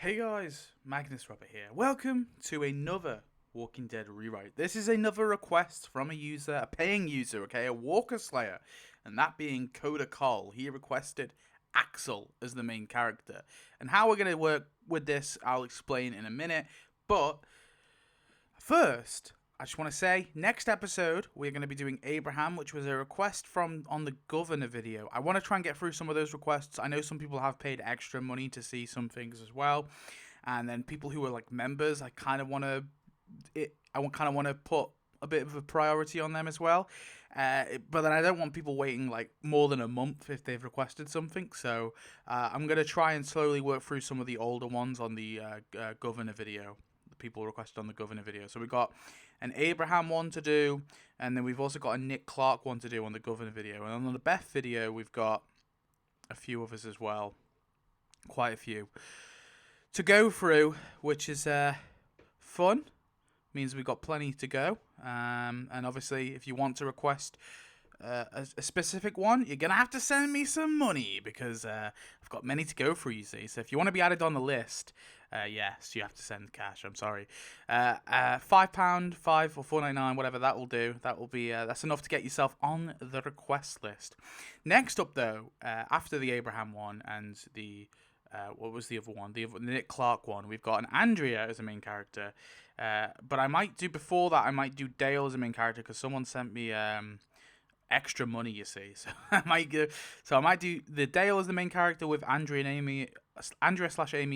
Hey guys, Magnus Robert here. Welcome to another Walking Dead rewrite. This is another request from a user, a paying user, okay, a Walker Slayer, and that being Coda Cole. He requested Axel as the main character. And how we're going to work with this, I'll explain in a minute. But first, I just want to say, next episode, we're going to be doing Abraham, which was a request from on the Governor video. I want to try and get through some of those requests. I know some people have paid extra money to see some things as well. And then people who are like members, I kind of want to put a bit of a priority on them as well. But then I don't want people waiting like more than a month if they've requested something. So I'm going to try and slowly work through some of the older ones on the Governor video. The people requested on the Governor video. So we've got an Abraham one to do, and then we've also got a Nick Clark one to do on the Governor video. And on the Beth video, we've got a few others as well. Quite a few to go through, which is fun. Means we've got plenty to go. And obviously, if you want to request a specific one, you're going to have to send me some money because I've got many to go through, you see. So if you want to be added on the list, yes, you have to send cash. I'm sorry. £5, £5 or $4.99, whatever that will do. That will be that's enough to get yourself on the request list. Next up, though, after the Abraham one and the what was the other one? The Nick Clark one. We've got an Andrea as a main character. But I might do before that. I might do Dale as a main character because someone sent me extra money. You see, so I might do the Dale as the main character with Andrea / Amy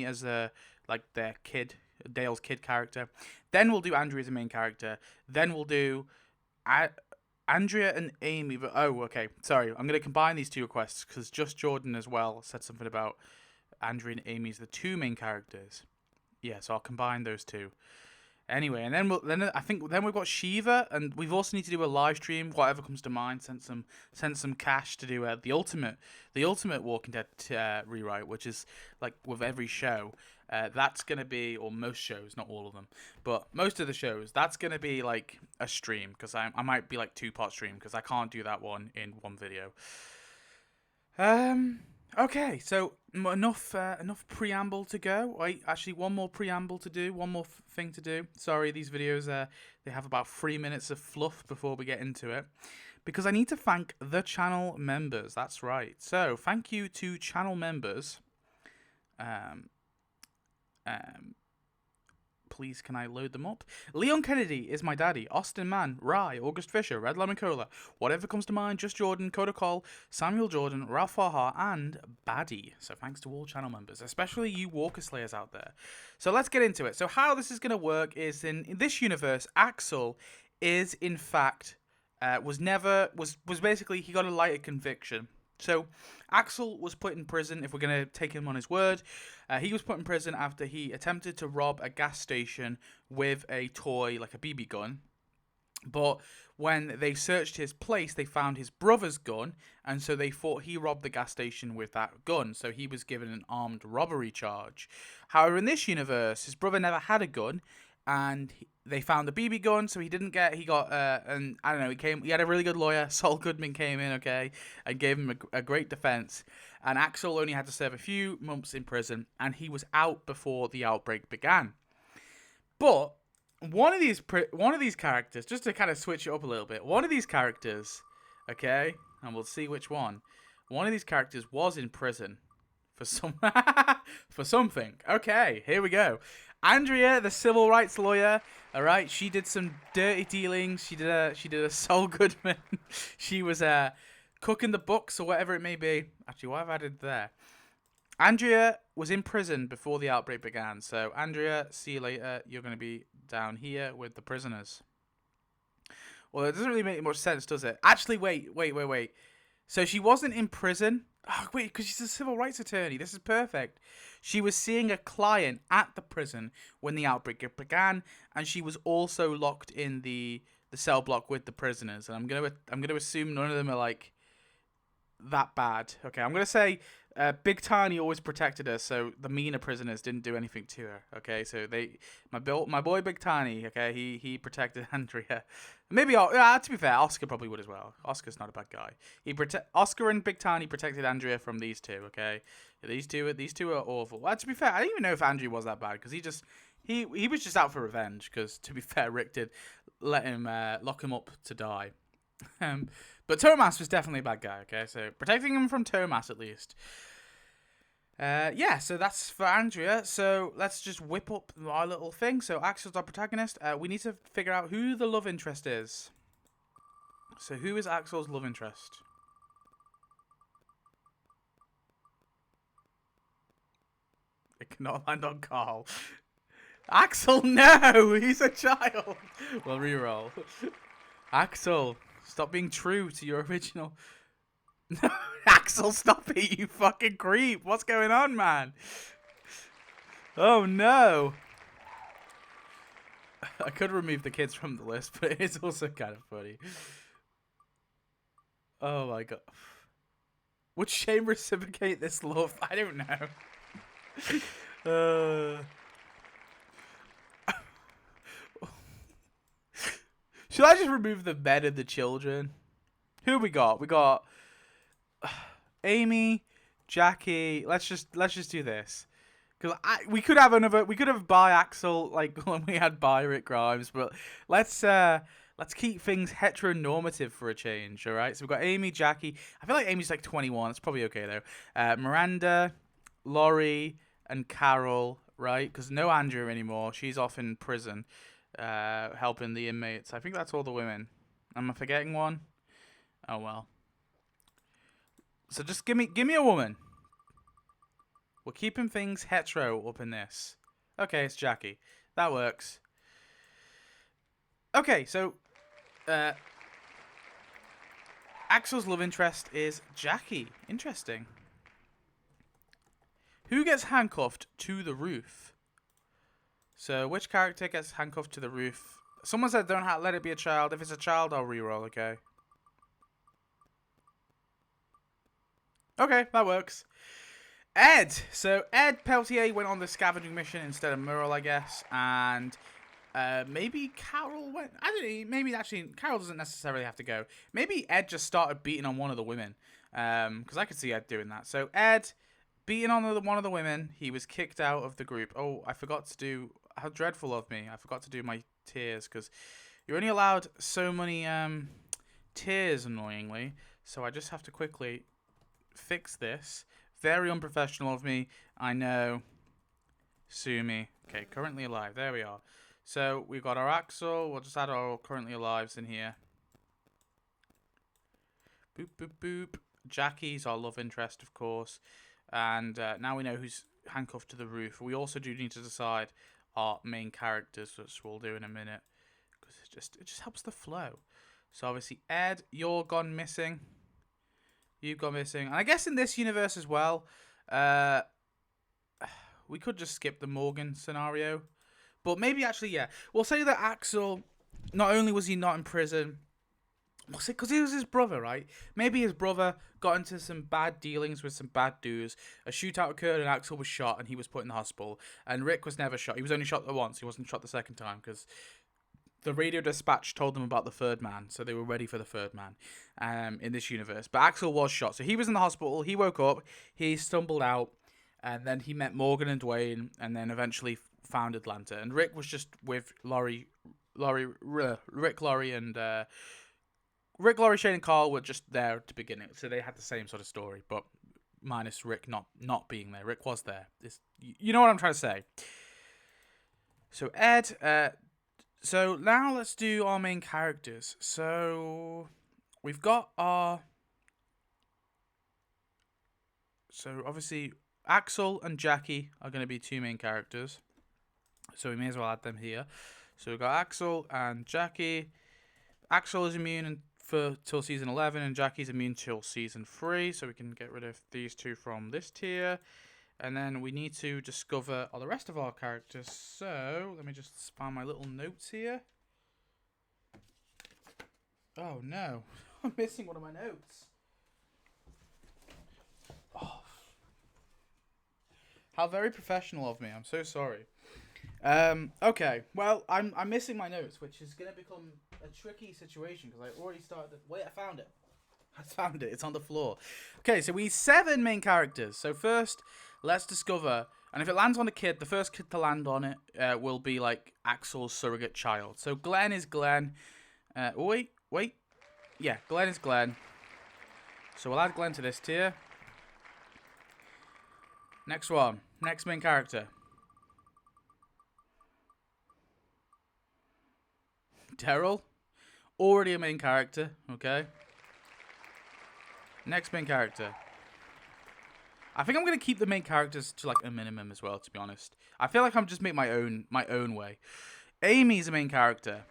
as like their kid, Dale's kid character. Then we'll do Andrea as a main character. Then we'll do Andrea and Amy. But okay. Sorry, I'm gonna combine these two requests because Just Jordan as well said something about Andrea and Amy as the two main characters. Yeah, so I'll combine those two. Anyway, and then we've got Shiva, and we've also need to do a live stream. Whatever comes to mind, send some cash to do the ultimate Walking Dead rewrite, which is like with every show. That's gonna be, or most shows, not all of them, but most of the shows. That's gonna be like a stream because I might be like 2-part stream because I can't do that one in one video. Okay, so enough preamble to go. Wait, actually, one more preamble to do. One more thing to do. Sorry, these videos they have about 3 minutes of fluff before we get into it, because I need to thank the channel members. That's right. So thank you to channel members. Please, can I load them up? Leon Kennedy is my daddy. Austin Mann, Rye, August Fisher, Red Lemon Cola, whatever comes to mind, Just Jordan, Coda Cole, Samuel Jordan, Ralph Farhar, and Baddie. So thanks to all channel members, especially you Walker Slayers out there. So let's get into it. So how this is going to work is in this universe, Axel is in fact was basically, he got a lighter conviction. So Axel was put in prison, if we're going to take him on his word. He was put in prison after he attempted to rob a gas station with a toy, like a BB gun. But when they searched his place, they found his brother's gun, and so they thought he robbed the gas station with that gun. So he was given an armed robbery charge. However, in this universe, his brother never had a gun, and they found a BB gun, so he got, and I don't know, he had a really good lawyer. Saul Goodman came in, okay, and gave him a great defense. And Axel only had to serve a few months in prison, and he was out before the outbreak began. But one of these characters, just to kind of switch it up a little bit, one of these characters, okay, and we'll see which one. One of these characters was in prison for for something. Okay, here we go. Andrea, the civil rights lawyer. All right, she did some dirty dealings. She did a Saul Goodman. She was cooking the books or whatever it may be. Actually, what have I added there? Andrea was in prison before the outbreak began. So Andrea, see you later. You're going to be down here with the prisoners. Well, it doesn't really make much sense, does it? Actually, wait. So she wasn't in prison. Oh, wait, because she's a civil rights attorney. This is perfect. She was seeing a client at the prison when the outbreak began, and she was also locked in the cell block with the prisoners. And I'm gonna assume none of them are like that bad. Okay, I'm gonna say Big Tiny always protected her, so the meaner prisoners didn't do anything to her. Okay, so my boy Big Tiny. Okay, he protected Andrea. Maybe to be fair, Oscar probably would as well. Oscar's not a bad guy. Oscar and Big Tiny protected Andrea from these two. Okay, these two are awful. Well, to be fair, I don't even know if Andrew was that bad because he was just out for revenge. Because to be fair, Rick did let him lock him up to die. But Thomas was definitely a bad guy. Okay, so protecting him from Thomas at least. Yeah, so that's for Andrea. So let's just whip up our little thing. So Axel's our protagonist. We need to figure out who the love interest is. So who is Axel's love interest? It cannot land on Carl. Axel, no! He's a child! Well, reroll. Axel, stop being true to your original... No, Axel, stop it, you fucking creep. What's going on, man? Oh, no. I could remove the kids from the list, but it's also kind of funny. Oh, my God. Would shame reciprocate this love? I don't know. Should I just remove the men and the children? Who we got? We got... Amy, Jacqui. Let's just do this because we could have bi Axel like when we had bi Rick Grimes, but let's keep things heteronormative for a change. All right, so we've got Amy, Jacqui. I feel like Amy's like 21. It's probably okay though. Miranda, Laurie, and Carol. Right, because no Andrea anymore. She's off in prison, helping the inmates. I think that's all the women. Am I forgetting one? Oh well. So just give me a woman. We're keeping things hetero up in this. Okay, it's Jacqui. That works. Okay, so Axel's love interest is Jacqui. Interesting. Who gets handcuffed to the roof? So which character gets handcuffed to the roof? Someone said don't let it be a child. If it's a child, I'll reroll, okay? Okay, that works. Ed. So Ed Peltier went on the scavenging mission instead of Merle, I guess. And maybe Carol went... I don't know. Maybe actually Carol doesn't necessarily have to go. Maybe Ed just started beating on one of the women. Because I could see Ed doing that. So Ed beating on one of the women. He was kicked out of the group. Oh, I forgot to do... How dreadful of me. I forgot to do my tears. Because you're only allowed so many tears, annoyingly. So I just have to quickly... fix this. Very unprofessional of me. I know. Sue me. Okay, currently alive. There we are. So we've got our Axel. We'll just add our currently alives in here. Boop, boop, boop. Jacqui's our love interest, of course. And now we know who's handcuffed to the roof. We also do need to decide our main characters, which we'll do in a minute. Because it just helps the flow. So obviously, Ed, you're gone missing. You've gone missing. And I guess in this universe as well, we could just skip the Morgan scenario. But maybe actually, yeah. We'll say that Axel, not only was he not in prison, we'll say because he was his brother, right? Maybe his brother got into some bad dealings with some bad dudes. A shootout occurred and Axel was shot and he was put in the hospital. And Rick was never shot. He was only shot once. He wasn't shot the second time because... the radio dispatch told them about the third man, so they were ready for the third man in this universe. But Axel was shot, so he was in the hospital. He woke up, he stumbled out, and then he met Morgan and Duane, and then eventually found Atlanta. And Rick was just with Rick, Laurie, Shane, and Carl were just there at the beginning, so they had the same sort of story, but minus Rick not being there. Rick was there. You know what I'm trying to say. So Ed. So now let's do our main characters. So we've got our... So obviously Axel and Jacqui are going to be two main characters. So we may as well add them here. So we've got Axel and Jacqui. Axel is immune till season 11 and Jackie's immune till season 3. So we can get rid of these two from this tier. And then we need to discover all the rest of our characters. So, let me just find my little notes here. Oh, no. I'm missing one of my notes. Oh. How very professional of me. I'm so sorry. Okay. Well, I'm missing my notes, which is gonna become a tricky situation because I already started. Wait, I found it. I found it. It's on the floor. Okay, so we need 7 main characters. So first, let's discover. And if it lands on a kid, the first kid to land on it will be like Axel's surrogate child. So Glenn is Glenn. Wait. Yeah, Glenn is Glenn. So we'll add Glenn to this tier. Next one. Next main character. Daryl. Already a main character. Okay. Next main character. I think I'm gonna keep the main characters to like a minimum as well, to be honest. I feel like I'm just making my own way. Amy's a main character.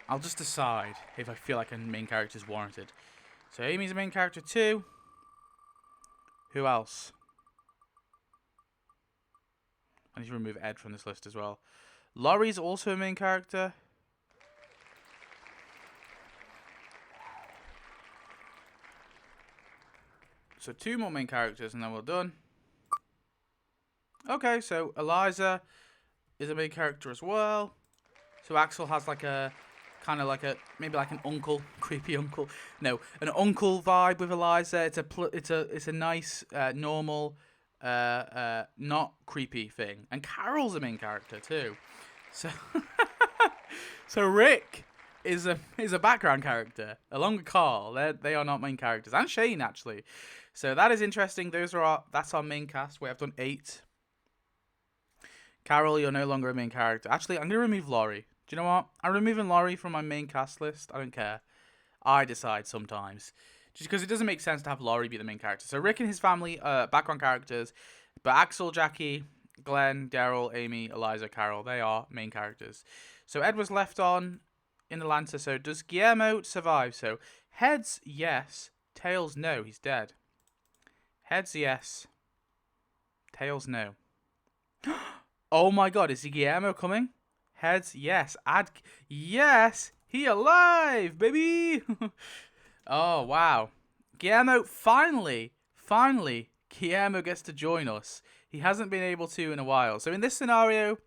I'll just decide if I feel like a main character is warranted. So Amy's a main character too. Who else? I need to remove Ed from this list as well. Laurie's also a main character. So 2 more main characters and then we're done. Okay, so Eliza is a main character as well. So Axel has like a kind of like a maybe like an uncle, creepy uncle. No, an uncle vibe with Eliza. It's a nice normal not creepy thing. And Carol's a main character too. So so Rick is a background character along with Carl. They are not main characters, and Shane actually. So that is interesting. That's our main cast. We have done 8. Carol, you're no longer a main character. Actually, I'm gonna remove Laurie. Do you know what? I'm removing Laurie from my main cast list. I don't care. I decide sometimes, just because it doesn't make sense to have Laurie be the main character. So Rick and his family, background characters, but Axel, Jacqui, Glenn, Daryl, Amy, Eliza, Carol, they are main characters. So Ed was left on in Atlanta. So does Guillermo survive? So heads, yes. Tails, no. He's dead. Heads, yes. Tails, no. Oh my god, is Guillermo coming? Heads, yes. Yes! He alive, baby! Oh, wow. Guillermo, finally, Guillermo gets to join us. He hasn't been able to in a while. So in this scenario,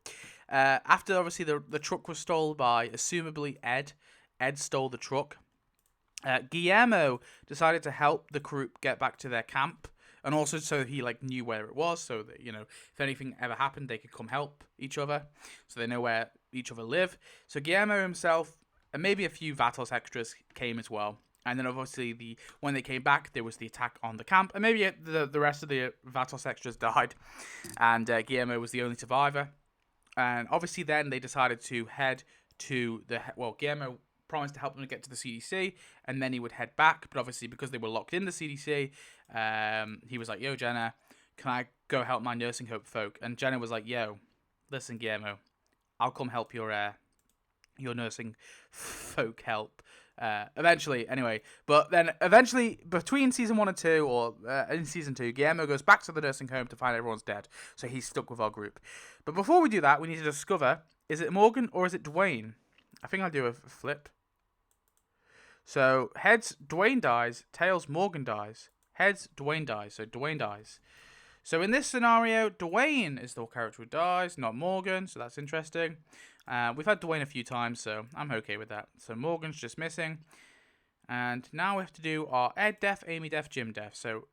after obviously the truck was stolen by, assumably, Ed stole the truck. Guillermo decided to help the group get back to their camp. And also so he like knew where it was, so that, you know, if anything ever happened, they could come help each other, so they know where each other live. So Guillermo himself, and maybe a few Vatos extras came as well. And then obviously when they came back, there was the attack on the camp, and maybe the rest of the Vatos extras died, and Guillermo was the only survivor. And obviously then they decided to head to Guillermo promised to help them to get to the CDC, and then he would head back. But obviously, because they were locked in the CDC, he was like, "Yo, Jenna, can I go help my nursing home folk?" And Jenna was like, "Yo, listen, Guillermo, I'll come help your nursing folk help." Eventually, anyway. But then eventually, between season 1 and 2, or in season 2, Guillermo goes back to the nursing home to find everyone's dead. So he's stuck with our group. But before we do that, we need to discover, is it Morgan or is it Duane? I think I'll do a flip. So, heads, Duane dies. Tails, Morgan dies. Heads, Duane dies. So, Duane dies. So, in this scenario, Duane is the character who dies, not Morgan. So, that's interesting. We've had Duane a few times, so I'm okay with that. So, Morgan's just missing. And now we have to do our Ed death, Amy death, Jim death. So,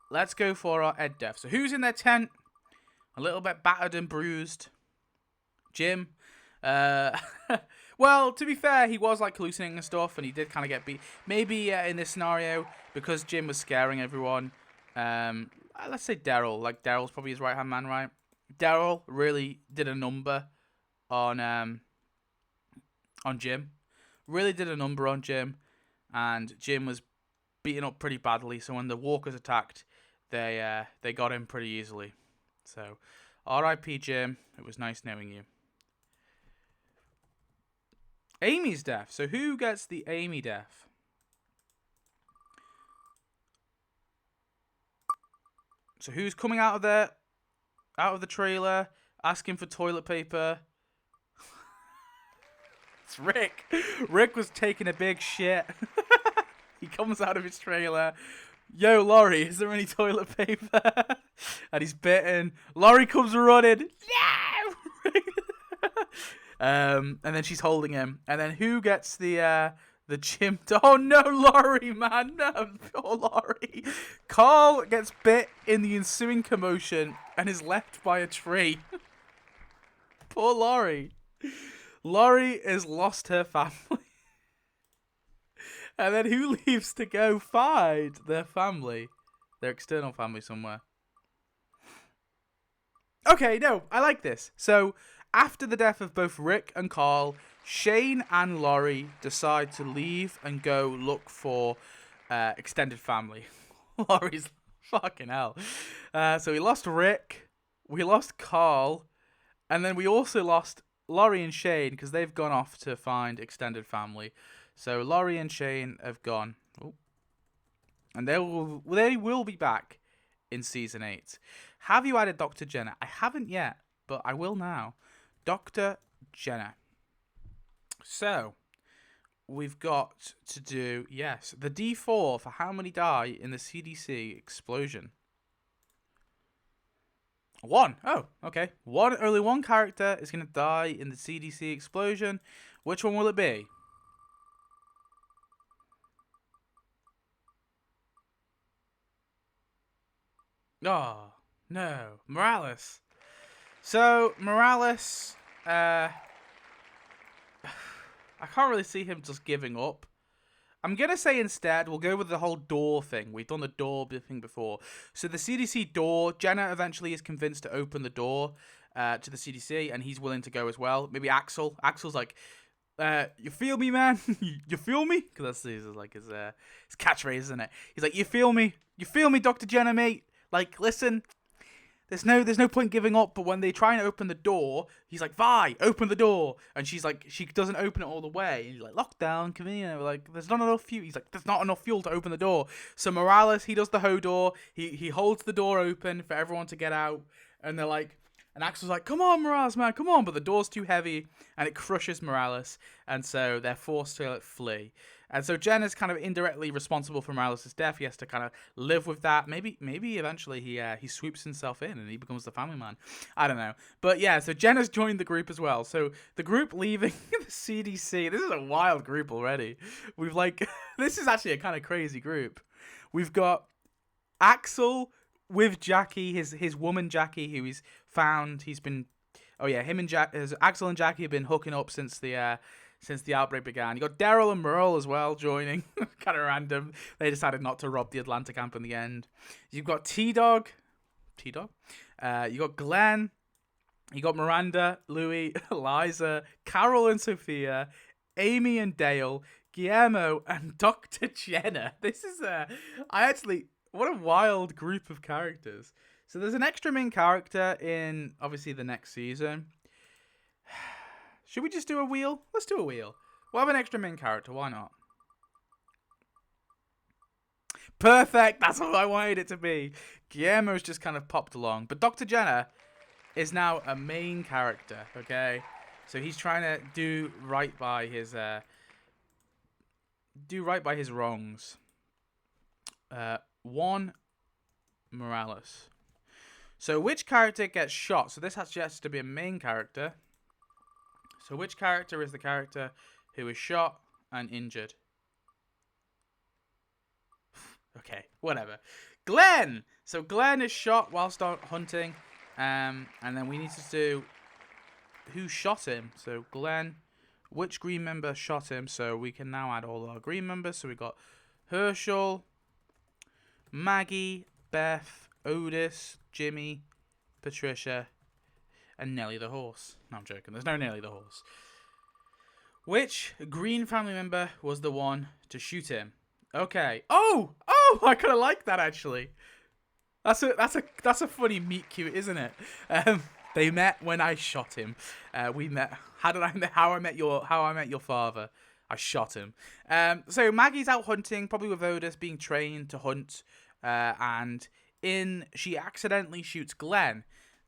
let's go for our Ed death. So, who's in their tent? A little bit battered and bruised. Jim. Well, to be fair, he was like hallucinating and stuff, and he did kind of get beat. Maybe in this scenario, because Jim was scaring everyone, let's say Daryl. Like, Daryl's probably his right-hand man, right? Daryl really did a number on Jim. Really did a number on Jim, and Jim was beaten up pretty badly. So when the walkers attacked, they got him pretty easily. So, R.I.P. Jim. It was nice knowing you. Amy's death. So who gets the Amy death? So who's coming out of the trailer, asking for toilet paper? It's Rick. Rick was taking a big shit. He comes out of his trailer, Yo, Laurie, is there any toilet paper? And he's bitten. Laurie comes running. No! And then she's holding him. And then who gets the chimp? Oh no, Laurie, man. No, poor Laurie. Carl gets bit in the ensuing commotion and is left by a tree. Poor Laurie. Laurie has lost her family. And then who leaves to go find their family? Their external family somewhere. Okay, no, I like this. So, after the death of both Rick and Carl, Shane and Laurie decide to leave and go look for extended family. Laurie's fucking hell. So we lost Rick, we lost Carl, and then we also lost Laurie and Shane because they've gone off to find extended family. So Laurie and Shane have gone. Oh. And they will be back in season 8. Have you added Dr. Jenna? I haven't yet, but I will now. Dr. Jenna. So, we've got to do, yes, the D4 for how many die in the CDC explosion. 1. Oh, okay. Only one character is going to die in the CDC explosion. Which one will it be? Oh, no. Morales. So, Morales, I can't really see him just giving up. I'm going to say instead, we'll go with the whole door thing. We've done the door thing before. So the CDC door, Jenna eventually is convinced to open the door to the CDC, and he's willing to go as well. Maybe Axel. Axel's like, you feel me, man? You feel me? Because that's his catchphrase, isn't it? He's like, you feel me? You feel me, Dr. Jenna, mate? Like, listen, there's no point giving up, but when they try and open the door, he's like, Vi, open the door. And she's like, she doesn't open it all the way. And he's like, lockdown, come here. We're like, there's not enough fuel. He's like, there's not enough fuel to open the door. So Morales, he does the door. He holds the door open for everyone to get out. And they're like, and Axel's like, come on, Morales, man, come on. But the door's too heavy and it crushes Morales. And so they're forced to flee. And so Jen is kind of indirectly responsible for Morales' death. He has to kind of live with that. Maybe eventually he swoops himself in and he becomes the family man. I don't know. But yeah, so Jen has joined the group as well. So the group leaving the CDC. This is a wild group already. We've this is actually a kind of crazy group. We've got Axel with Jacqui, his woman Jacqui, who he's found. He's been, Axel and Jacqui have been hooking up since the outbreak began. You got Daryl and Merle as well joining. Kind of random. They decided not to rob the Atlanta camp in the end. You've got T-Dog. You got Glenn. You got Miranda, Louie, Eliza, Carol and Sophia, Amy and Dale, Guillermo, and Dr. Jenna. This is what a wild group of characters. So there's an extra main character in, obviously, the next season. Should we just do a wheel? Let's do a wheel. We'll have an extra main character. Why not? Perfect. That's what I wanted it to be. Guillermo's just kind of popped along. But Dr. Jenna is now a main character, okay? So he's trying to do right by his wrongs. One, Morales. So which character gets shot? So this has to be a main character. So which character is the character who is shot and injured? Okay, whatever. Glenn! So Glenn is shot whilst out hunting. And then we need to do who shot him. So Glenn, which Greene member shot him? So we can now add all our Greene members. So we got Hershel, Maggie, Beth, Otis, Jimmy, Patricia, and Nellie the horse. No, I'm joking. There's no Nellie the horse. Which Greene family member was the one to shoot him? Okay. Oh! I kind of like that, actually. That's a funny meet cute, isn't it? They met when I shot him. We met. How I met your father. I shot him. So Maggie's out hunting, probably with Otis, being trained to hunt. And she accidentally shoots Glenn.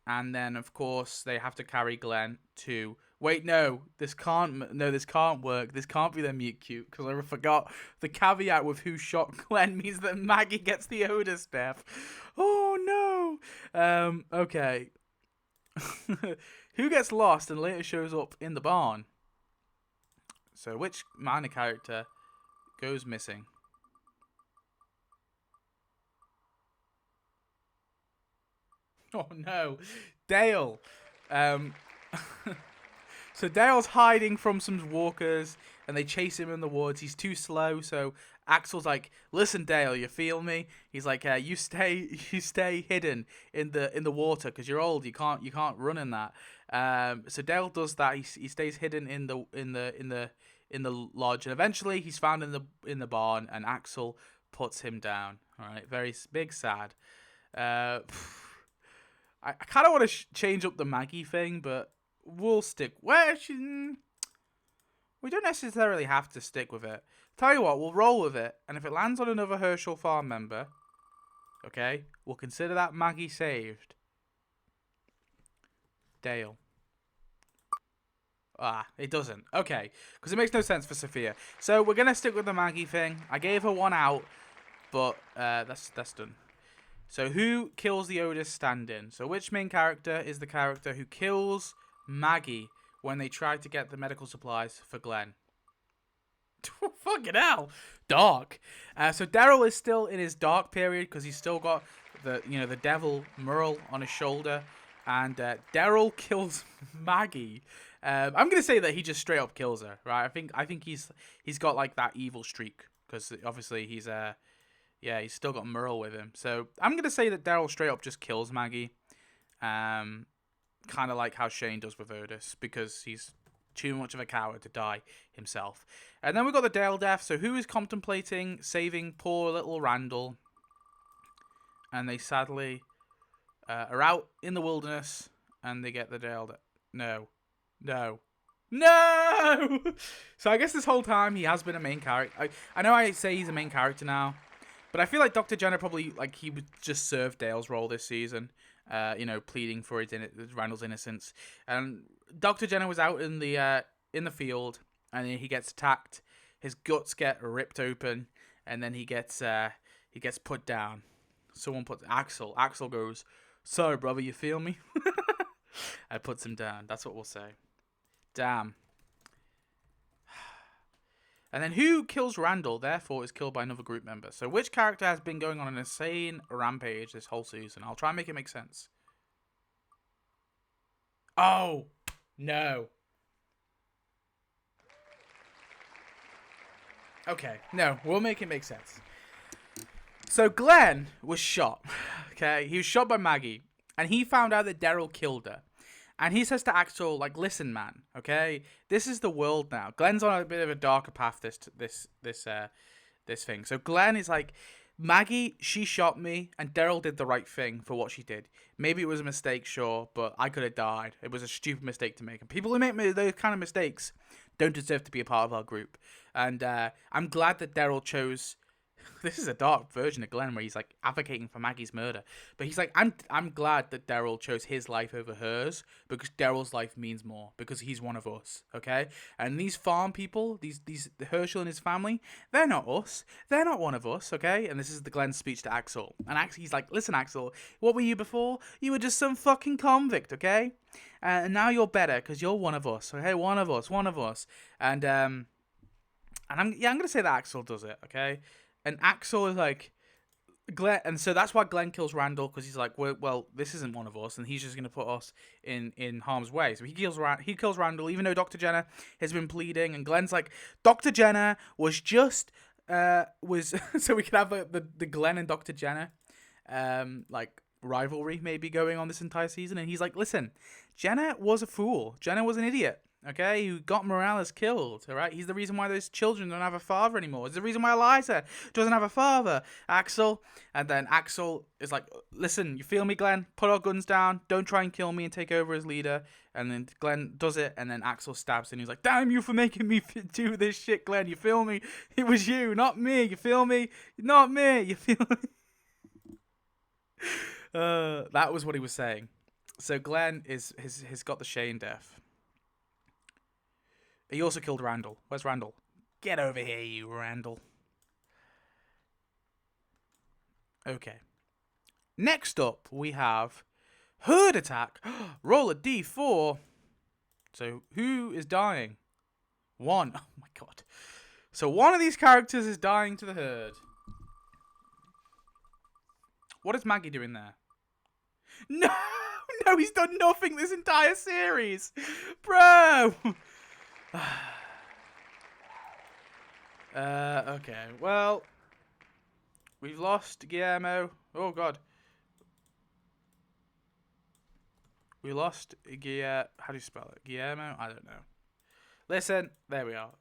And then, of course, they have to carry Glenn to... Wait, no, this can't work. This can't be their mute cute, because I forgot the caveat with who shot Glenn means that Maggie gets the Otis death. Oh, no. Okay. Who gets lost and later shows up in the barn? So, which minor character goes missing? Oh, no. Dale. So Dale's hiding from some walkers, and they chase him in the woods. He's too slow, so Axel's like, "Listen, Dale, you feel me?" He's like, "You stay hidden in the water because you're old. You can't run in that." So Dale does that. He stays hidden in the lodge, and eventually he's found in the barn, and Axel puts him down. All right, very big sad. I kind of want to change up the Maggie thing, but we'll stick. Well, we don't necessarily have to stick with it. Tell you what, we'll roll with it, and if it lands on another Hershel farm member, okay, we'll consider that Maggie saved. Dale. It doesn't. Okay, because it makes no sense for Sophia. So we're gonna stick with the Maggie thing. I gave her one out, but that's done. So who kills the Otis stand-in? So which main character is the character who kills Maggie when they try to get the medical supplies for Glenn? Fucking hell. Dark. So Daryl is still in his dark period because he's still got the devil Merle on his shoulder. And Daryl kills Maggie. I'm gonna say that he just straight up kills her, right? I think he's got like that evil streak because obviously he's still got Merle with him. So I'm going to say that Daryl straight up just kills Maggie. Kind of like how Shane does with Otis, because he's too much of a coward to die himself. And then we've got the Dale death. So who is contemplating saving poor little Randall? And they sadly are out in the wilderness, and they get the Dale death. No. So I guess this whole time he has been a main character. I know I say he's a main character now, but I feel like Dr. Jenner probably, like, he would just serve Dale's role this season, pleading for Randall's innocence. And Dr. Jenner was out in the field, and then he gets attacked. His guts get ripped open, and then he gets put down. Someone puts Axel. Axel goes, "Sorry, brother, you feel me?" And puts him down. That's what we'll say. Damn. And then who kills Randall, therefore, is killed by another group member. So which character has been going on an insane rampage this whole season? I'll try and make it make sense. Oh, no. Okay, no, we'll make it make sense. So Glenn was shot, okay? He was shot by Maggie, and he found out that Daryl killed her. And he says to Axel, like, "Listen, man, okay? This is the world now." Glenn's on a bit of a darker path this thing. So Glenn is like, "Maggie, she shot me, and Daryl did the right thing for what she did. Maybe it was a mistake, sure, but I could have died. It was a stupid mistake to make. And people who make those kind of mistakes don't deserve to be a part of our group." And I'm glad that Daryl chose... This is a dark version of Glenn where he's like advocating for Maggie's murder, but he's like, I'm glad that Daryl chose his life over hers, because Daryl's life means more, because he's one of us, okay? And these farm people, these Hershel and his family, they're not us, they're not one of us, okay? And this is the Glenn's speech to Axel, and he's like, "Listen, Axel, what were you before? You were just some fucking convict, okay? And now you're better because you're one of us, okay? One of us." And I'm gonna say that Axel does it, okay? And Axel is like, Glenn, and so that's why Glenn kills Randall, because he's like, well, this isn't one of us, and he's just going to put us in harm's way. So he kills Randall, even though Dr. Jenner has been pleading, and Glenn's like, Dr. Jenner was just, so we could have the Glenn and Dr. Jenner, rivalry maybe going on this entire season, and he's like, "Listen, Jenner was a fool. Jenner was an idiot. Okay, who got Morales killed, all right? He's the reason why those children don't have a father anymore. He's the reason why Eliza doesn't have a father, Axel." And then Axel is like, "Listen, you feel me, Glenn? Put our guns down. Don't try and kill me and take over as leader." And then Glenn does it, and then Axel stabs him. He's like, "Damn you for making me do this shit, Glenn. You feel me? It was you, not me. You feel me? Not me. You feel me?" That was what he was saying. So Glenn has got the Shane death. He also killed Randall. Where's Randall? Get over here, you Randall. Okay. Next up, we have herd attack. Roll a d4. So who is dying? One. Oh my god. So one of these characters is dying to the herd. What is Maggie doing there? No! No, he's done nothing this entire series! Bro! Okay. Well, we've lost Guillermo. Oh god. We lost Guillermo. How do you spell it? Guillermo? I don't know. Listen, there we are.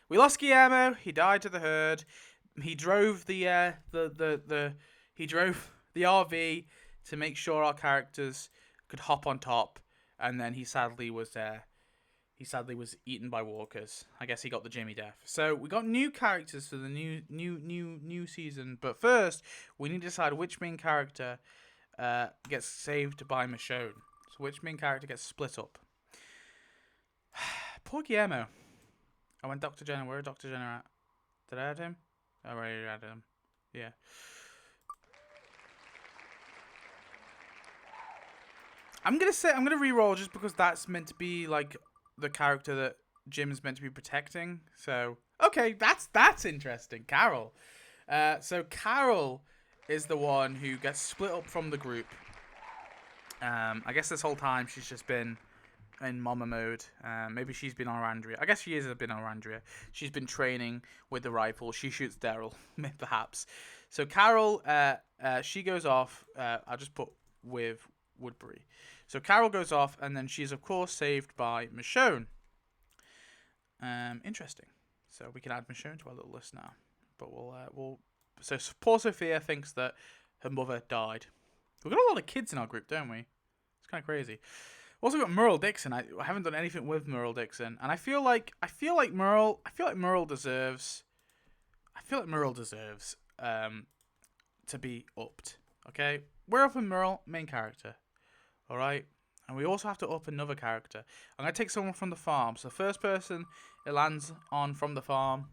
We lost Guillermo. He died to the herd. He drove the RV to make sure our characters could hop on top, and then he sadly was eaten by walkers. I guess he got the Jimmy death. So we got new characters for the new season, but first we need to decide which main character gets saved by Michonne. So which main character gets split up? Poor Guillermo. I went Dr. Jenner. Where is Dr. Jenner at? Did I add him? Oh, right, I added him. Yeah. I'm gonna re-roll just because that's meant to be like the character that Jim is meant to be protecting. So okay, that's interesting. Carol. So Carol is the one who gets split up from the group. I guess this whole time she's just been in mama mode. Maybe she's been on Andrea. I guess she has been on Andrea. She's been training with the rifle. She shoots Daryl, perhaps. So Carol, she goes off. I'll just put with Woodbury. So Carol goes off, and then she's of course saved by Michonne. Interesting. So we can add Michonne to our little list now. But we'll. So poor Sophia thinks that her mother died. We've got a lot of kids in our group, don't we? It's kind of crazy. We've also got Merle Dixon. I haven't done anything with Merle Dixon, and I feel like Merle deserves to be upped. Okay, we're upping Merle, main character. All right, and we also have to up another character. I'm gonna take someone from the farm. So first person it lands on from the farm,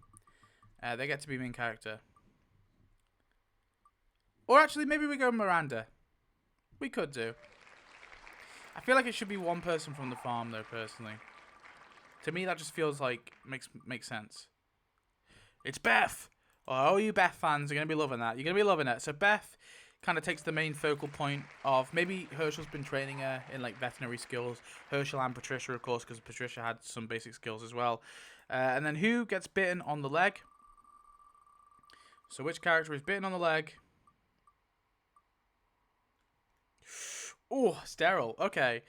they get to be main character. Or actually, maybe we go Miranda. We could do. I feel like it should be one person from the farm, though, personally. To me, that just feels like makes sense. It's Beth! Oh, you Beth fans are going to be loving that. You're going to be loving it. So Beth kind of takes the main focal point of... Maybe Hershel's been training her in, like, veterinary skills. Hershel and Patricia, of course, because Patricia had some basic skills as well. And then who gets bitten on the leg? So which character is bitten on the leg? Oh, it's Daryl. Okay.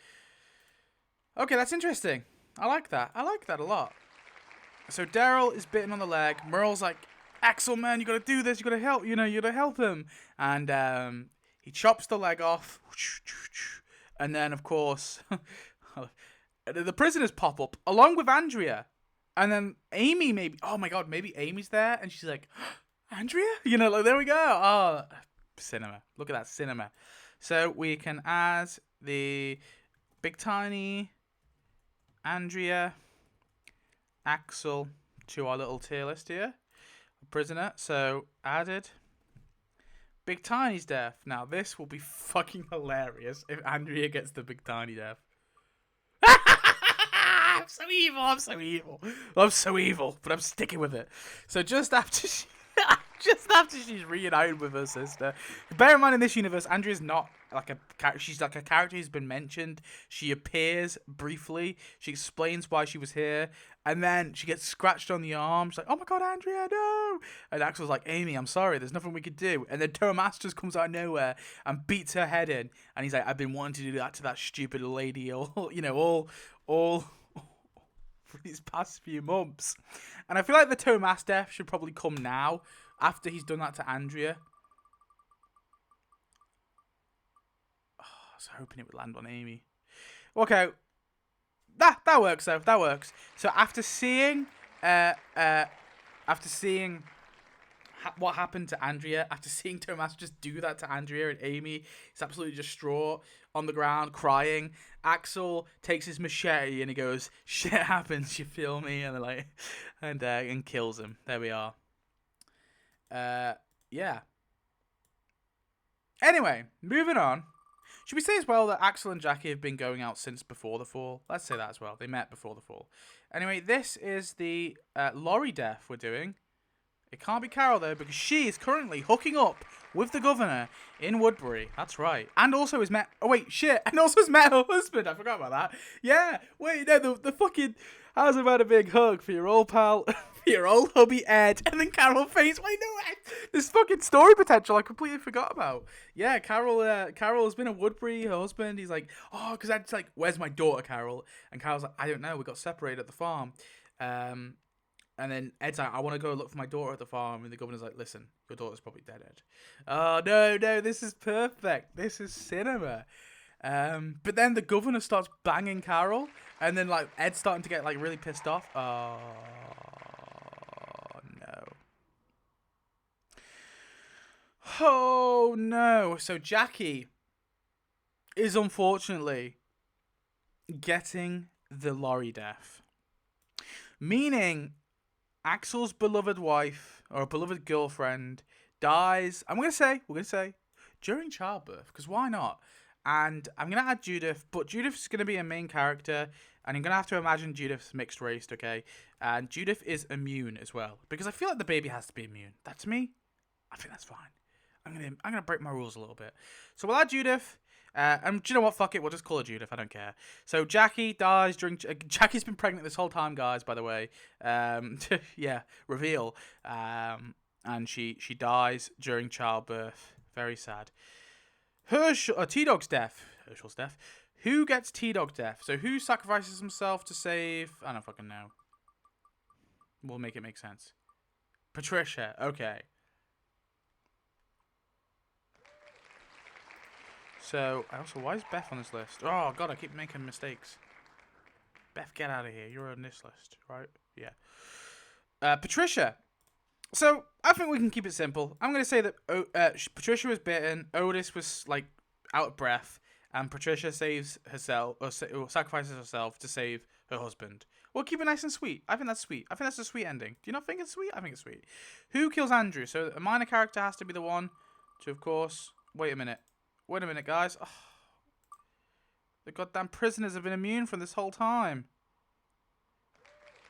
Okay, that's interesting. I like that. I like that a lot. So Daryl is bitten on the leg. Merle's like, Axel, man, you gotta do this. You gotta help. You gotta help him. And he chops the leg off. And then, of course, the prisoners pop up along with Andrea. And then Amy maybe. Oh my God, maybe Amy's there. And she's like, Andrea? Like, there we go. Oh, cinema. Look at that cinema. So we can add the Big Tiny, Andrea, Axel to our little tier list here. Prisoner. So added. Big Tiny's death. Now this will be fucking hilarious if Andrea gets the Big Tiny death. I'm so evil. I'm so evil, but I'm sticking with it. So just after she's reunited with her sister. Bear in mind, in this universe, Andrea's not like a character. She's like a character who's been mentioned. She appears briefly. She explains why she was here. And then she gets scratched on the arm. She's like, oh my God, Andrea, no. And Axel's like, Amy, I'm sorry. There's nothing we could do. And then Tomas just comes out of nowhere and beats her head in. And he's like, I've been wanting to do that to that stupid lady all for these past few months. And I feel like the Tomas death should probably come now. After he's done that to Andrea. Oh, I was hoping it would land on Amy. Okay. That works though. That works. So after seeing what happened to Andrea, after seeing Tomas just do that to Andrea and Amy, he's absolutely distraught. on the ground crying. Axel takes his machete and he goes, "Shit happens, you feel me?" And like, and kills him. There we are. Yeah. Anyway, moving on. Should we say as well that Axel and Jacqui have been going out since before the fall? Let's say that as well. They met before the fall. Anyway, this is the lorry death we're doing. It can't be Carol, though, because she is currently hooking up with the governor in Woodbury. That's right. And also has met... Oh, wait, shit. And also has met her husband. I forgot about that. Yeah. Wait, no, the fucking... How's about a big hug for your old pal... for your old hubby Ed. And then Carol face... Wait, no, this fucking story potential I completely forgot about. Yeah, Carol has been in Woodbury, her husband. He's like, oh, because Ed's like, where's my daughter, Carol? And Carol's like, I don't know. We got separated at the farm. And then Ed's like, I want to go look for my daughter at the farm. And the governor's like, listen, your daughter's probably dead, Ed. Oh, no, this is perfect. This is cinema. But then the governor starts banging Carol. And then, like, Ed's starting to get, like, really pissed off. Oh, no. Oh, no. So Jacqui is unfortunately getting the lorry death. Meaning... Axel's beloved wife or beloved girlfriend dies. We're gonna say during childbirth, because why not? And I'm gonna add Judith, but Judith's gonna be a main character, and I'm gonna have to imagine Judith's mixed race, okay? And Judith is immune as well, because I feel like the baby has to be immune. That's me. I think that's fine. I'm gonna break my rules a little bit. So we'll add Judith. And do you know what? Fuck it. We'll just call her Judith. I don't care. So Jacqui dies during... Jacqui's been pregnant this whole time, guys, by the way. Yeah, reveal. And she dies during childbirth. Very sad. T-Dog's death. Hershel's death. Who gets T-Dog's death? So who sacrifices himself to save... I don't fucking know. We'll make it make sense. Patricia. Okay. So, why is Beth on this list? Oh, God, I keep making mistakes. Beth, get out of here. You're on this list, right? Yeah. Patricia. So, I think we can keep it simple. I'm going to say that Patricia was bitten, Otis was, like, out of breath, and Patricia saves herself, or sacrifices herself to save her husband. We'll keep it nice and sweet. I think that's sweet. I think that's a sweet ending. Do you not think it's sweet? I think it's sweet. Who kills Andrew? So, a minor character has to be the one to, of course... Wait a minute, guys. Oh, the goddamn prisoners have been immune from this whole time.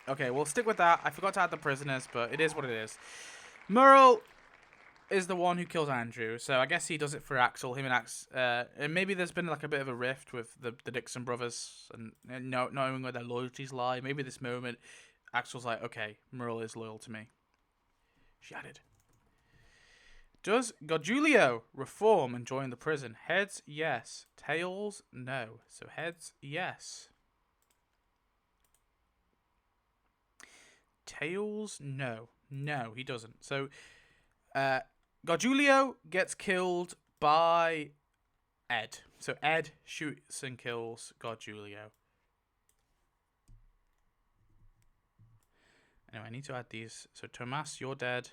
Okay, we'll stick with that. I forgot to add the prisoners, but it is what it is. Merle is the one who kills Andrew, so I guess he does it for Axel. Him and Axel. And maybe there's been like a bit of a rift with the Dixon brothers and not knowing where their loyalties lie. Maybe this moment, Axel's like, okay, Merle is loyal to me. She added. Does Giulio reform and join the prison? Heads, yes. Tails, no. So heads, yes. Tails, no. No, he doesn't. So, Giulio gets killed by Ed. So Ed shoots and kills Giulio. Anyway, I need to add these. So Tomas, you're dead.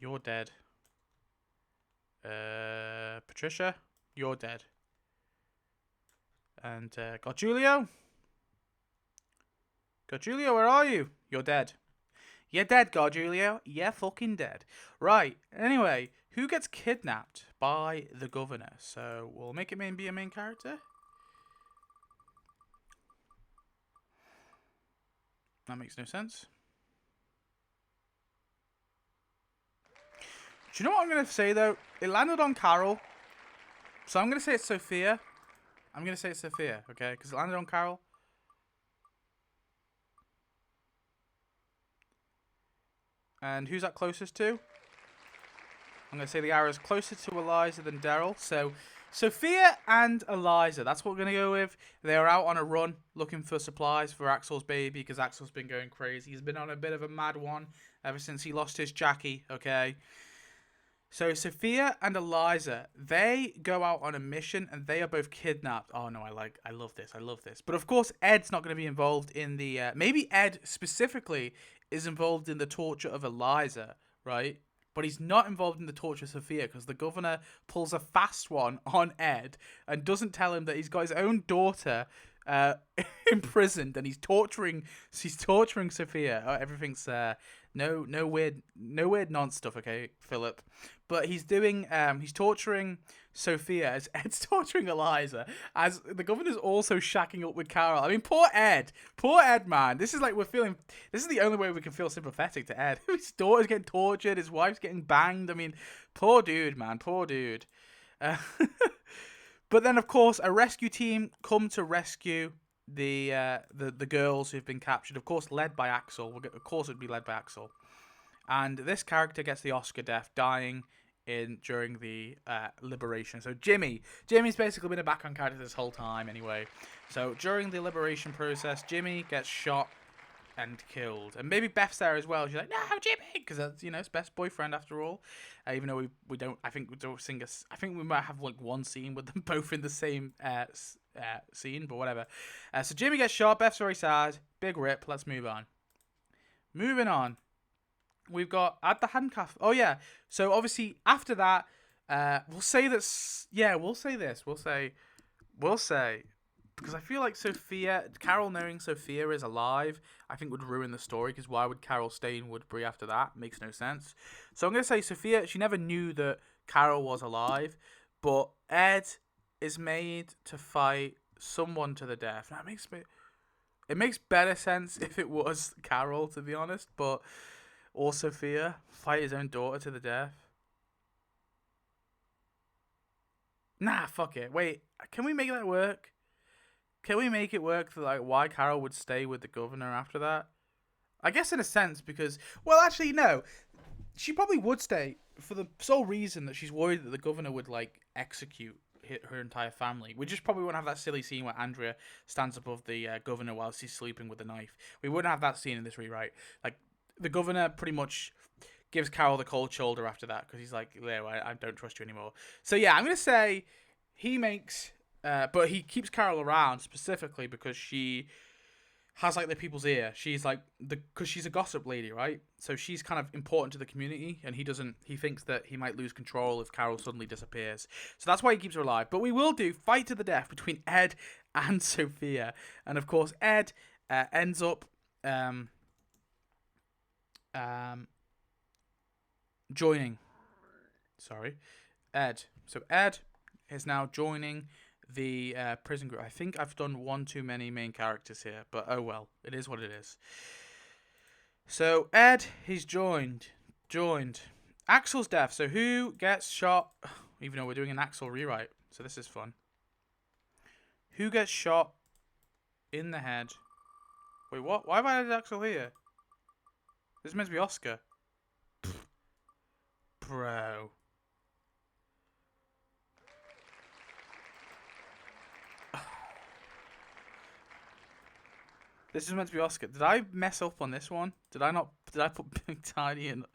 You're dead. Patricia, you're dead. And Giulio, where are you? You're dead. You're dead, Giulio. You're fucking dead. Right. Anyway, who gets kidnapped by the governor? So we'll make it be a main character. That makes no sense. Do you know what I'm going to say, though? It landed on Carol. So I'm going to say it's Sophia. Okay? Because it landed on Carol. And who's that closest to? I'm going to say the arrow is closer to Eliza than Daryl. So Sophia and Eliza, that's what we're going to go with. They are out on a run looking for supplies for Axel's baby because Axel's been going crazy. He's been on a bit of a mad one ever since he lost his Jacqui, okay? So Sophia and Eliza, they go out on a mission and they are both kidnapped. Oh no, I love this. But of course, Ed's not going to be involved in the, maybe Ed specifically is involved in the torture of Eliza, right? but he's not involved in the torture of Sophia because the governor pulls a fast one on Ed and doesn't tell him that he's got his own daughter imprisoned and he's torturing Sophia. Oh, everything's no weird nonce stuff, okay, Philip. But he's torturing Sophia as Ed's torturing Eliza, as the governor's also shacking up with Carol. I mean, poor Ed, man. This is the only way we can feel sympathetic to Ed. His daughter's getting tortured, his wife's getting banged. I mean, poor dude, man, poor dude. But then, of course, a rescue team come to rescue the girls who've been captured. Of course, led by Axel. Of course, it'd be led by Axel. And this character gets the Oscar death, dying during the liberation. So Jimmy's basically been a background character this whole time, anyway. So during the liberation process, Jimmy gets shot and killed, and maybe Beth's there as well. She's like, "No, Jimmy," because that's it's Beth's boyfriend after all. Even though we don't, I think we don't sing a. I think we might have like one scene with them both in the same scene, but whatever. So Jimmy gets shot. Beth's very sad. Big rip. Let's move on. Moving on. We've got at the handcuff. Oh yeah. So obviously after that, we'll say this. Yeah, we'll say this. We'll say. Because I feel like Carol knowing Sophia is alive, I think would ruin the story, because why would Carol stay in Woodbury after that? Makes no sense. So I'm going to say Sophia, she never knew that Carol was alive, but Ed is made to fight someone to the death. That makes better sense if it was Carol, to be honest, or Sophia, fight his own daughter to the death. Nah, fuck it. Wait, can we make that work? Can we make it work for like why Carol would stay with the governor after that? I guess in a sense because, well, actually no, she probably would stay for the sole reason that she's worried that the governor would like execute her entire family. We just probably wouldn't have that silly scene where Andrea stands above the governor while she's sleeping with a knife. We wouldn't have that scene in this rewrite. Like the governor pretty much gives Carol the cold shoulder after that because he's like, "Yeah, I don't trust you anymore." So yeah, I'm gonna say he makes. But he keeps Carol around specifically because she has like the people's ear. She's like because she's a gossip lady, right? So she's kind of important to the community, and he thinks that he might lose control if Carol suddenly disappears. So that's why he keeps her alive. But we will do fight to the death between Ed and Sophia, and of course Ed ends up joining. Sorry, Ed. So Ed is now joining the prison group. I think I've done one too many main characters here, but oh well, it is what it is. So Ed, he's joined. Axel's death. So who gets shot? Even though we're doing an Axel rewrite, so this is fun. Who gets shot in the head? Wait, what? Why have I added Axel here? This is meant to be Oscar. Bro. This is meant to be Oscar. Did I mess up on this one? Did I put Big Tiny and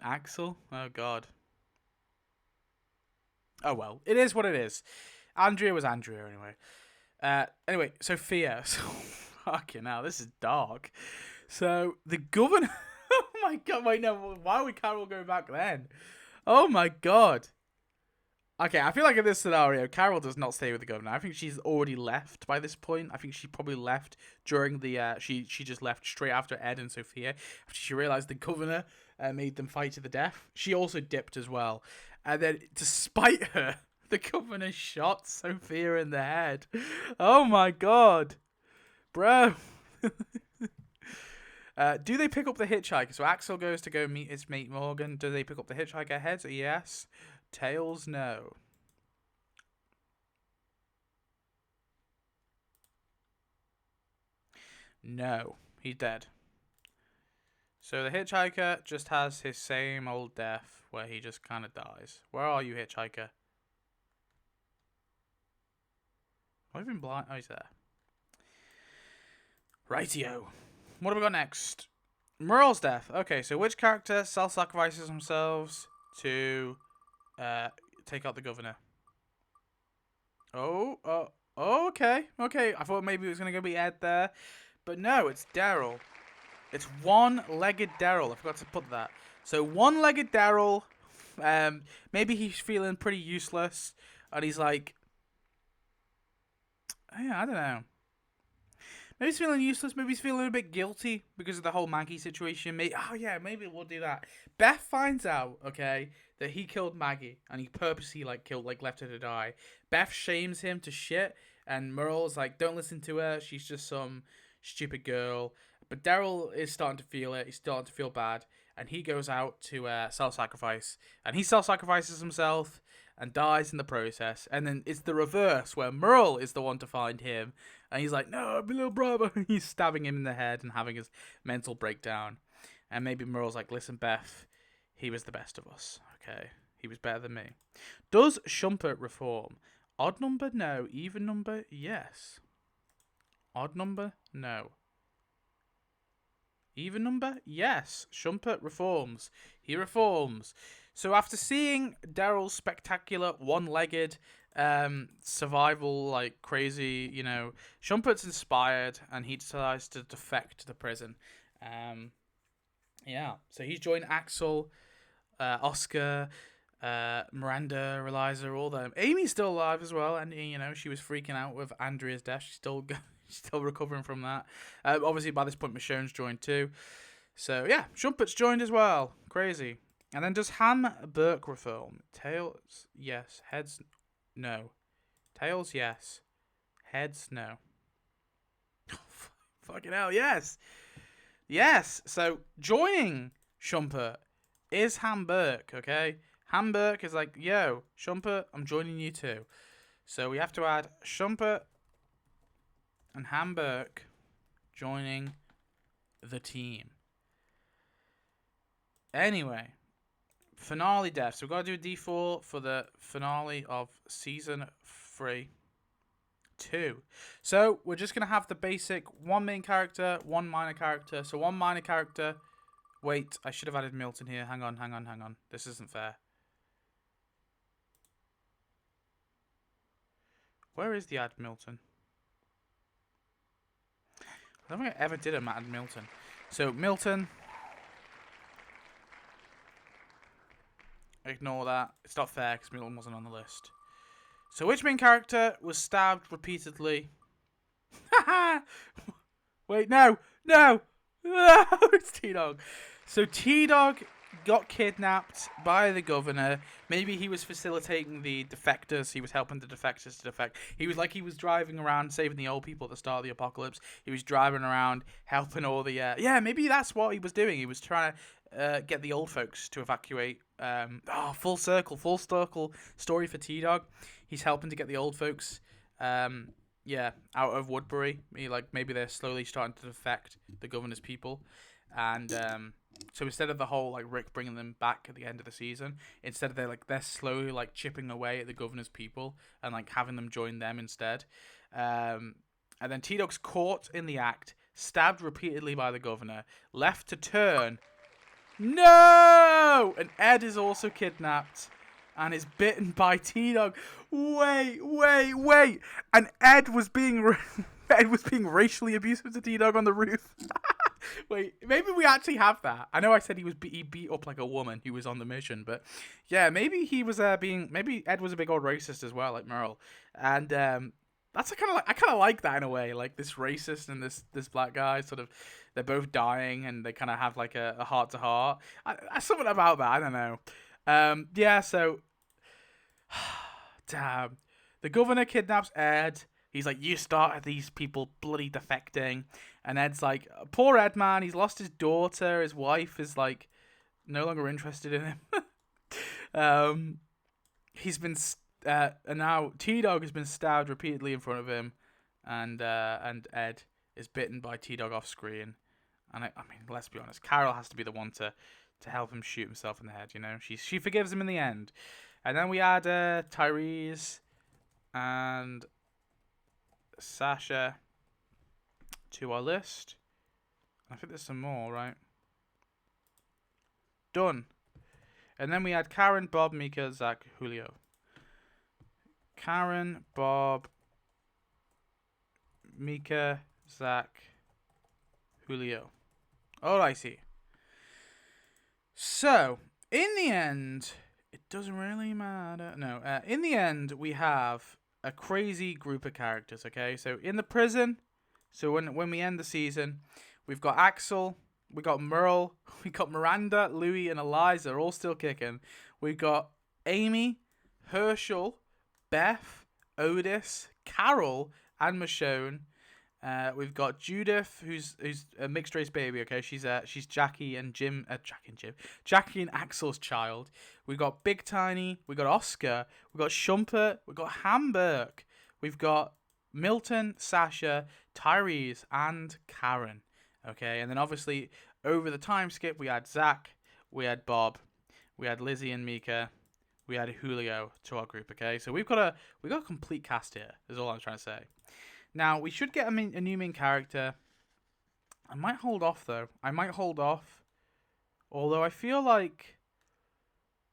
Axel? Oh god. Oh well. It is what it is. Andrea was Andrea anyway. Anyway, Sophia. So, fucking hell, this is dark. So the governor. Oh my god! Wait, no. Why would Carol go back then? Oh my god. Okay, I feel like in this scenario, Carol does not stay with the governor. I think she's already left by this point. I think she probably left during the... She just left straight after Ed and Sophia. After she realised the governor made them fight to the death. She also dipped as well. And then, despite her, the governor shot Sophia in the head. Oh my god. Bro. Do they pick up the hitchhiker? So Axel goes to go meet his mate Morgan. Do they pick up the hitchhiker? Heads? Yes. Tails, no. No, he's dead. So the hitchhiker just has his same old death where he just kind of dies. Where are you, hitchhiker? I've been blind. Oh, he's there. Rightio. What have we got next? Merle's death. Okay, so which character self-sacrifices themselves to take out the governor? Oh, okay. I thought maybe it was going to be Ed there. But no, it's Daryl. It's one-legged Daryl. I forgot to put that. So one-legged Daryl, maybe he's feeling pretty useless, and he's like, yeah, I don't know. Maybe he's feeling useless. Maybe he's feeling a bit guilty because of the whole Maggie situation. Maybe we'll do that. Beth finds out, okay, that he killed Maggie and he purposely left her to die. Beth shames him to shit, and Merle's like, don't listen to her. She's just some stupid girl. But Daryl is starting to feel it. He's starting to feel bad, and he goes out to self-sacrifice, and he self-sacrifices himself and dies in the process. And then it's the reverse, where Merle is the one to find him, and he's like, no, my little brother. He's stabbing him in the head and having his mental breakdown. And maybe Merle's like, listen, Beth, he was the best of us, okay? He was better than me. Does Shumpert reform? Odd number? No. Even number? Yes. Odd number? No. Even number? Yes. Shumpert reforms. He reforms. So after seeing Daryl's spectacular one-legged survival, like crazy, Shumpert's inspired and he decides to defect to the prison. Yeah. So he's joined Axel, Oscar, Miranda, Eliza, all them. Amy's still alive as well, and she was freaking out with Andrea's death. She's still recovering from that. Obviously, by this point, Michonne's joined too. So yeah, Shumpert's joined as well. Crazy. And then does Burke reform? Tails, yes. Heads, no. Tails, yes. Heads, no. Fucking hell, yes. Yes. So joining Shumpert is Burke, okay? Burke is like, yo, Shumpert, I'm joining you too. So we have to add Shumpert and Burke joining the team. Anyway, finale death. So we've got to do a D4 for the finale of season 2. So we're just going to have the basic one main character, one minor character. So one minor character. Wait, I should have added Milton here. Hang on. This isn't fair. Where is the add Milton? I don't think I ever did a add Milton. So Milton. Ignore that. It's not fair because Milton wasn't on the list. So which main character was stabbed repeatedly? Wait, no! It's T-Dog. So T-Dog got kidnapped by the governor. Maybe he was facilitating the defectors. He was helping the defectors to defect. He was driving around saving the old people at the start of the apocalypse. He was driving around helping all the... maybe that's what he was doing. He was trying to get the old folks to evacuate. Full circle story for T-Dog. He's helping to get the old folks out of Woodbury. Maybe they're slowly starting to defect the governor's people. And so instead of the whole Rick bringing them back at the end of the season, instead they're slowly chipping away at the governor's people and having them join them instead. And then T-Dog's caught in the act, stabbed repeatedly by the governor, left to turn. No! And Ed is also kidnapped and is bitten by T-Dog. Wait! And Ed was being racially abusive to T-Dog on the roof. Wait, maybe we actually have that. I know I said he beat up like a woman who was on the mission, but yeah, maybe he was maybe Ed was a big old racist as well, like Merle. And that's I kind of like that in a way, this racist and this black guy sort of, they're both dying and they kind of have a heart to heart. Something about that, I don't know. So damn, the governor kidnaps Ed. He's like, you started these people bloody defecting. And Ed's like, poor Ed, man. He's lost his daughter. His wife is no longer interested in him. He's been, and now T-Dog has been stabbed repeatedly in front of him. And Ed is bitten by T-Dog off screen. And I mean, let's be honest. Carol has to be the one to help him shoot himself in the head, She forgives him in the end. And then we add Tyrese and Sasha to our list. I think there's some more, right? Done. And then we add Karen, Bob, Mika, Zach, Julio. Karen, Bob, Mika, Zach, Julio. Oh, I see. So, in the end, it doesn't really matter. No, in the end, we have a crazy group of characters, okay? So, in the prison, so when we end the season, we've got Axel, we got Merle, we got Miranda, Louie, and Eliza all still kicking. We've got Amy, Hershel, Beth, Otis, Carol, and Michonne. We've got Judith, who's a mixed race baby. Okay, she's Jacqui and Jacqui and Axel's child. We got Big Tiny. We got Oscar. We got Shumpert. We got Hamburg. We've got Milton, Sasha, Tyrese, and Karen. Okay, and then obviously over the time skip we had Zach, we had Bob, we had Lizzie and Mika, we had Julio to our group. Okay, so we got a complete cast here. Is all I'm trying to say. Now, we should get a new main character. I might hold off, though. Although I feel like,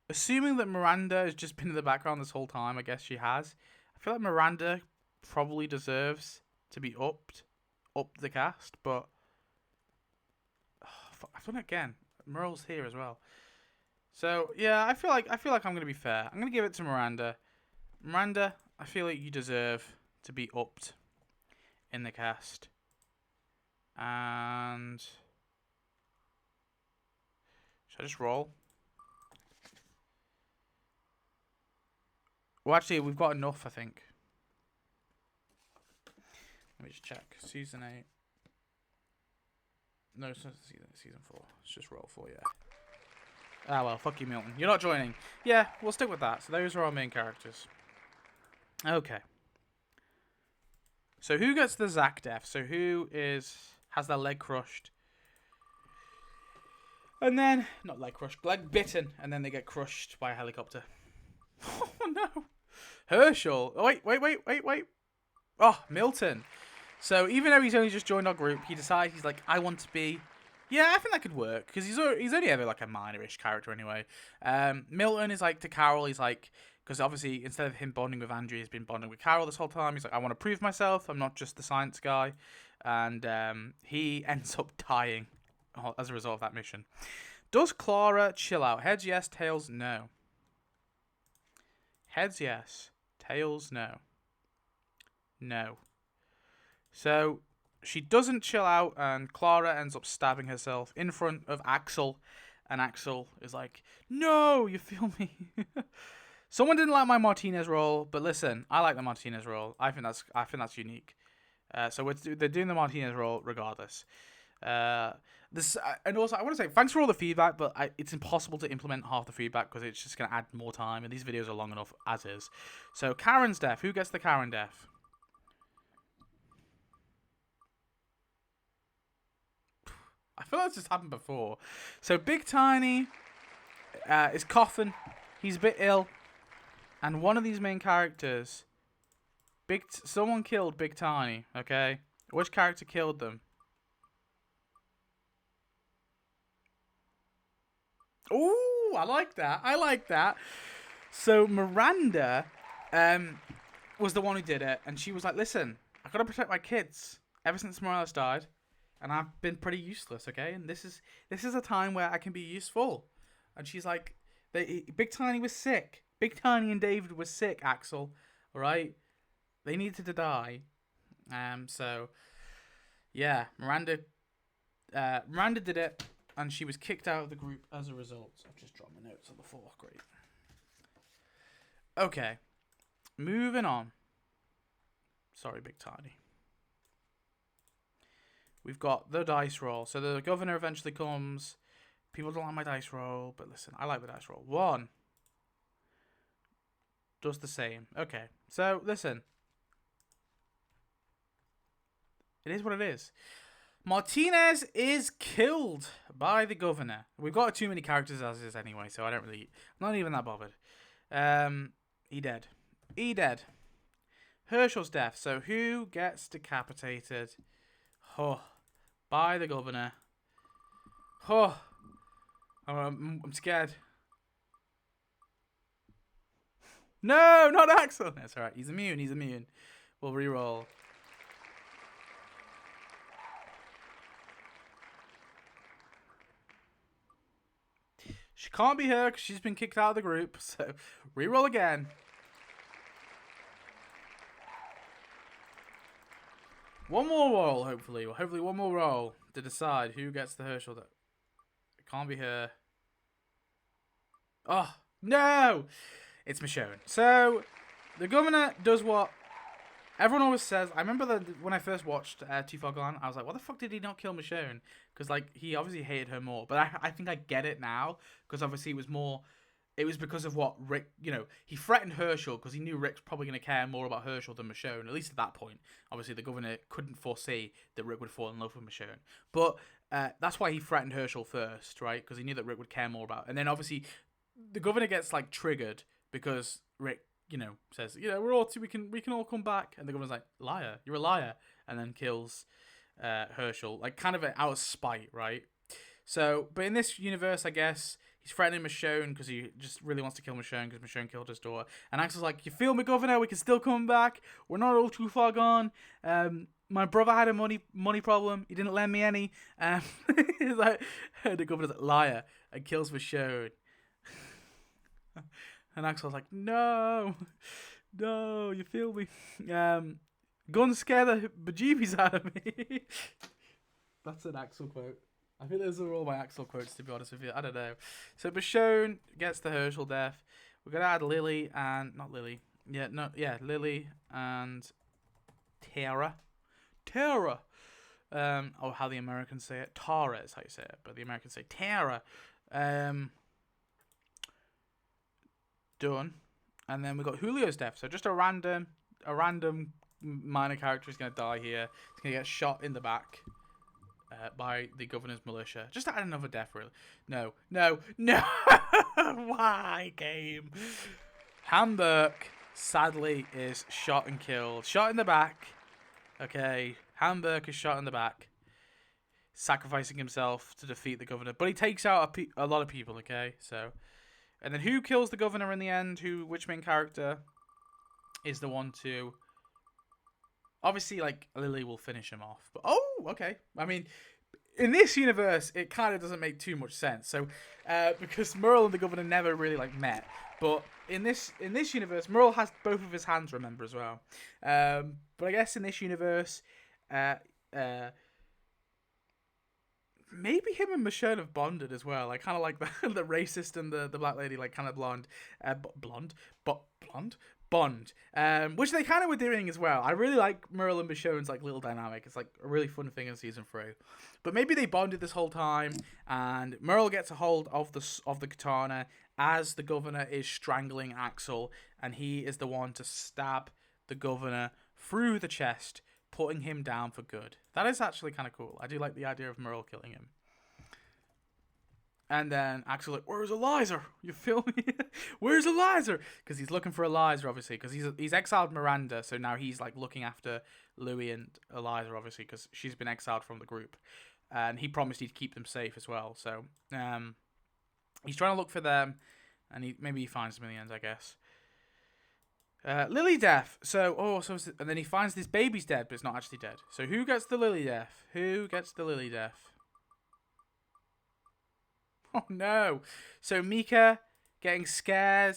assuming that Miranda has just been in the background this whole time, I guess she has. I feel like Miranda probably deserves to be upped the cast, but I've done it again. Merle's here as well. So, yeah, I feel like I'm going to be fair. I'm going to give it to Miranda. Miranda, I feel like you deserve to be upped in the cast. And should I just roll? Well, actually, we've got enough, I think. Let me just check. Season 8. No, it's not season 4. Let's just roll 4, yeah. Ah, well, fuck you, Milton. You're not joining. Yeah, we'll stick with that. So those are our main characters. Okay. So who gets the Zach death? So who has their leg crushed? And then, not leg crushed, leg bitten, and then they get crushed by a helicopter. Oh no. Hershel. Oh, wait. Oh, Milton. So even though he's only just joined our group, he decides he's like, I want to be. Yeah, I think that could work because he's only ever like a minor-ish character anyway. Milton is like to Carol. He's like, because obviously instead of him bonding with Andrew, he's been bonding with Carol this whole time. He's like, I want to prove myself. I'm not just the science guy, and he ends up dying as a result of that mission. Does Clara chill out? Heads yes, tails no. Heads yes, tails no. No. So she doesn't chill out, and Clara ends up stabbing herself in front of Axel, and Axel is like, "No, you feel me." Someone didn't like my Martinez roll, but listen, I like the Martinez roll. I think that's unique. So they're doing the Martinez roll regardless. And also I want to say thanks for all the feedback, but it's impossible to implement half the feedback because it's just going to add more time, and these videos are long enough as is. So Karen's death. Who gets the Karen death? I feel like this has happened before. So Big Tiny is coughing. He's a bit ill. And one of these main characters, someone killed Big Tiny, okay? Which character killed them? Ooh, I like that. So Miranda was the one who did it. And she was like, listen, I've got to protect my kids ever since Morales died. And I've been pretty useless, okay? And this is a time where I can be useful. And she's like, Big Tiny was sick. Big Tiny and David were sick, Axel. Alright? They needed to die. So, yeah, Miranda did it. And she was kicked out of the group as a result. I've just dropped my notes on the floor. Great. Okay. Moving on. Sorry, Big Tiny. We've got the dice roll. So the governor eventually comes. People don't like my dice roll, but listen, I like the dice roll. 1 does the same. Okay, so listen. It is what it is. Martinez is killed by the governor. We've got too many characters as is anyway, so I'm not even that bothered. He dead. Hershel's death. So who gets decapitated? Oh. By the governor. Oh, I'm scared. No, not Axel. That's alright. He's immune. We'll reroll. She can't be her because she's been kicked out of the group. So, reroll again. One more roll, hopefully. Hopefully one more roll to decide who gets the Hershel. It can't be her. Oh, no! It's Michonne. So, the governor does what everyone always says. I remember that when I first watched T-Dog Or Jacqui, I was like, what the fuck did he not kill Michonne? Because, like, he obviously hated her more. But I think I get it now. Because, obviously, it was because of what Rick, he threatened Hershel because he knew Rick's probably going to care more about Hershel than Michonne, at least at that point. Obviously, the governor couldn't foresee that Rick would fall in love with Michonne. But that's why he threatened Hershel first, right? Because he knew that Rick would care more about. And then, obviously, the governor gets, like, triggered because Rick, says, we're all we can all come back. And the governor's like, liar, you're a liar. And then kills Hershel, like, kind of out of spite, right? So, but in this universe, I guess, he's threatening Michonne because he just really wants to kill Michonne because Michonne killed his daughter. And Axel's like, you feel me, Governor? We can still come back. We're not all too far gone. My brother had a money problem. He didn't lend me any. He's like, the Governor's like, liar, and kills Michonne. And Axel's like, no, you feel me? Guns scare the bejeebies out of me. That's an Axel quote. I think those are all my Axel quotes, to be honest with you. I don't know. So Michonne gets the Hershel death. We're going to add Lily and... Not Lily. Lily and Tara. Tara. Or how the Americans say it. Tara is how you say it. But the Americans say Tara. Done. And then we got Julio's death. So just a random minor character is going to die here. He's going to get shot in the back. By the governor's militia. Just add another death, really. No. Why, game? Hamburg, sadly, is shot and killed. Shot in the back. Okay. Hamburg is shot in the back. Sacrificing himself to defeat the governor. But he takes out a lot of people, okay? So, and then who kills the governor in the end? Which main character is the one to... Obviously, like, Lily will finish him off. But, okay. I mean, in this universe, it kind of doesn't make too much sense. So, because Merle and the governor never really, like, met. But in this universe, Merle has both of his hands, remember, as well. But I guess in this universe, maybe him and Michonne have bonded as well. I kind of like the racist and the black lady, like, kind of blonde. Bond, which they kind of were doing as well. I really like Merle and Michonne's like little dynamic. It's like a really fun thing in season 3. But maybe they bonded this whole time, and Merle gets a hold of the katana as the governor is strangling Axel, and he is the one to stab the governor through the chest, putting him down for good. That is actually kind of cool. I do like the idea of Merle killing him. And then Axel's like, where's Eliza? You feel me? Where's Eliza? Because he's looking for Eliza, obviously, because he's exiled Miranda, so now he's like looking after Louie and Eliza, obviously, because she's been exiled from the group. And he promised he'd keep them safe as well. So he's trying to look for them, and maybe he finds them in the end, I guess. Lily death. And then he finds this baby's dead, but it's not actually dead. So who gets the Lily death? Oh no. So Mika, getting scared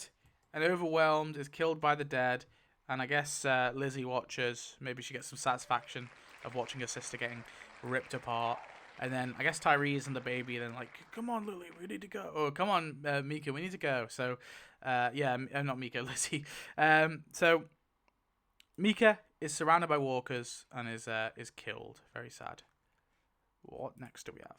and overwhelmed, is killed by the dead. And I guess Lizzie watches. Maybe she gets some satisfaction of watching her sister getting ripped apart. And then I guess Tyrese and the baby then like, come on, Lily, we need to go. Oh, come on, Mika, we need to go. So, not Mika, Lizzie. So Mika is surrounded by walkers and is killed. Very sad. What next do we have?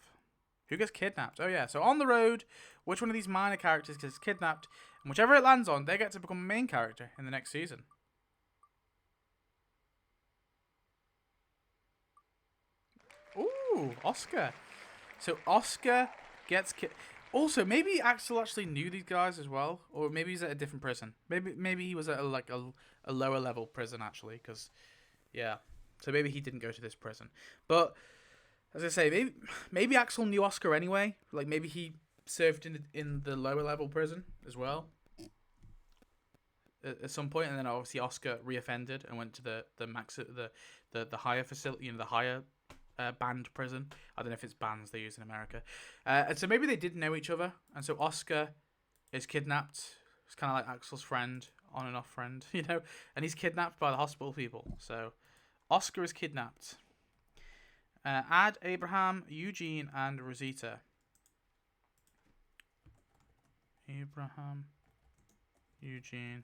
Who gets kidnapped? Oh, yeah. So on the road, which one of these minor characters gets kidnapped? And whichever it lands on, they get to become a main character in the next season. Ooh, Oscar. So Oscar gets also, maybe Axel actually knew these guys as well. Or maybe he's at a different prison. Maybe he was at a lower level prison, actually. Because, yeah. So maybe he didn't go to this prison. But... as I say, maybe Axel knew Oscar anyway. Like maybe he served in the lower level prison as well at some point, and then obviously Oscar reoffended and went to the higher facility, the higher banned prison. I don't know if it's bans they use in America. And so maybe they did know each other. And so Oscar is kidnapped. It's kind of like Axel's friend, on and off friend, you know. And he's kidnapped by the hospital people. So Oscar is kidnapped. Add Abraham, Eugene, and Rosita. Abraham, Eugene,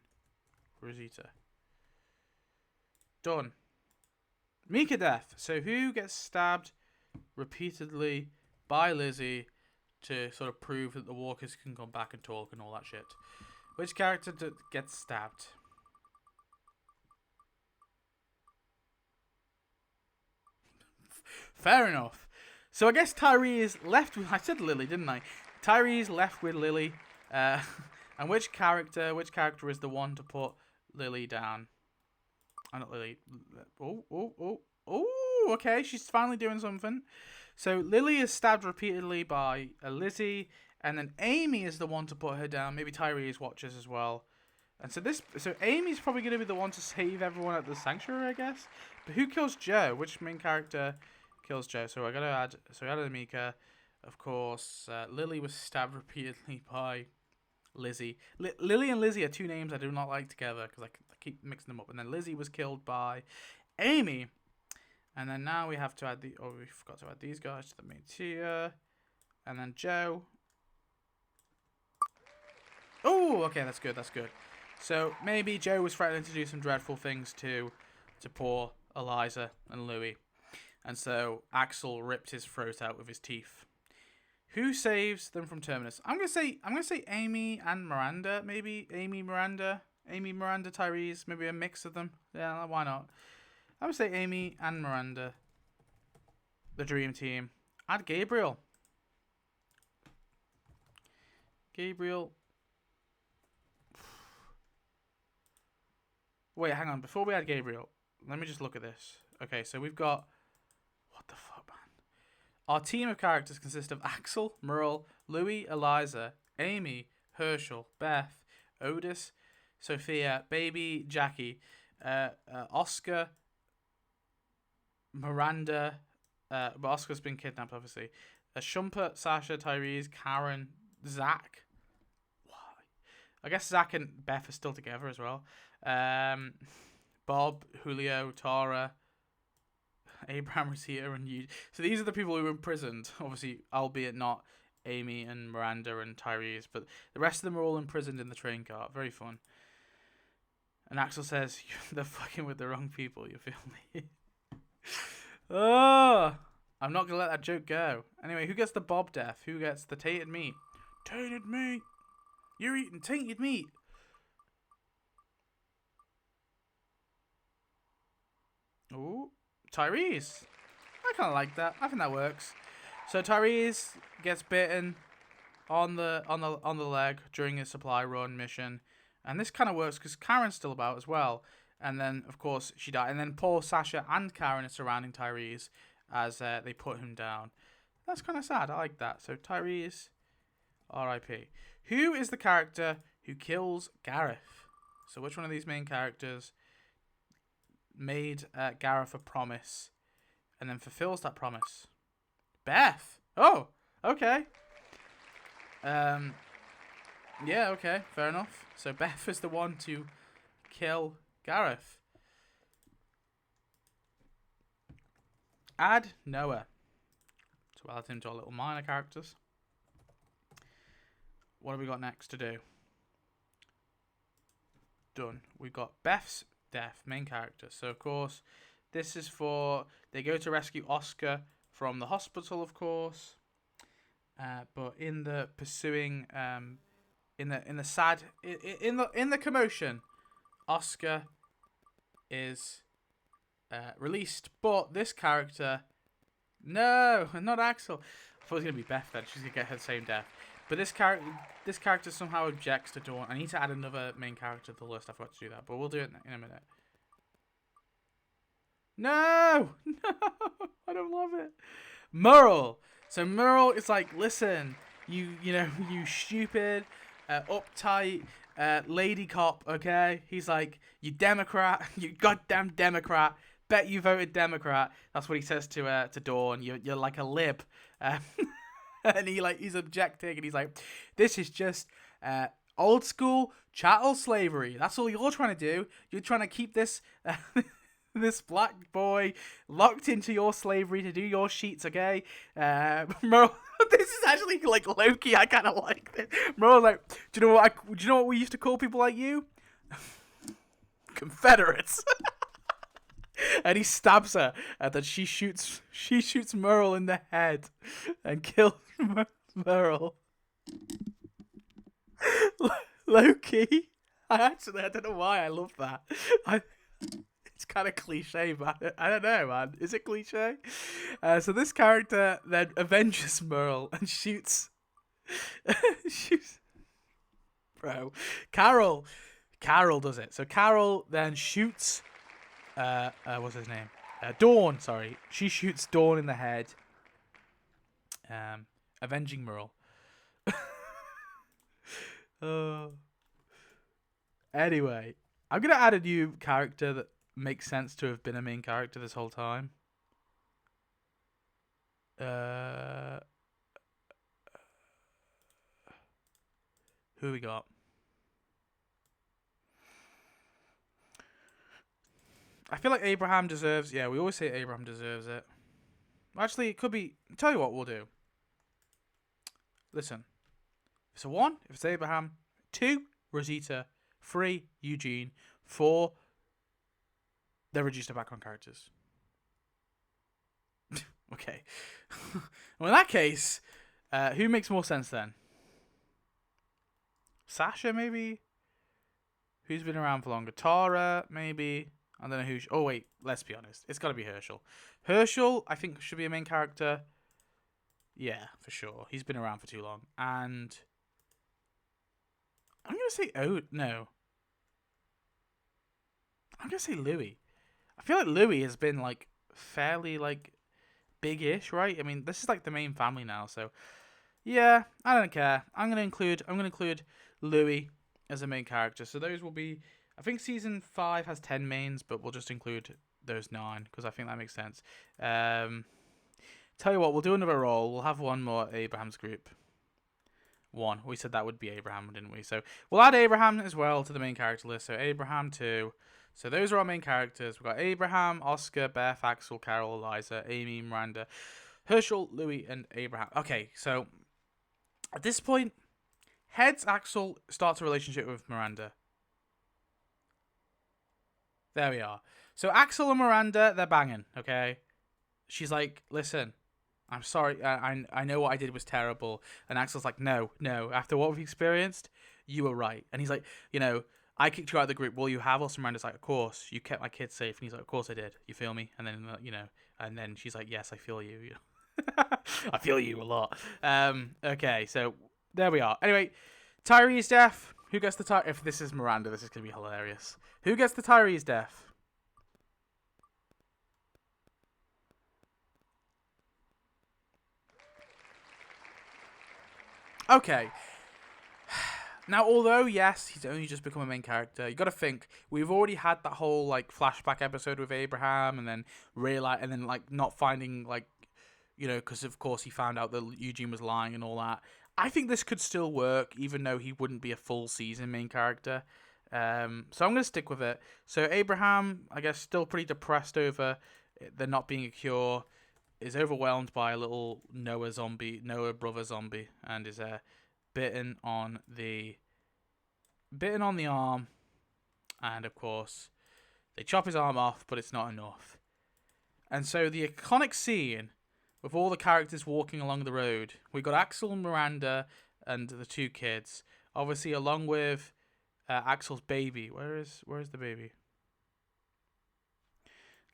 Rosita. Done. Mika death. So who gets stabbed repeatedly by Lizzie to sort of prove that the walkers can come back and talk and all that shit? Which character gets stabbed? Fair enough. So I guess Tyree is left with... I said Lily, didn't I? Tyree's left with Lily. And which character is the one to put Lily down? Not Lily. Oh, okay. She's finally doing something. So Lily is stabbed repeatedly by Lizzie, and then Amy is the one to put her down. Maybe Tyrese watches as well. And so Amy's probably going to be the one to save everyone at the sanctuary, I guess. But who kills Joe? Which main character kills Joe? So I got to add. So we added Mika, of course. Lily was stabbed repeatedly by Lizzie. Lily and Lizzie are two names I do not like together because I keep mixing them up. And then Lizzie was killed by Amy. And then now we have to add we forgot to add these guys to the main tier. And then Joe. Oh, okay, that's good. So maybe Joe was threatening to do some dreadful things to poor Eliza and Louis. And so Axel ripped his throat out with his teeth. Who saves them from Terminus? I'm gonna say Amy and Miranda. Maybe Amy, Miranda, Tyrese. Maybe a mix of them. Yeah, why not? I would say Amy and Miranda. The dream team. Add Gabriel. Wait, hang on. Before we add Gabriel, let me just look at this. Okay, so we've got... What the fuck, man? Our team of characters consists of Axel, Merle, Louis, Eliza, Amy, Hershel, Beth, Otis, Sophia, Baby, Jacqui, Oscar, Miranda, but Oscar's been kidnapped, obviously. Shumpert, Sasha, Tyrese, Karen, Zach. Why? I guess Zach and Beth are still together as well. Bob, Julio, Tara, Abraham, Rosita, and you. So these are the people who were imprisoned, obviously, albeit not Amy and Miranda and Tyrese, but the rest of them are all imprisoned in the train car. Very fun. And Axel says, they're fucking with the wrong people, you feel me? Oh, I'm not going to let that joke go. Anyway, who gets the Bob death? Who gets the tainted meat? Tainted meat. You're eating tainted meat. Ooh, Tyrese. I kind of like that. I think that works. So Tyrese gets bitten on the leg during his supply run mission, and this kind of works because Karen's still about as well. And then, of course, she died. And then Paul, Sasha, and Karen are surrounding Tyrese as they put him down. That's kind of sad. I like that. So Tyrese, R.I.P. Who is the character who kills Gareth? So which one of these main characters made Gareth a promise and then fulfills that promise? Beth. Oh, okay. Yeah, okay. Fair enough. So Beth is the one to kill Gareth. Add Noah. So add him to our little minor characters. What have we got next to do? Done. We've got Beth's death, main character. So of course, this is for they go to rescue Oscar from the hospital, of course. But in the pursuing, in the commotion, Oscar is released. But this character, no, not Axel. I thought it was gonna be Beth. Then she's gonna get her same death. But this character somehow objects to Duane. I need to add another main character to the list. I forgot to do that, but we'll do it in a minute. No, I don't love it. Merle. So Merle is like, listen, you stupid, uptight, lady cop. Okay, he's like, you Democrat, you goddamn Democrat. bet you voted Democrat. That's what he says to Dawn. You're like a lib. Um, and he's objecting, and he's like, this is just old school chattel slavery. That's all you're trying to do. You're trying to keep this this black boy locked into your slavery to do your sheets, okay? Merle, this is actually like Loki. I kind of like this. Merle's like, do you know what we used to call people like you? Confederates. And he stabs her, and then she shoots Merle in the head and kills Merle. Loki. I don't know why I love that. It's kind of cliche, but I don't know, man. Is it cliche? So this character then avenges Merle and shoots. Bro, Carol does it. So Carol then shoots. What's his name? Dawn. Sorry, she shoots Dawn in the head. Avenging Merle. Anyway, I'm gonna add a new character that makes sense to have been a main character this whole time. Who we got? I feel like Abraham deserves... Yeah, we always say Abraham deserves it. Actually, it could be... Tell you what we'll do. Listen. If it's a 1, if it's Abraham. 2, Rosita. 3, Eugene. 4, they're reduced to background characters. Okay. Well, in that case, who makes more sense then? Sasha, maybe? Who's been around for longer? Tara, maybe? I don't know who... Oh, wait. Let's be honest. It's got to be Hershel. Hershel, I think, should be a main character. Yeah, for sure. He's been around for too long. And... I'm going to say... Oh, no. I'm going to say Louis. I feel like Louis has been, like, fairly, like, big-ish, right? I mean, this is, like, the main family now, so... Yeah, I don't care. I'm going to include Louis as a main character. So those will be... I think season 5 has 10 mains, but we'll just include those 9 because I think that makes sense. Tell you what, we'll do another roll. We'll have one more Abraham's group. 1. We said that would be Abraham, didn't we? So we'll add Abraham as well to the main character list. So Abraham 2. So those are our main characters. We've got Abraham, Oscar, Beth, Axel, Carol, Eliza, Amy, Miranda, Hershel, Louis, and Abraham. Okay, so at this point, heads Axel starts a relationship with Miranda. There we are. So Axel and Miranda, they're banging, okay? She's like, listen, I'm sorry. I know what I did was terrible. And Axel's like, no. After what we've experienced, you were right. And he's like, I kicked you out of the group. Will you have us? And Miranda's like, of course. You kept my kids safe. And he's like, of course I did. You feel me? And then, and then she's like, yes, I feel you. I feel you a lot. Okay, so there we are. Anyway, Tyree's death. Who gets the Tyree? If this is Miranda, this is going to be hilarious. Who gets the Tyree's death? Okay. Now, although, yes, he's only just become a main character, you got to think, we've already had that whole, like, flashback episode with Abraham, and then not finding, like, because, of course, he found out that Eugene was lying and all that. I think this could still work, even though he wouldn't be a full season main character. So I'm going to stick with it. So Abraham, I guess, still pretty depressed over there not being a cure, is overwhelmed by a little Noah brother zombie, and is bitten on the arm. And, of course, they chop his arm off, but it's not enough. And so the iconic scene with all the characters walking along the road, we got Axel and Miranda and the 2 kids, obviously along with Axel's baby. Where is the baby?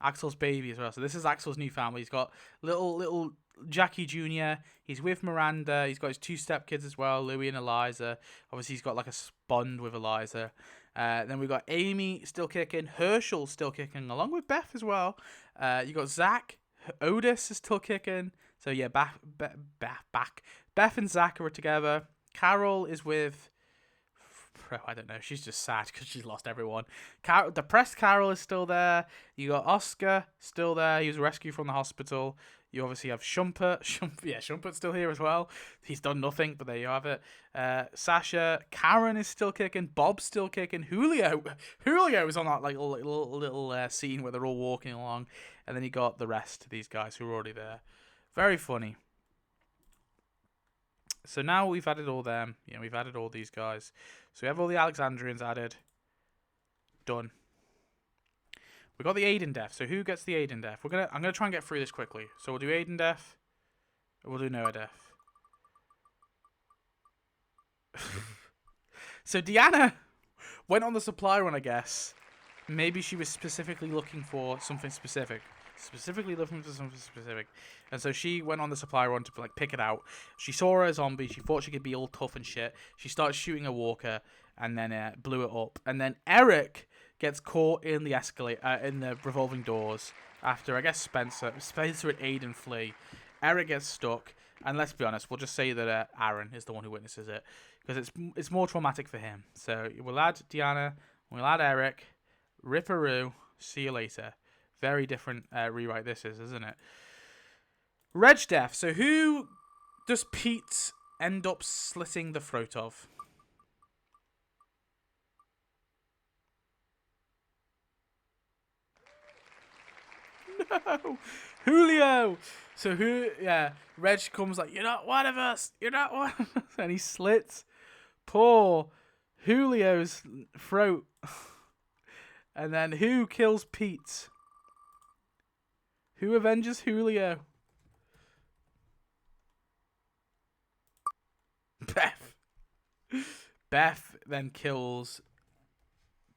Axel's baby as well. So this is Axel's new family. He's got little Jacqui Jr. He's with Miranda. He's got his 2 stepkids as well, Louis and Eliza. Obviously, he's got like a bond with Eliza. Then we've got Amy still kicking. Hershel still kicking, along with Beth as well. You got Zach. Otis is still kicking. So yeah, Beth and Zach are together. Carol is with Crow, I don't know. She's just sad because she's lost everyone. Depressed Carol is still there. You got Oscar still there. He was rescued from the hospital. You obviously have Shumpert. Shumpert's still here as well. He's done nothing, but there you have it. Sasha, Karen is still kicking. Bob's still kicking. Julio is on that like little scene where they're all walking along, and then you got the rest of these guys who are already there. Very funny. So now we've added all them. We've added all these guys. So we have all the Alexandrians added. Done. We got the Aiden death. So who gets the Aiden death? I'm gonna try and get through this quickly. So we'll do Aiden death. We'll do Noah death. So Deanna went on the supply run, I guess. Maybe she was specifically looking for something specific. And so she went on the supply run to like pick it out. She saw a zombie. She thought she could be all tough and shit. She started shooting a walker and then blew it up. And then Eric gets caught in the escalator, in the revolving doors after, I guess, Spencer and Aiden flee. Eric gets stuck, and let's be honest, we'll just say that Aaron is the one who witnesses it because it's more traumatic for him. So we'll add Deanna, we'll add Eric, Ripperoo. See you later. Very different rewrite this is, isn't it? Reg death. So who does Pete end up slitting the throat of? No, Julio. So Reg comes like, you're not one of us. You're not one of us. And he slits poor Julio's throat. And then who kills Pete? Who avenges Julio? Beth. Beth then kills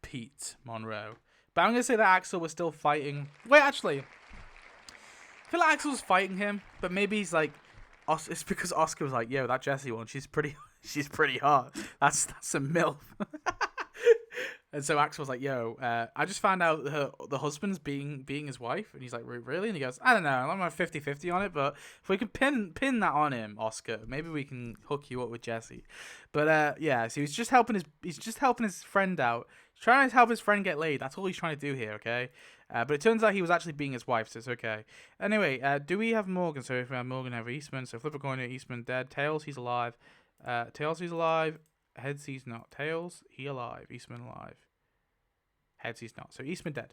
Pete Monroe. But I'm going to say that Axel was still fighting. Wait, actually. I feel like Axel was fighting him, but maybe he's like, it's because Oscar was like, yo, that Jessie one, she's pretty hot. That's a MILF. And so Axel was like, yo, I just found out the husband's being his wife. And he's like, really? And he goes, I don't know, I'm not 50-50 on it, but if we can pin that on him, Oscar, maybe we can hook you up with Jessie. But so he's just helping his friend out. He's trying to help his friend get laid. That's all he's trying to do here, okay? But it turns out he was actually being his wife, so it's okay. Anyway, do we have Morgan? So if we have Morgan, have Eastman. So flip a coin to Eastman dead. Tails, he's alive. Tails, he's alive. Heads, he's not. Tails, he alive. Eastman alive. Heads, he's not. So Eastman dead.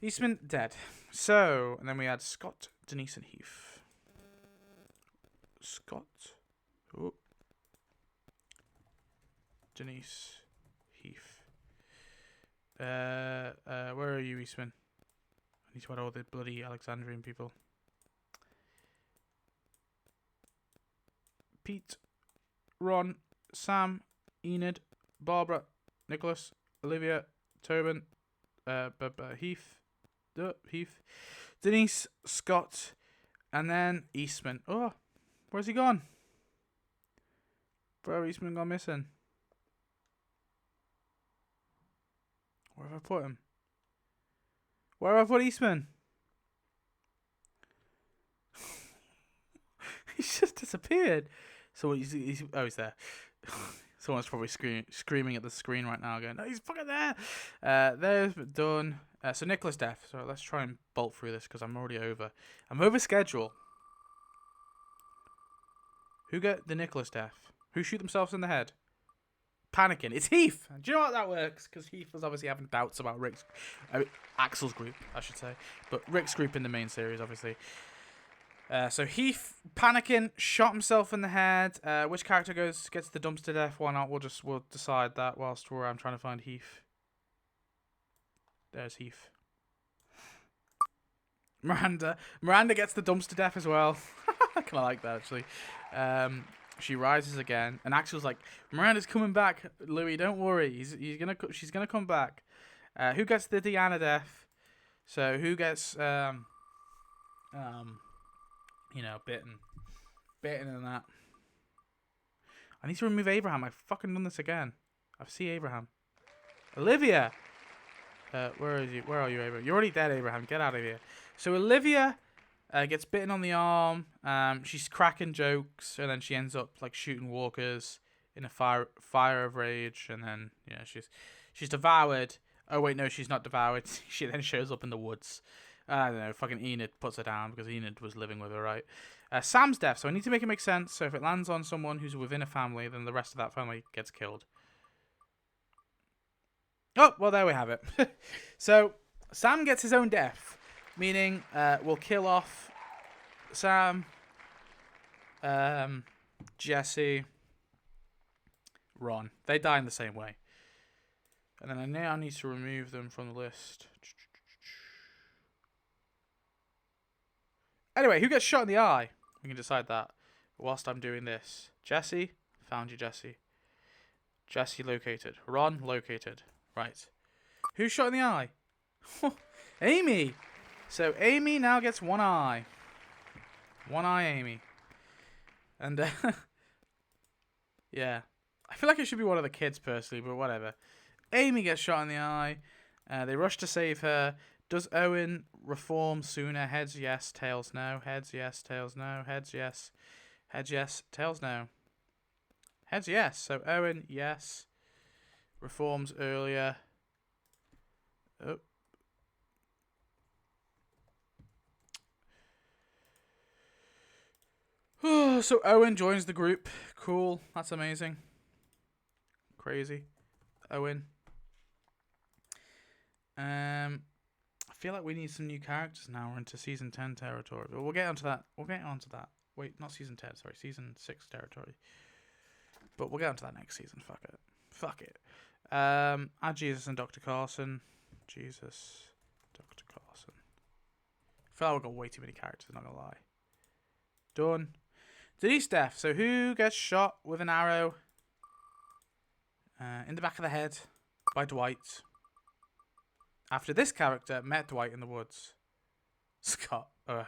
Eastman dead. So, and then we had Scott, Denise, and Heath. Scott. Oh. Denise. Heath. Where are you, Eastman? I need to add all the bloody Alexandrian people. Pete. Ron. Sam. Enid. Barbara. Nicholas. Olivia. Tobin. Heath. Heath. Denise. Scott. And then Eastman. Oh, where's he gone? Bro, Eastman gone missing. Where have I put him? Where have I put Eastman? He's just disappeared. So he's there. Someone's probably screaming at the screen right now going, no, he's fucking there. There's done. So Nicholas death. So let's try and bolt through this because I'm already over. I'm over schedule. Who get the Nicholas death? Who shoot themselves in the head? Panicking. It's Heath. Do you know how that works? Because Heath was obviously having doubts about Axel's group, I should say. But Rick's group in the main series, obviously. So Heath, panicking, shot himself in the head. Which character gets the dumpster death? Why not? We'll decide that whilst I'm trying to find Heath. There's Heath. Miranda gets the dumpster death as well. I kind of like that, actually. She rises again, and Axel's like, Miranda's coming back, Louis, don't worry. She's gonna come back. Who gets the Deanna death? So who gets bitten and that. I need to remove Abraham. I've fucking done this again. I see Abraham. Olivia. Where is you? Where are you, Abraham? You're already dead, Abraham. Get out of here. So Olivia gets bitten on the arm. She's cracking jokes, and then she ends up like shooting walkers in a fire of rage, and then she's devoured. Oh wait, no, she's not devoured. She then shows up in the woods. I don't know. Fucking Enid puts her down because Enid was living with her, right? Sam's deaf, so I need to make it make sense. So if it lands on someone who's within a family, then the rest of that family gets killed. Oh, well, there we have it. So Sam gets his own death, meaning we'll kill off Sam, Jesse, Ron. They die in the same way. And then I now need to remove them from the list. Anyway, who gets shot in the eye? We can decide that whilst I'm doing this. Jesse. Found you, Jesse. Jesse located. Ron located. Right. Who's shot in the eye? Amy. So Amy now gets one eye. One eye Amy. And yeah. I feel like it should be one of the kids personally, but whatever. Amy gets shot in the eye. They rush to save her. Does Owen reform sooner? Heads yes, tails no. Heads yes, tails no. Heads yes. Heads yes, tails no. Heads yes. So Owen, yes. Reforms earlier. Oh. So Owen joins the group. Cool. That's amazing. Crazy. Owen. I feel like we need some new characters now. We're into season 10 territory. But we'll get onto that. Wait, not season 10, sorry. Season 6 territory. But we'll get onto that next season. Fuck it. Add Jesus and Dr. Carson. Jesus. Dr. Carson. I feel like we've got way too many characters, not gonna lie. Done. Denise death. So who gets shot with an arrow in the back of the head by Dwight? After this character met Dwight in the woods. Scott. Oh,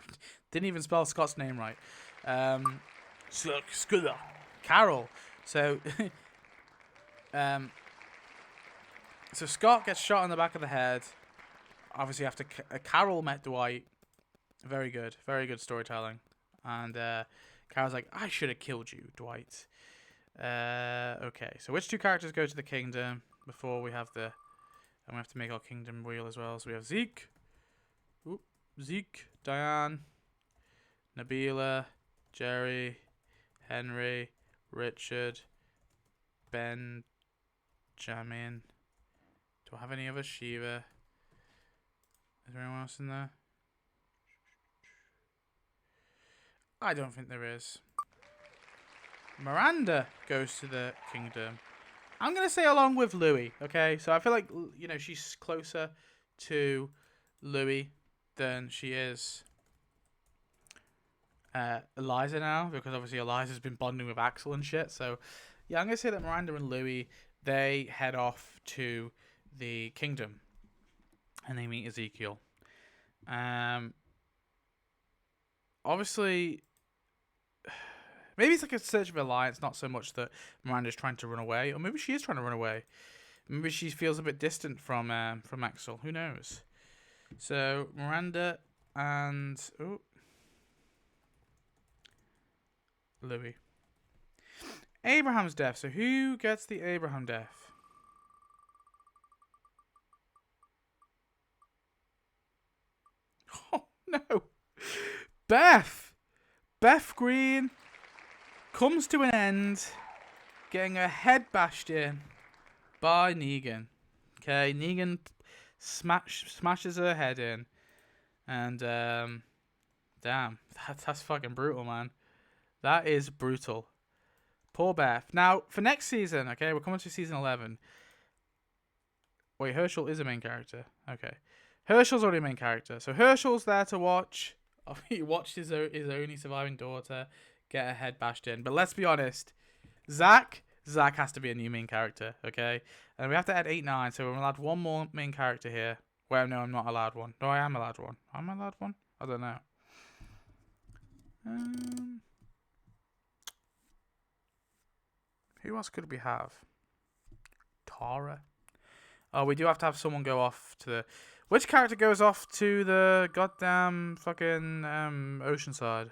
didn't even spell Scott's name right. Carol. So, so Scott gets shot in the back of the head. Obviously, after Carol met Dwight. Very good storytelling. And Carol's like, I should have killed you, Dwight. Okay, so which two characters go to the kingdom before we have the... And we have to make our kingdom wheel as well. So we have Zeke, Diane, Nabila, Jerry, Henry, Richard, Benjamin. Do I have any other? Shiva. Is there anyone else in there? I don't think there is. Miranda goes to the kingdom. I'm going to say along with Louis, okay? So I feel like, she's closer to Louis than she is Eliza now, because obviously Eliza's been bonding with Axel and shit. So, yeah, I'm going to say that Miranda and Louis, they head off to the kingdom, and they meet Ezekiel. Obviously... Maybe it's like a search of alliance, not so much that Miranda's trying to run away. Or maybe she is trying to run away. Maybe she feels a bit distant from Axel. Who knows? So, Miranda and... Oh. Louis. Abraham's death. So, who gets the Abraham death? Oh, no. Beth. Beth Greene comes to an end, getting her head bashed in by Negan. Okay, Negan smashes her head in, and damn, that's fucking brutal, man. That is brutal. Poor Beth. Now for next season, okay, we're coming to season 11. Wait, Hershel is a main character. Okay, Hershel's already a main character, so Hershel's there to watch. He watched his only surviving daughter get her head bashed in. But let's be honest, Zach has to be a new main character, okay? And we have to add 8, 9, so we're allowed one more main character here. Well, no, I'm not allowed one. No, I am allowed one. Am I allowed one? I don't know. Who else could we have? Tara? Oh, we do have to have someone go off to the... Which character goes off to the goddamn fucking Oceanside?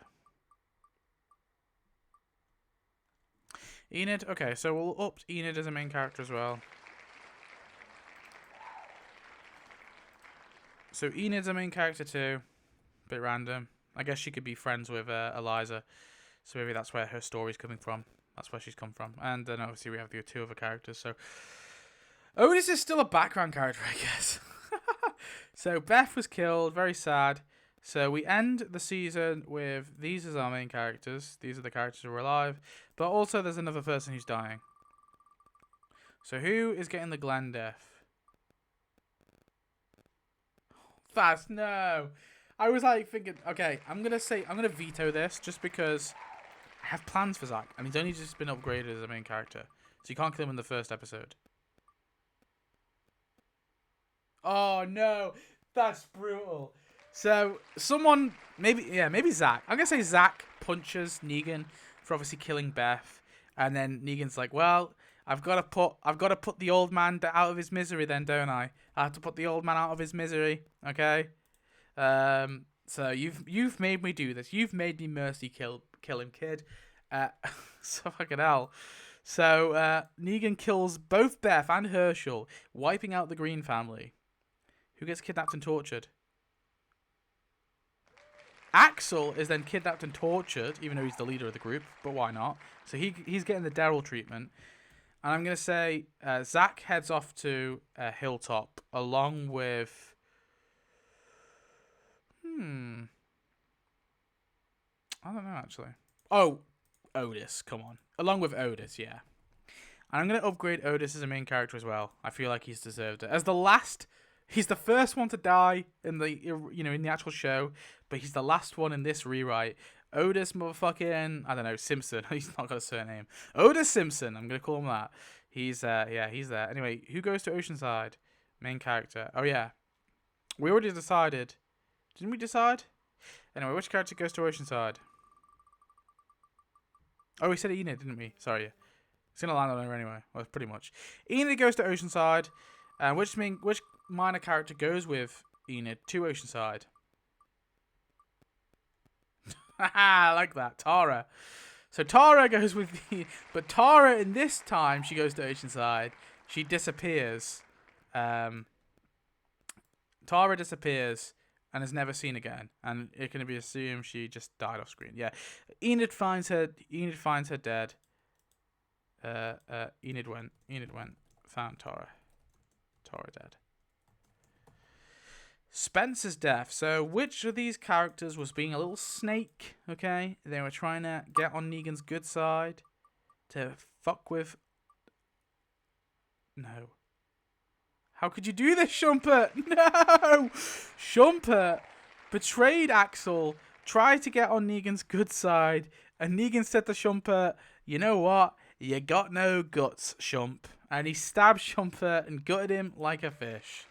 Enid. Okay, so we'll up Enid as a main character as well. So Enid's a main character too. Bit random. I guess she could be friends with Eliza. So maybe that's where her story's coming from. That's where she's come from. And then obviously we have the two other characters. So Otis is still a background character, I guess. So Beth was killed. Very sad. So we end the season with these as our main characters. These are the characters who are alive. But also there's another person who's dying. So who is getting the Glenn death? Fast, no. I was like thinking, okay, I'm going to veto this just because I have plans for Zach. And he's only just been upgraded as a main character. So you can't kill him in the first episode. Oh, no. That's brutal. So someone, maybe Zach. I'm going to say Zach punches Negan for obviously killing Beth. And then Negan's like, well, I've got to put the old man out of his misery then, don't I? I have to put the old man out of his misery, okay? So you've made me do this. You've made me mercy kill him, kid. So fucking hell. So Negan kills both Beth and Hershel, wiping out the Greene family. Who gets kidnapped and tortured? Axel is then kidnapped and tortured, even though he's the leader of the group. But why not? So he's getting the Daryl treatment. And I'm going to say Zach heads off to Hilltop along with... I don't know, actually. Oh, Otis, come on. Along with Otis, yeah. And I'm going to upgrade Otis as a main character as well. I feel like he's deserved it. As the last... He's the first one to die in the in the actual show, but he's the last one in this rewrite. Otis motherfucking, I don't know, Simpson. He's not got a surname. Otis Simpson. I'm gonna call him that. He's he's there. Anyway, who goes to Oceanside? Main character. Oh yeah, we already decided. Didn't we decide? Anyway, which character goes to Oceanside? Oh, we said Enid, didn't we? Sorry. It's gonna land on her anyway. Well, pretty much. Enid goes to Oceanside. Which minor character goes with Enid to Oceanside? I like that. Tara. So Tara goes with but Tara in this time she goes to Oceanside. She disappears. Tara disappears and is never seen again, and it can be assumed she just died off screen. Yeah, Enid finds her dead. Enid went. Found Tara. Tara dead. Spencer's death. So, which of these characters was being a little snake? Okay, they were trying to get on Negan's good side to fuck with. No. How could you do this, Shumpert? No! Shumpert betrayed Axel, tried to get on Negan's good side, and Negan said to Shumpert, you know what? You got no guts, Shump. And he stabbed Shumpert and gutted him like a fish.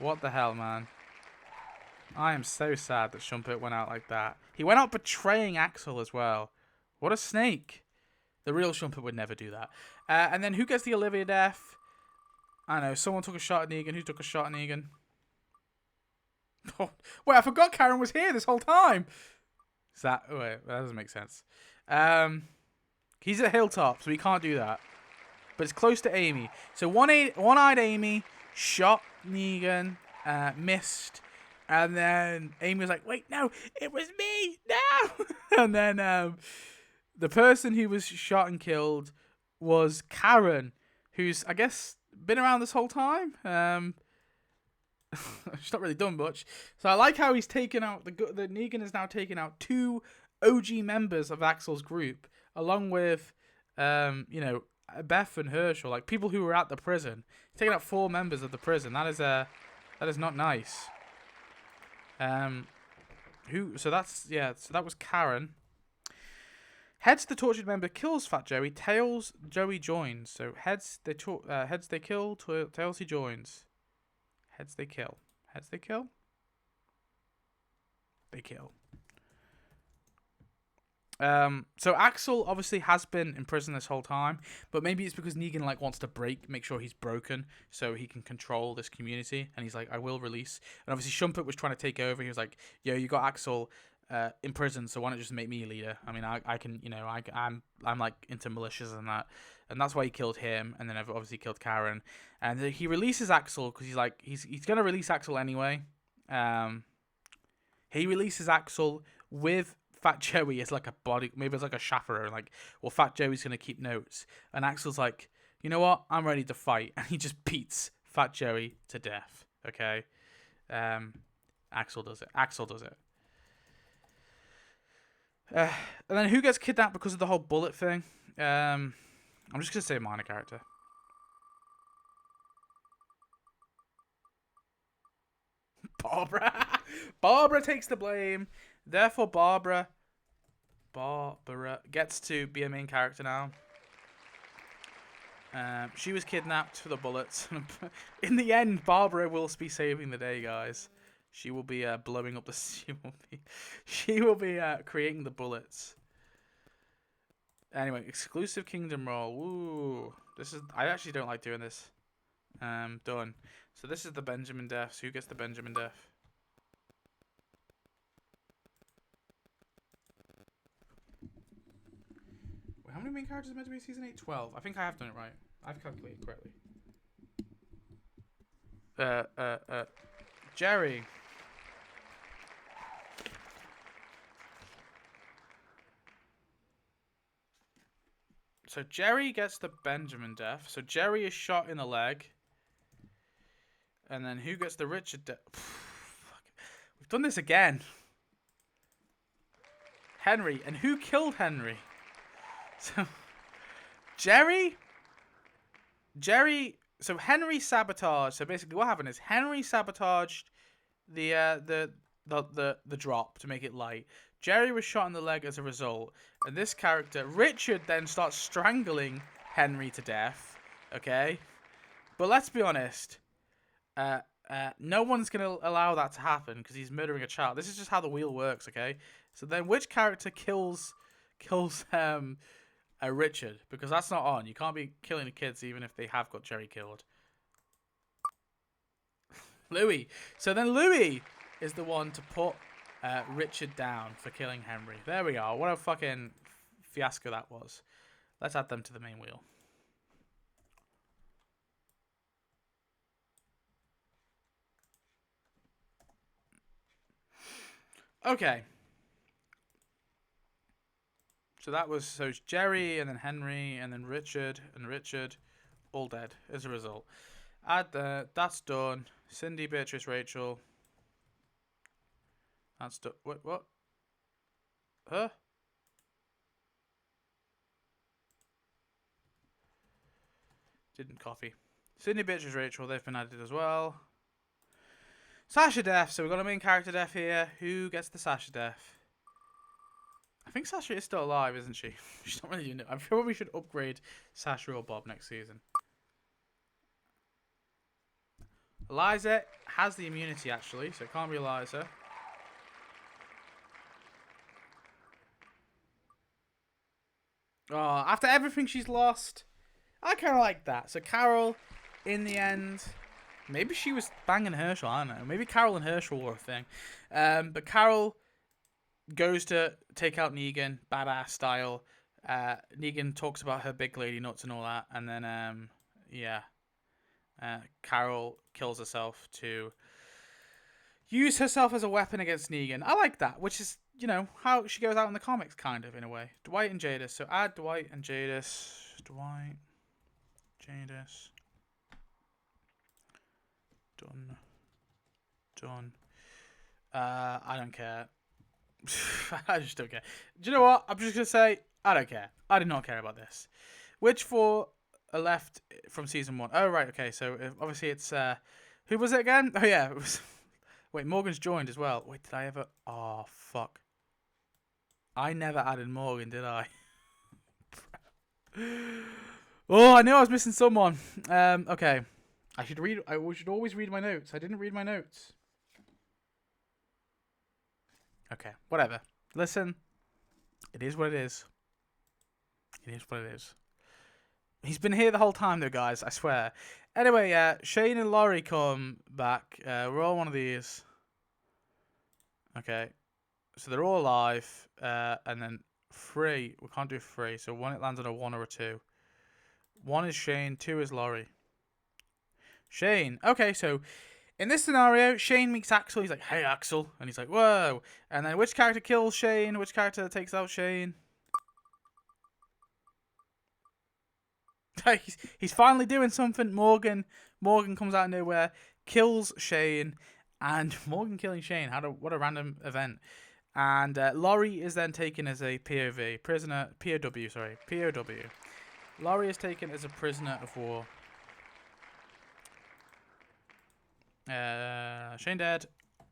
What the hell, man? I am so sad that Shumpert went out like that. He went out betraying Axel as well. What a snake. The real Shumpert would never do that. And then who gets the Olivia death? I know, someone took a shot at Negan. Who took a shot at Negan? Oh, wait, I forgot Karen was here this whole time. Wait, that doesn't make sense. He's at Hilltop, so he can't do that. But it's close to Amy. So one-eyed Amy shot Negan, missed. And then Amy was like, wait, no, it was me, no! And then the person who was shot and killed was Karen, who's, I guess, been around this whole time. She's not really done much. So I like how he's taken out, the Negan has now taken out 2 OG members of Axel's group, along with, Beth and Hershel, like people who were at the prison. He's taken out 4 members of the prison. That is not nice. So that was Karen. Heads the tortured member kills Fat Joey. Tails Joey joins. So heads they kill. Tails he joins. Heads they kill. Heads they kill. They kill. So Axel obviously has been in prison this whole time, but maybe it's because Negan wants to make sure he's broken so he can control this community, and he's like, I will release. And obviously Shumpert was trying to take over. He was like, yo, you got Axel, in prison. So why not just make me a leader? I mean, I can, you know, I'm like into militias and that, and that's why he killed him, and then obviously killed Karen, and he releases Axel because he's gonna release Axel anyway. He releases Axel with Fat Joey as like a body, maybe as like a chaperone. Like, well, Fat Joey's gonna keep notes, and Axel's like, you know what? I'm ready to fight, and he just beats Fat Joey to death. Okay, Axel does it. Axel does it. And then who gets kidnapped because of the whole bullet thing? I'm just gonna say minor character. Barbara. Barbara takes the blame. Therefore, Barbara gets to be a main character now. She was kidnapped for the bullets. In the end, Barbara will be saving the day, guys. She will be blowing up the. She will be creating the bullets. Anyway, exclusive kingdom role. Woo! This is. I actually don't like doing this. Done. So this is the Benjamin deaths. Who gets the Benjamin death? Wait, how many main characters are meant to be in season 8? 12. I think I have done it right. I've calculated correctly. Jerry. So Jerry gets the Benjamin death. So Jerry is shot in the leg. And then who gets the Richard death? We've done this again. Henry. And who killed Henry? So Jerry. So Henry sabotaged. So basically, what happened is Henry sabotaged the drop to make it light. Jerry was shot in the leg as a result, and this character Richard then starts strangling Henry to death. Okay, but let's be honest. No one's gonna allow that to happen because he's murdering a child. This is just how the wheel works. Okay, so then which character kills Richard, because that's not on. You can't be killing the kids even if they have got Jerry killed. Louis. So then Louis is the one to put Richard down for killing Henry. There we are. What a fucking fiasco that was. Let's add them to the main wheel. Okay. So that was, so it's Jerry, and then Henry, and then Richard, all dead as a result. Add that's done. Cindy, Beatrice, Rachel. That's done. What? Huh? Didn't copy. Cindy, Beatrice, Rachel, they've been added as well. Sasha death. So we've got a main character death here. Who gets the Sasha death? I think Sasha is still alive, isn't she? She's not really doing it. I feel we should upgrade Sasha or Bob next season. Eliza has the immunity, actually, so it can't be Eliza. Oh, after everything she's lost, I kind of like that. So Carol, in the end, maybe she was banging Hershel, I don't know. Maybe Carol and Hershel were a thing. But Carol goes to take out Negan, badass style. Negan talks about her big lady nuts and all that, and then Carol kills herself to use herself as a weapon against Negan. I like that, which is, you know, how she goes out in the comics, kind of, in a way. Dwight and Jadis. So add Dwight and Jadis. Dwight, Jadis. Done. I don't care. I just don't care. Do you know what? I'm just going to say, I don't care. I do not care about this. Which four are left from season 1? Oh, right, okay. So, obviously it's... who was it again? Oh, yeah. It was... Wait, Morgan's joined as well. Wait, did I ever... Oh, fuck. I never added Morgan, did I? Oh, I knew I was missing someone. Okay. I should always read my notes. I didn't read my notes. Okay, whatever. Listen, it is what it is. It is what it is. He's been here the whole time, though, guys. I swear. Anyway, Shane and Laurie come back. Roll one of these. Okay. So they're all alive. And then 3. We can't do 3. So 1, it lands on a 1 or a 2. 1 is Shane. 2 is Laurie. Shane. Okay, so in this scenario, Shane meets Axel. He's like, "Hey, Axel," and he's like, "Whoa!" And then which character kills Shane? Which character takes out Shane? he's finally doing something. Morgan comes out of nowhere, kills Shane, and Morgan killing Shane. What a random event. And Laurie is then taken as a POW prisoner. POW. Sorry, POW. Laurie is taken as a prisoner of war. Shane dead.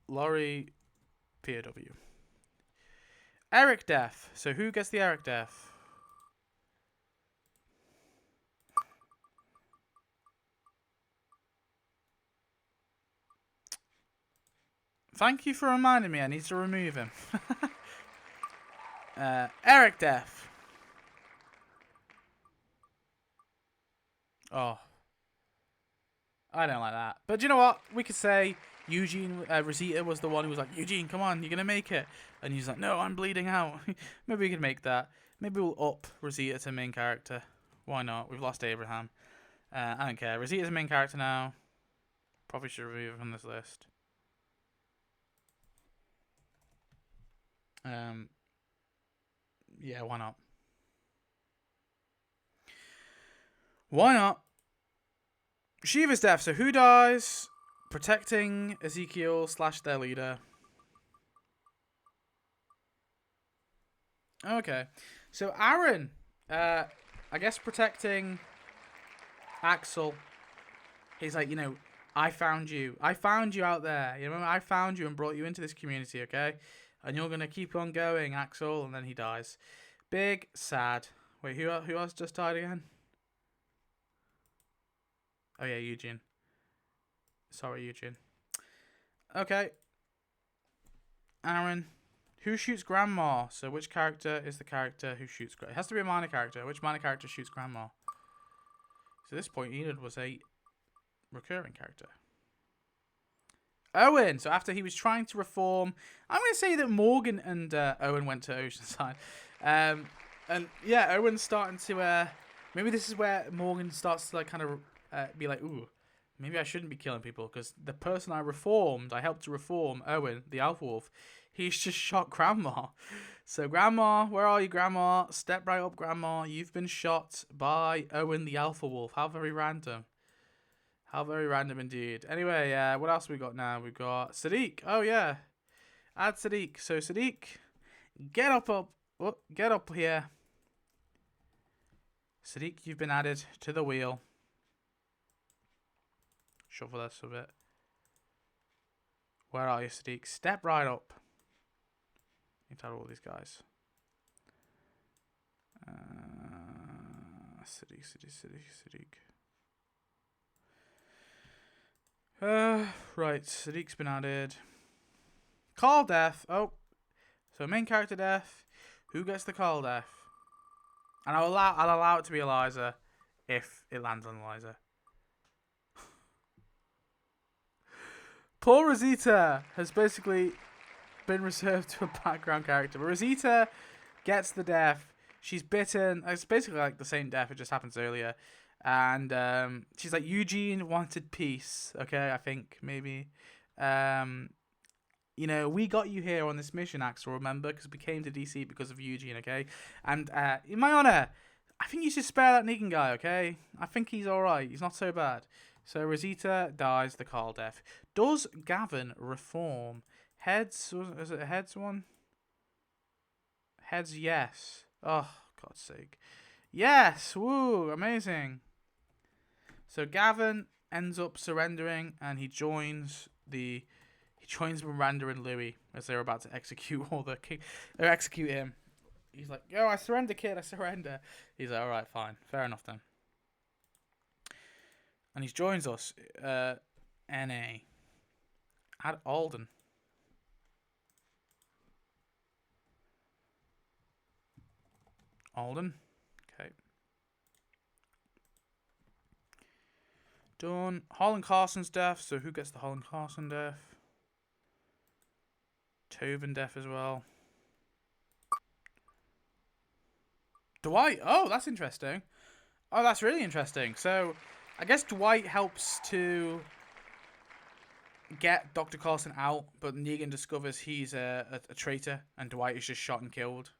Laurie POW. Eric death. So who gets the Eric death? Thank you for reminding me. I need to remove him. Eric death. Oh. I don't like that. But you know what? We could say Eugene, Rosita was the one who was like, "Eugene, come on, you're going to make it." And he's like, "No, I'm bleeding out." Maybe we could make that. Maybe we'll up Rosita to main character. Why not? We've lost Abraham. I don't care. Rosita's a main character now. Probably should remove her from this list. Yeah, why not? Why not? Shiva's death. So who dies? Protecting Ezekiel / their leader. Okay. So Aaron, I guess protecting Axel. He's like, I found you. I found you out there. You know, I found you and brought you into this community, okay? And you're gonna keep on going, Axel. And then he dies. Big sad. Wait, who else just died again? Oh yeah, Eugene. Sorry, Eugene. Okay. Aaron. Who shoots Grandma? So which character is the character who shoots Grandma? It has to be a minor character. Which minor character shoots Grandma? So at this point, Enid was a recurring character. Owen. So after he was trying to reform, I'm going to say that Morgan and Owen went to Oceanside. And yeah, Owen's starting to... maybe this is where Morgan starts to kind of be like, ooh, maybe I shouldn't be killing people, because the person I helped to reform, Owen, the Alpha Wolf, he's just shot Grandma. So Grandma, where are you, Grandma? Step right up, Grandma. You've been shot by Owen, the Alpha Wolf. How very random. How very random indeed. Anyway, what else we got now? We've got Sadiq. Oh, yeah. Add Sadiq. So, Sadiq, get up here. Sadiq, you've been added to the wheel. Shuffle this a bit. Where are you, Sadiq? Step right up. Need to add all these guys. Sadiq. Right, Sadiq's been added. Call death. Oh, so main character death. Who gets the call death? And I'll allow it to be Eliza if it lands on Eliza. Poor Rosita has basically been reserved to a background character. But Rosita gets the death. She's bitten. It's basically like the same death. It just happens earlier. And she's like, Eugene wanted peace. Okay, I think maybe. We got you here on this mission, Axel, remember? Because we came to DC because of Eugene, okay? And in my honor, I think you should spare that Negan guy, okay? I think he's alright. He's not so bad. So Rosita dies the Carl death. Does Gavin reform? Heads, is it a heads one? Heads, yes. Oh, God's sake. Yes! Woo! Amazing. So Gavin ends up surrendering, and he joins Miranda and Louis as they're about to execute execute him. He's like, "Yo, I surrender, kid. I surrender." He's like, "All right, fine, fair enough then." And he joins us. NA. Add Alden. Alden. Okay. Done. Holland Carson's death. So who gets the Holland Carson death? Tobin Death as well. Dwight. Oh, that's interesting. Oh, that's really interesting. So, I guess Dwight helps to get Dr. Carson out, but Negan discovers he's a traitor, and Dwight is just shot and killed.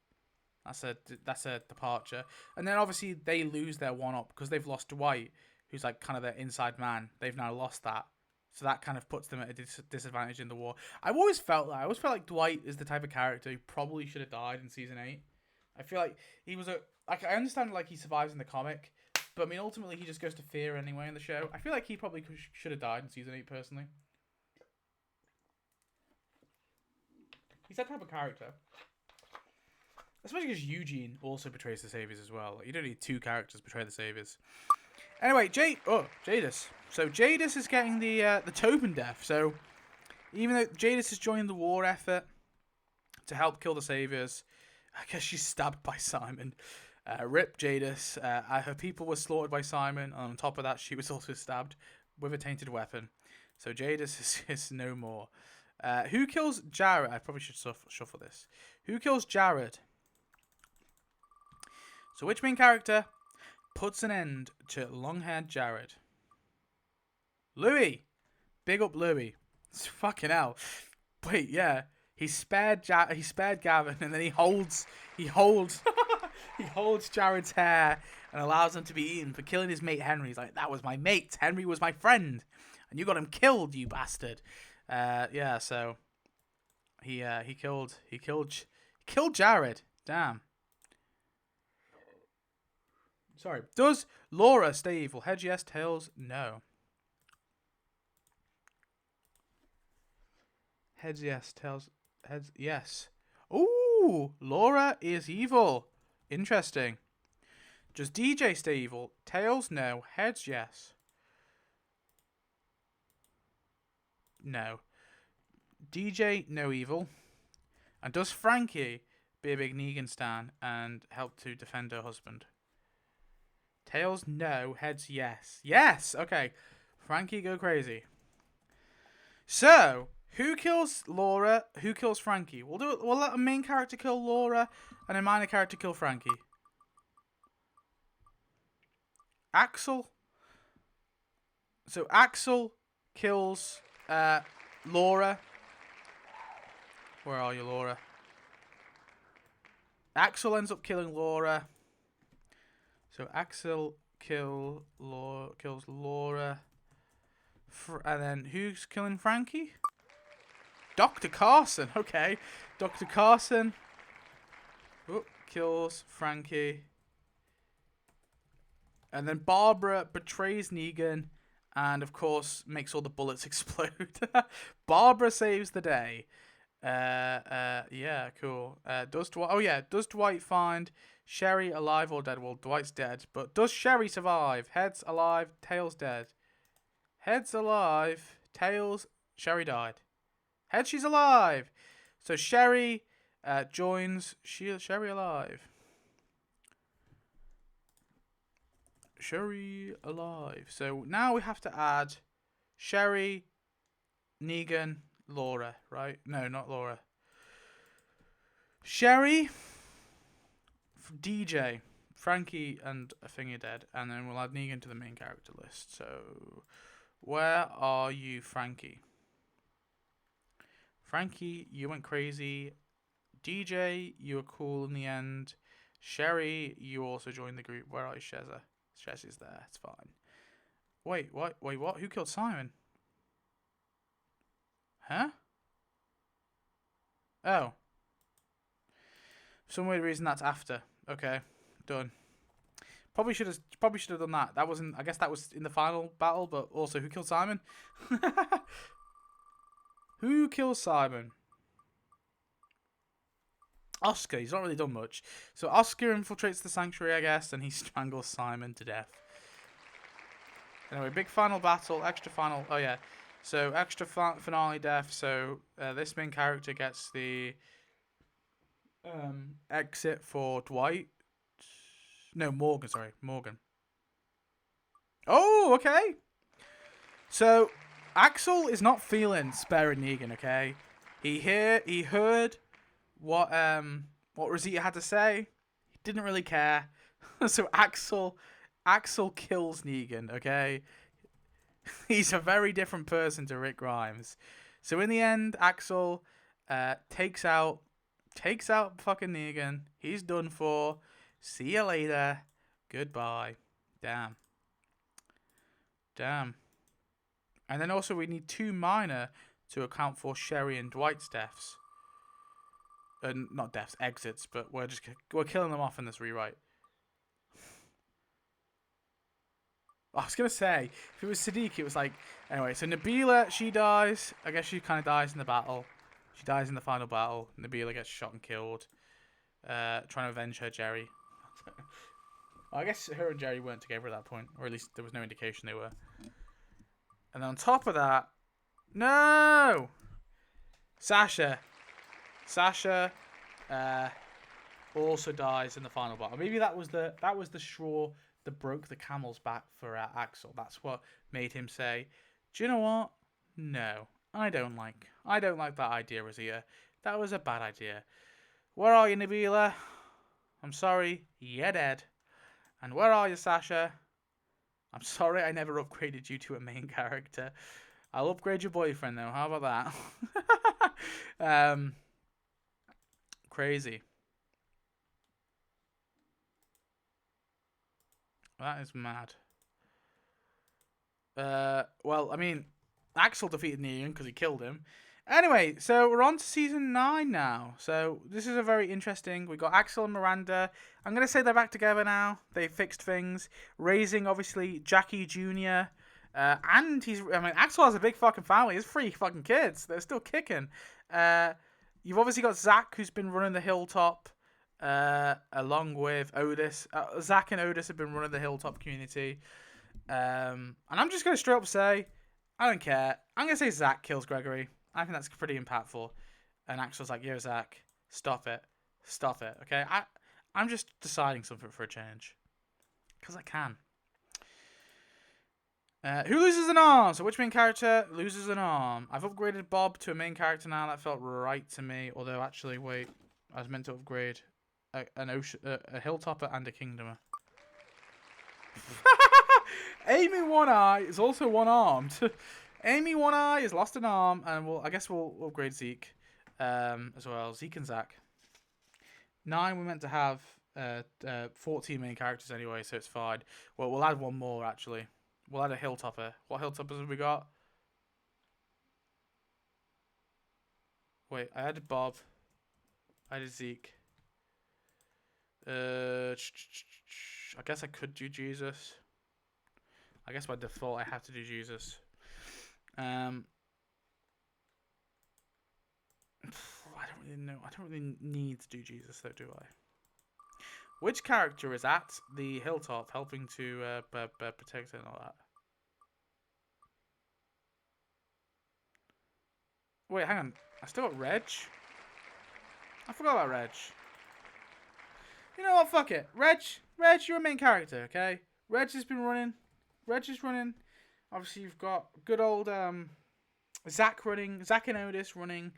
That's a departure. And then obviously they lose their one-up because they've lost Dwight, who's like kind of their inside man. They've now lost that. So that kind of puts them at a disadvantage in the war. I always felt like Dwight is the type of character who probably should have died in season 8. I feel like he was I understand like he survives in the comic, but I mean ultimately he just goes to fear anyway in the show. I feel like he probably should have died in season 8 personally. He's that type of character. Especially because Eugene also betrays the Saviors as well. Like, you don't need two characters betray the Saviors. Anyway, Jadis. So Jadis is getting the Tobin Death. So even though Jadis has joined the war effort to help kill the Saviors, I guess she's stabbed by Simon. Rip Jadis. Her people were slaughtered by Simon. And on top of that, she was also stabbed with a tainted weapon. So Jadis is no more. Who kills Jared? I probably should shuffle this. Who kills Jared? So which main character puts an end to long-haired Jared? Louis. Big up Louis. It's fucking hell. Wait, yeah. He spared Gavin, and then he holds he holds Jared's hair and allows him to be eaten for killing his mate Henry. He's like, that was my mate. Henry was my friend, and you got him killed, you bastard. Yeah. So he killed Jared. Damn. Sorry. Does Laura stay evil? Heads yes, tails no. Heads yes, tails heads yes. Ooh, Laura is evil. Interesting. Does DJ stay evil? Tails no. Heads yes. No. DJ no evil. And does Frankie be a big Negan stan and help to defend her husband? Tails, no. Heads, yes. Yes! Okay. Frankie, go crazy. So, who kills Laura? Who kills Frankie? We'll let a main character kill Laura and a minor character kill Frankie. Axel. So, Axel kills Laura. Where are you, Laura? Axel ends up killing Laura. So Axel kills Laura. And then who's killing Frankie? Dr. Carson. Okay. Dr. Carson kills Frankie. And then Barbara betrays Negan and, of course, makes all the bullets explode. Barbara saves the day. Yeah, cool. Does Dwight find Sherry alive or dead? Well, Dwight's dead, but does Sherry survive? Heads alive, tails dead. Heads alive, tails, Sherry died. Heads, she's alive. So Sherry joins Sherry alive. Sherry alive. So now we have to add Sherry, Negan, Laura, right? No, not Laura. Sherry, DJ, Frankie, and a thing are dead. And then we'll add Negan to the main character list. So, where are you, Frankie? Frankie, you went crazy. DJ, you were cool in the end. Sherry, you also joined the group. Where are you, Shezza? Shezza's there. It's fine. Wait, what? Who killed Simon? Huh? Oh. For some weird reason, that's after. Okay, done. Probably should have done that. That wasn't. I guess that was in the final battle. But also, who killed Simon? Who kills Simon? Oscar. He's not really done much. So Oscar infiltrates the sanctuary, I guess, and he strangles Simon to death. Anyway, big final battle, extra final. Oh yeah. So extra finale death. So this main character gets the exit for Dwight. No, Morgan. Sorry, Morgan. Oh, okay. So Axel is not feeling sparing Negan. Okay, He heard what Rosita had to say. He didn't really care. So Axel kills Negan, okay? He's a very different person to Rick Grimes. So in the end, Axel takes out fucking Negan. He's done for. See you later. Goodbye. Damn. And then also we need 2 minor to account for Sherry and Dwight's deaths. Not deaths, exits, but we're killing them off in this rewrite. I was going to say, if it was Sadiq, it was like... Anyway, so Nabila, she dies. I guess she kind of dies in the battle. She dies in the final battle. Nabila gets shot and killed. Trying to avenge her Jerry. I guess her and Jerry weren't together at that point. Or at least there was no indication they were. And then on top of that... No! Sasha also dies in the final battle. Maybe that was the straw that broke the camel's back for Axel. That's what made him say, "Do you know what? No, I don't like that idea, Rosita. That was a bad idea. Where are you, Nabila? I'm sorry, you're dead. And where are you, Sasha? I'm sorry I never upgraded you to a main character. I'll upgrade your boyfriend though. How about that?" Crazy. That is mad. Well, I mean, Axel defeated Negan because he killed him. Anyway, so we're on to season 9 now. So this is a very interesting. We got Axel and Miranda. I'm gonna say they're back together now. They fixed things, raising obviously Jacqui Jr. And Axel has a big fucking family. He's 3 fucking kids. They're still kicking. You've obviously got Zach, who's been running the Hilltop. Along with Otis. Zach and Otis have been running the Hilltop community. And I'm just going to straight up say, I don't care. I'm going to say Zach kills Gregory. I think that's pretty impactful. And Axel's like, yo, Zach, stop it. Okay? I'm just deciding something for a change. Because I can. Who loses an arm? So which main character loses an arm? I've upgraded Bob to a main character now. That felt right to me. Although, actually, wait. I was meant to upgrade a Hilltopper and a Kingdomer. Amy One Eye is also one-armed. Amy One Eye has lost an arm, and I guess we'll upgrade Zeke as well. Zeke and Zach. 9, we're meant to have 14 main characters anyway, so it's fine. Well, we'll add one more, actually. We'll add a Hilltopper. What Hilltoppers have we got? Wait, I added Bob. I added Zeke. I guess I could do Jesus. I guess by default I have to do Jesus. I don't really know. I don't really need to do Jesus though, do I? Which character is at the hilltop helping to protect it and all that? Wait, hang on. I still got Reg. I forgot about Reg. You know what? Fuck it. Reg, you're a main character, okay? Reg has been running. Reg is running. Obviously, you've got good old Zach running. Zach and Otis running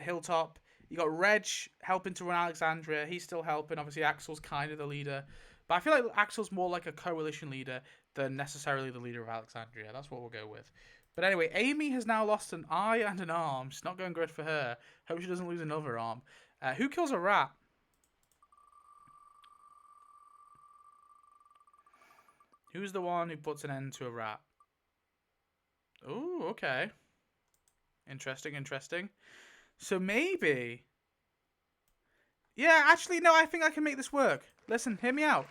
Hilltop. You got Reg helping to run Alexandria. He's still helping. Obviously, Axel's kind of the leader. But I feel like Axel's more like a coalition leader than necessarily the leader of Alexandria. That's what we'll go with. But anyway, Amy has now lost an eye and an arm. It's not going good for her. Hope she doesn't lose another arm. Who kills a rat? Who's the one who puts an end to a rat? Oh, okay. Interesting. So maybe... Yeah, actually, no, I think I can make this work. Listen, hear me out.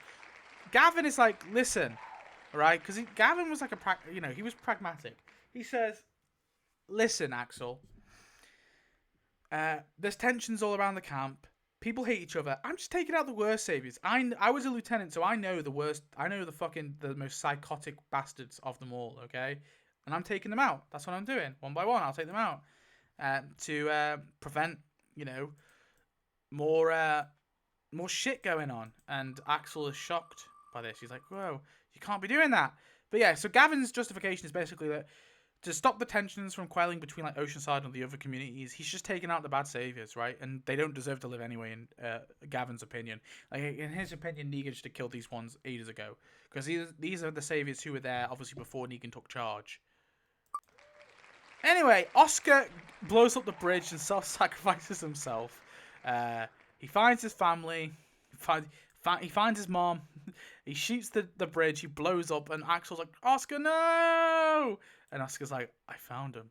Gavin is like, listen, right? Because Gavin was like he was pragmatic. He says, listen, Axel, there's tensions all around the camp. People hate each other. I'm just taking out the worst saviors. I was a lieutenant, so I know the worst. I know the most psychotic bastards of them all, okay? And I'm taking them out. That's what I'm doing. One by one, I'll take them out. To prevent, more shit going on. And Axel is shocked by this. He's like, whoa, you can't be doing that. But yeah, so Gavin's justification is basically that to stop the tensions from quelling between like Oceanside and the other communities, he's just taking out the bad saviors, right? And they don't deserve to live anyway, in Gavin's opinion. Like in his opinion, Negan should have killed these ones ages ago, because these are the saviors who were there obviously before Negan took charge. Anyway, Oscar blows up the bridge and self-sacrifices himself. He finds his family. He finds his mom. He shoots the bridge. He blows up, and Axel's like, "Oscar, no!" And Oscar's like, "I found him."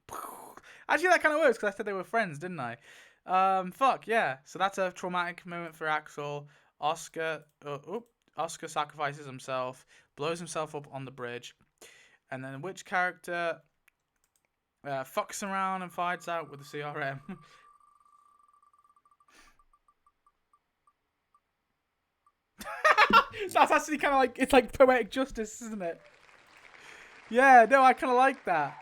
Actually, that kind of works because I said they were friends, didn't I? Fuck yeah. So that's a traumatic moment for Axel. Oscar sacrifices himself, blows himself up on the bridge, and then which character fucks around and fights out with the CRM? That's actually kind of like, it's like poetic justice, isn't it? Yeah, no, I kind of like that.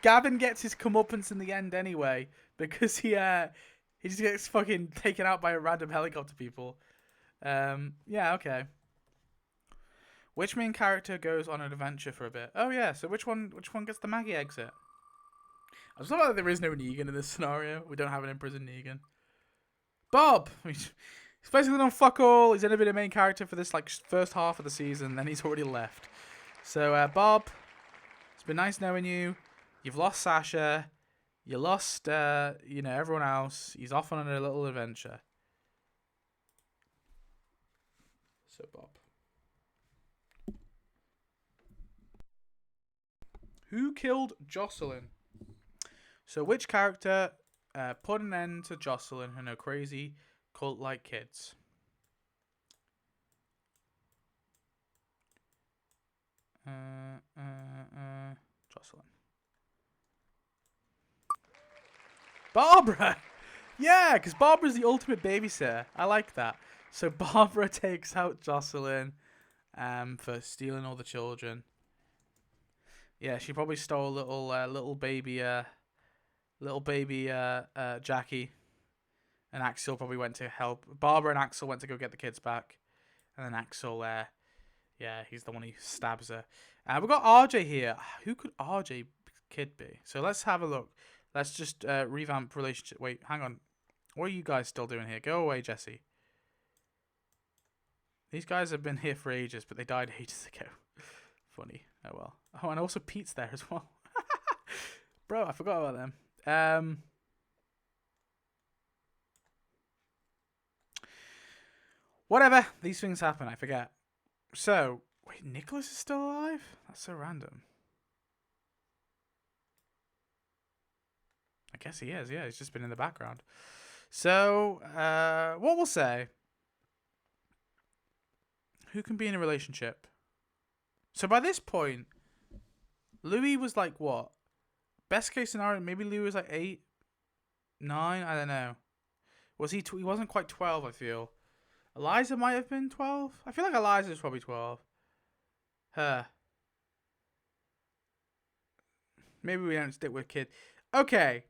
Gavin gets his comeuppance in the end anyway, because he just gets fucking taken out by a random helicopter people. Yeah, okay. Which main character goes on an adventure for a bit? Oh yeah, so which one gets the Maggie exit? I just love that there is no Negan in this scenario. We don't have an imprisoned Negan. Bob! He's basically done fuck all. He's only been a main character for this like first half of the season, then he's already left. So Bob, it's been nice knowing you. You've lost Sasha. You lost everyone else. He's off on a little adventure. So Bob. Who killed Jocelyn? So which character put an end to Jocelyn and her crazy cult-like kids? Jocelyn. Barbara! Yeah, because Barbara's the ultimate babysitter. I like that. So Barbara takes out Jocelyn for stealing all the children. Yeah, she probably stole little baby Jacqui, and Axel probably went to help. Barbara and Axel went to go get the kids back, and then Axel, he's the one who stabs her. We've got RJ here. Who could RJ kid be? So let's have a look. Let's just revamp relationship. Wait, hang on. What are you guys still doing here? Go away, Jesse. These guys have been here for ages, but they died ages ago. Funny. Oh well. Oh, and also Pete's there as well. Bro, I forgot about them. Whatever. These things happen. I forget. So, wait, Nicholas is still alive? That's so random. I guess he is. Yeah, he's just been in the background. So, what we'll say. Who can be in a relationship? So by this point, Louis was like what? Best case scenario, maybe Louis was like 8, 9. I don't know. Was he? He wasn't quite 12. I feel. Eliza might have been 12. I feel like Eliza was probably 12. Her. Maybe we don't stick with kid. Okay.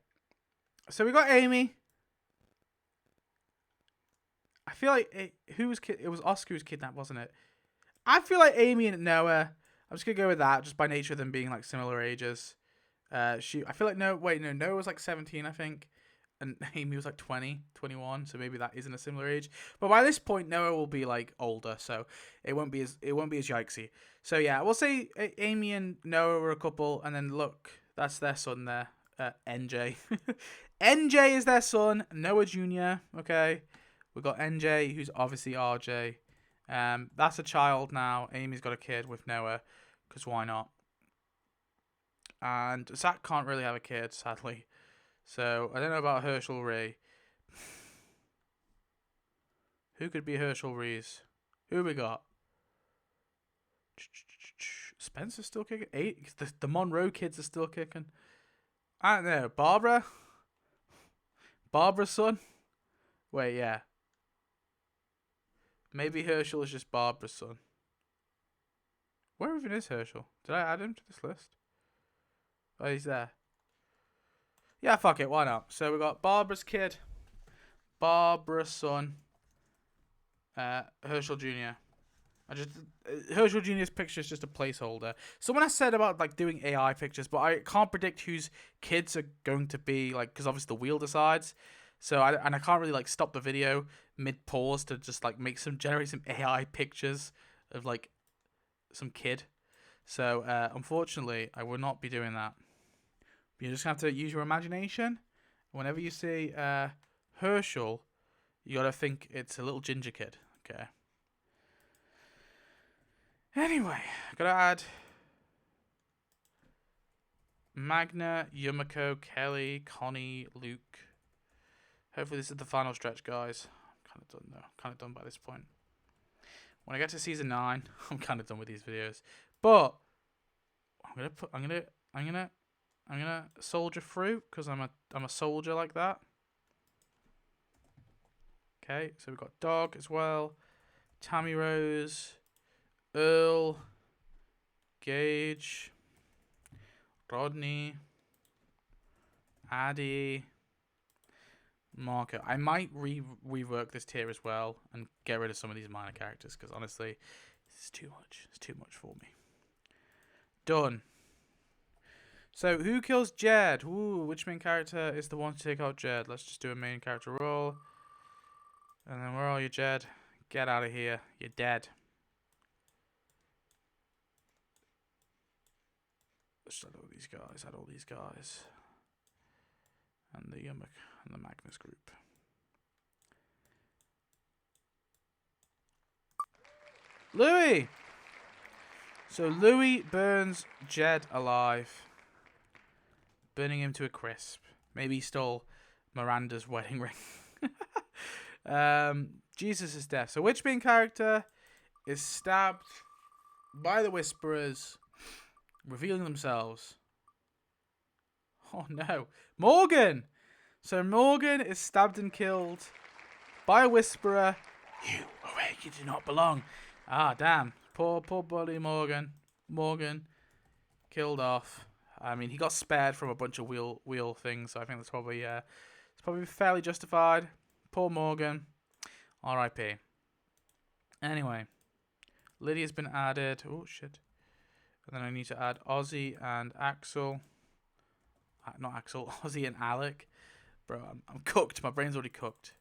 So we got Amy. I feel like who was it was Oscar who was kidnapped, wasn't it? I feel like Amy and Noah. I'm just gonna go with that, just by nature of them being like similar ages. I feel like Noah was like 17, I think, and Amy was like 20, 21. So maybe that isn't a similar age. But by this point, Noah will be like older, so it won't be as yikesy. So yeah, we'll say Amy and Noah were a couple, and then look, that's their son there, NJ. NJ is their son, Noah Jr. Okay. We've got NJ, who's obviously RJ. That's a child now. Amy's got a kid with Noah, because why not? And Zach can't really have a kid, sadly. So, I don't know about Hershel Ree. Who could be Hershel Ree's? Who we got? Spencer's still kicking? 8? The Monroe kids are still kicking. I don't know. Barbara? Barbara's son? Wait, yeah. Maybe Hershel is just Barbara's son. Where even is Hershel? Did I add him to this list? Oh, he's there. Yeah, fuck it. Why not? So we got Barbara's kid, Barbara's son, Hershel Jr. I just Hershel Jr.'s picture is just a placeholder. Someone has said about like doing AI pictures, but I can't predict whose kids are going to be like because obviously the wheel decides. So I can't really like stop the video mid pause to just like generate some AI pictures of like some kid. So unfortunately, I will not be doing that. You just have to use your imagination. Whenever you see Hershel, you gotta think it's a little ginger kid. Okay. Anyway, gotta add Magna, Yumiko, Kelly, Connie, Luke. Hopefully this is the final stretch, guys. I'm kind of done though. Kind of done by this point. When I get to season 9, I'm kind of done with these videos. But I'm gonna soldier through because I'm a soldier like that. Okay, so we've got Dog as well, Tammy Rose, Earl, Gage, Rodney, Addie, Marco. I might rework this tier as well and get rid of some of these minor characters because honestly, it's too much. It's too much for me. Done. So who kills Jed? Ooh, which main character is the one to take out Jed? Let's just do a main character roll. And then where are you, Jed? Get out of here. You're dead. Let's add all these guys. Add all these guys. And the Magnus group. Louis! So Louis burns Jed alive. Burning him to a crisp. Maybe he stole Miranda's wedding ring. Jesus' death. So which main character is stabbed by the Whisperers, revealing themselves? Oh no. Morgan! So Morgan is stabbed and killed by a Whisperer. You awake, you do not belong. Ah, damn. Poor buddy Morgan. Morgan killed off. I mean, he got spared from a bunch of wheel things, so I think that's probably it's probably fairly justified. Poor Morgan. R.I.P. Anyway, Lydia's been added. Oh shit! And then I need to add Ozzy and Axel. Not Axel. Ozzy and Alec. Bro, I'm cooked. My brain's already cooked.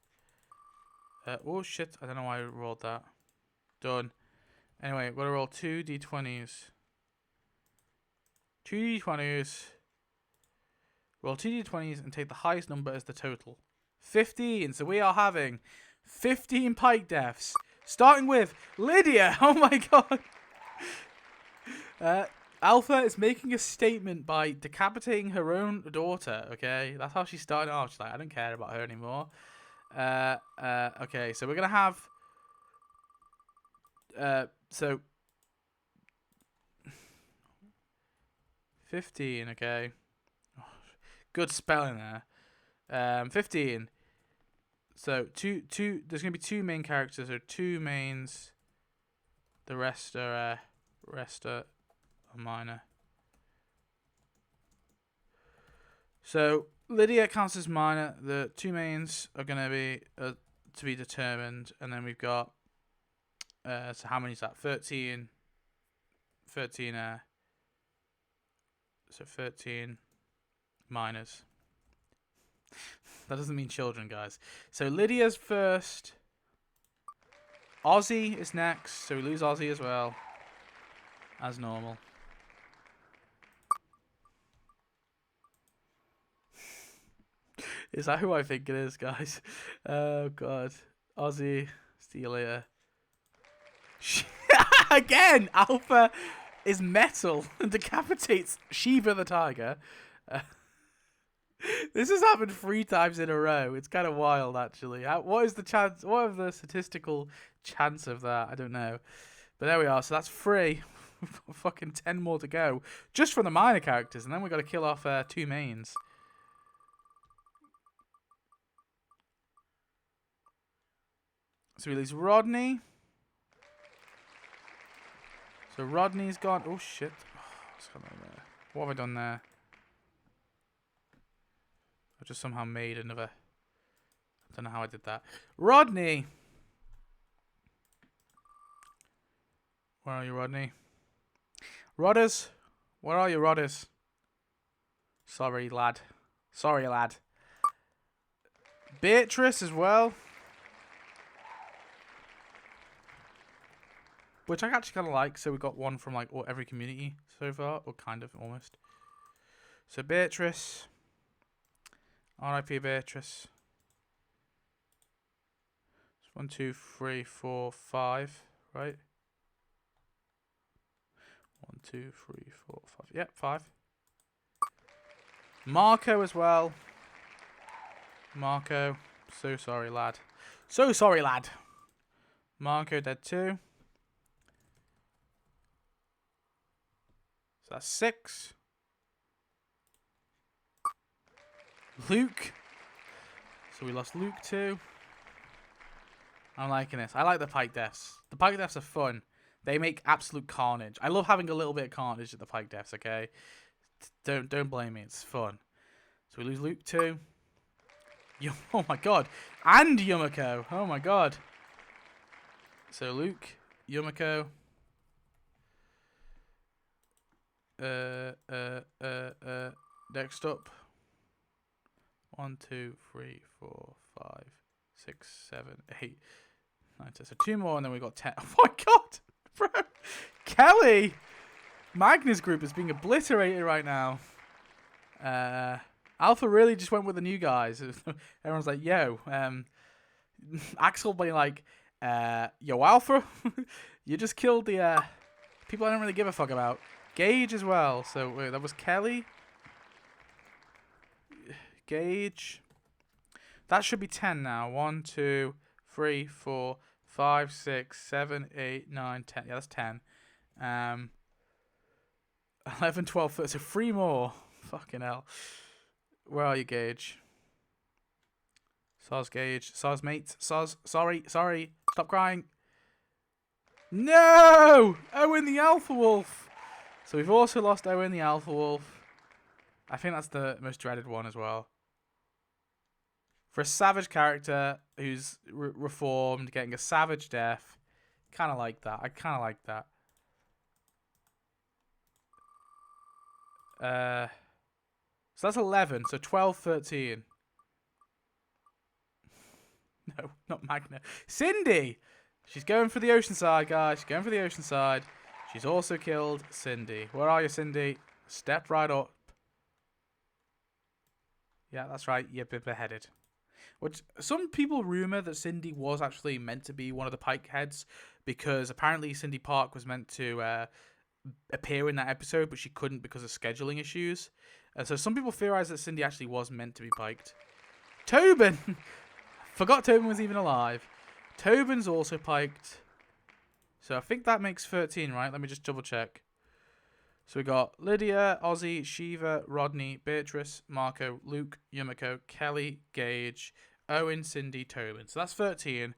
Oh shit! I don't know why I rolled that. Done. Anyway, we're gonna roll 2 d20s. 2 d20s. Roll 2 d20s and take the highest number as the total. 15. So we are having 15 pike deaths. Starting with Lydia. Oh my god. Alpha is making a statement by decapitating her own daughter. Okay, that's how she started off. She's like, I don't care about her anymore. Okay, so we're gonna have. So 15. Okay. Oh, good spelling there. 15. So two. There's gonna be 2 main characters or 2 mains. The rest are minor. So Lydia counts as minor. The 2 mains are gonna be to be determined, and then we've got. So how many is that? 13. 13. So 13 minors. That doesn't mean children, guys. So Lydia's first. Ozzy is next. So we lose Ozzy as well. As normal. Is that who I think it is, guys? Oh, God. Ozzy. See you later. Again! Alpha is metal and decapitates Shiva the tiger. This has happened 3 times in a row. It's kind of wild, actually. What is the chance? What is the statistical chance of that? I don't know. But there we are. So that's 3. We've got fucking 10 more to go. Just from the minor characters. And then we've got to kill off 2 mains. So we lose Rodney. So Rodney's gone. Oh, shit. What's going on there? What have I done there? I've just somehow made another. I don't know how I did that. Rodney. Where are you, Rodney? Rodders? Where are you, Rodders? Sorry, lad. Sorry, lad. Beatrice as well. Which I actually kind of like. So we got one from like every community so far. Or kind of, almost. So Beatrice. R.I.P. Beatrice. 1, 2, 3, 4, 5. Right? 1, 2, 3, 4, 5. Yep, 5. Marco as well. Marco. So sorry, lad. So sorry, lad. Marco dead too. So that's 6. Luke. So we lost Luke too. I'm liking this. I like the pike deaths. The pike deaths are fun. They make absolute carnage. I love having a little bit of carnage at the pike deaths, okay? Don't blame me. It's fun. So we lose Luke too. Oh my god. And Yumiko. Oh my god. So Luke, Yumiko. Next up. 1, 2, 3, 4, 5, 6, 7, 8, 9, 10. So 2 more and then we got 10. Oh my god. Bro. Kelly. Magnus group is being obliterated right now. Alpha really just went with the new guys. Everyone's like, yo. Axel being like, yo, Alpha. You just killed the people I don't really give a fuck about. Gage as well. So wait, that was Kelly. Gage. That should be 10 now. 1, 2, 3, 4, 5, 6, 7, 8, 9, 10. Yeah, that's 10. 11, 12, 13. So 3 more. Fucking hell. Where are you, Gage? Soz, Gage. Soz, mate. Soz. Sorry. Stop crying. No! Owen the Alpha Wolf. So we've also lost Owen the Alpha Wolf. I think that's the most dreaded one as well. For a savage character who's reformed, getting a savage death. Kind of like that. I kind of like that. So that's 11. So 12, 13. No, not Magna. Cindy! She's going for the ocean side, guys. She's going for the ocean side. She's also killed Cindy. Where are you, Cindy? Step right up. Yeah, that's right. You've been beheaded. Which some people rumor that Cindy was actually meant to be one of the Pike heads because apparently Cindy Park was meant to appear in that episode, but she couldn't because of scheduling issues. And so some people theorize that Cindy actually was meant to be piked. Tobin! Forgot Tobin was even alive. Tobin's also piked. So I think that makes 13, right? Let me just double check. So we got Lydia, Ozzy, Shiva, Rodney, Beatrice, Marco, Luke, Yumiko, Kelly, Gage, Owen, Cindy, Tobin. So that's 13.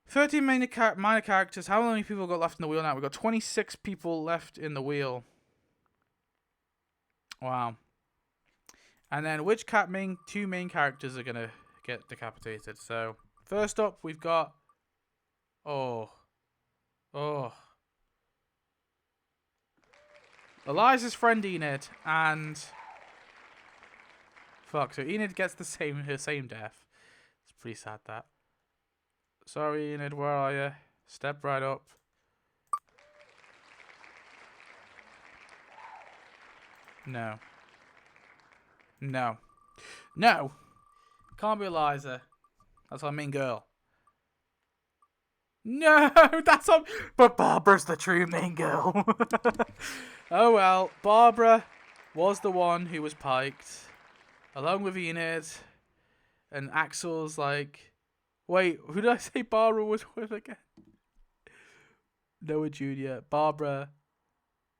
13 minor characters. How many people got left in the wheel now? We've got 26 people left in the wheel. Wow. And then which two main characters are going to get decapitated? So first up, we've got... Oh. Eliza's friend Enid and... Fuck, so Enid gets her same death. It's pretty sad, that. Sorry, Enid, where are you? Step right up. No. Can't be Eliza. That's our main girl. No, that's on. But Barbara's the true main girl. Oh well, Barbara was the one who was piked, along with Enid, and Axel's like, wait, who did I say Barbara was with again? Noah Jr. Barbara.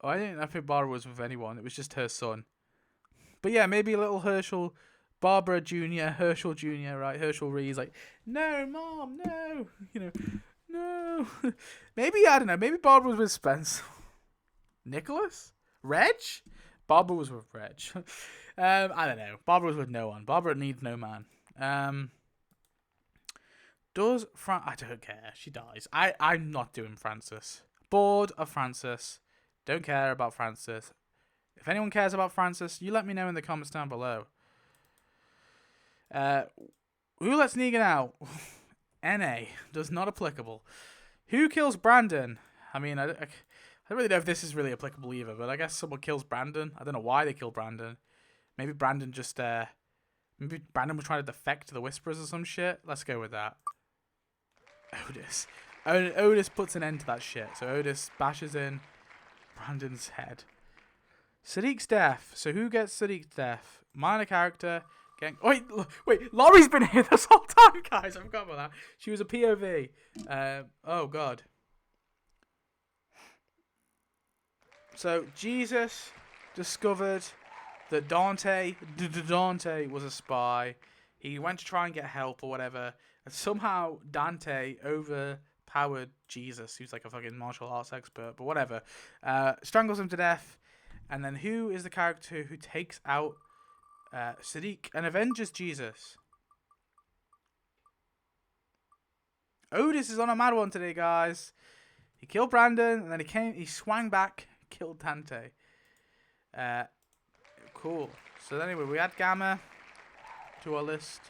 Oh, I think Barbara was with anyone. It was just her son. But yeah, maybe a little Hershel, Barbara Jr., Hershel Jr., right? Hershel Reed's like, no, Mom, no, no. Maybe, I don't know, maybe Barbara was with Spence. Nicholas? Reg? Barbara was with Reg. I don't know. Barbara was with no one. Barbara needs no man. Does I don't care. She dies. I'm not doing Francis. bored of Francis. Don't care about Francis. If anyone cares about Francis, you let me know in the comments down below. Who lets Negan out? NA. Does not applicable. Who kills Brandon? I mean, I don't really know if this is really applicable either, but I guess someone kills Brandon. I don't know why they kill Brandon. Maybe Brandon just, maybe Brandon was trying to defect to the Whisperers or some shit. Let's go with that. Otis. Otis puts an end to that shit. So Otis bashes in Brandon's head. Sadiq's death. So who gets Sadiq's death? Minor character. Wait, Laurie's been here this whole time, guys. I forgot about that. She was a POV. Oh, God. So, Jesus discovered that Dante was a spy. He went to try and get help or whatever. And somehow Dante overpowered Jesus. He was like a fucking martial arts expert, but whatever. Strangles him to death. And then who is the character who takes out Sadiq and avenges Jesus? Otis is on a mad one today, guys. He killed Brandon, and then he swung back, killed Dante. Cool. So anyway, we add Gamma to our list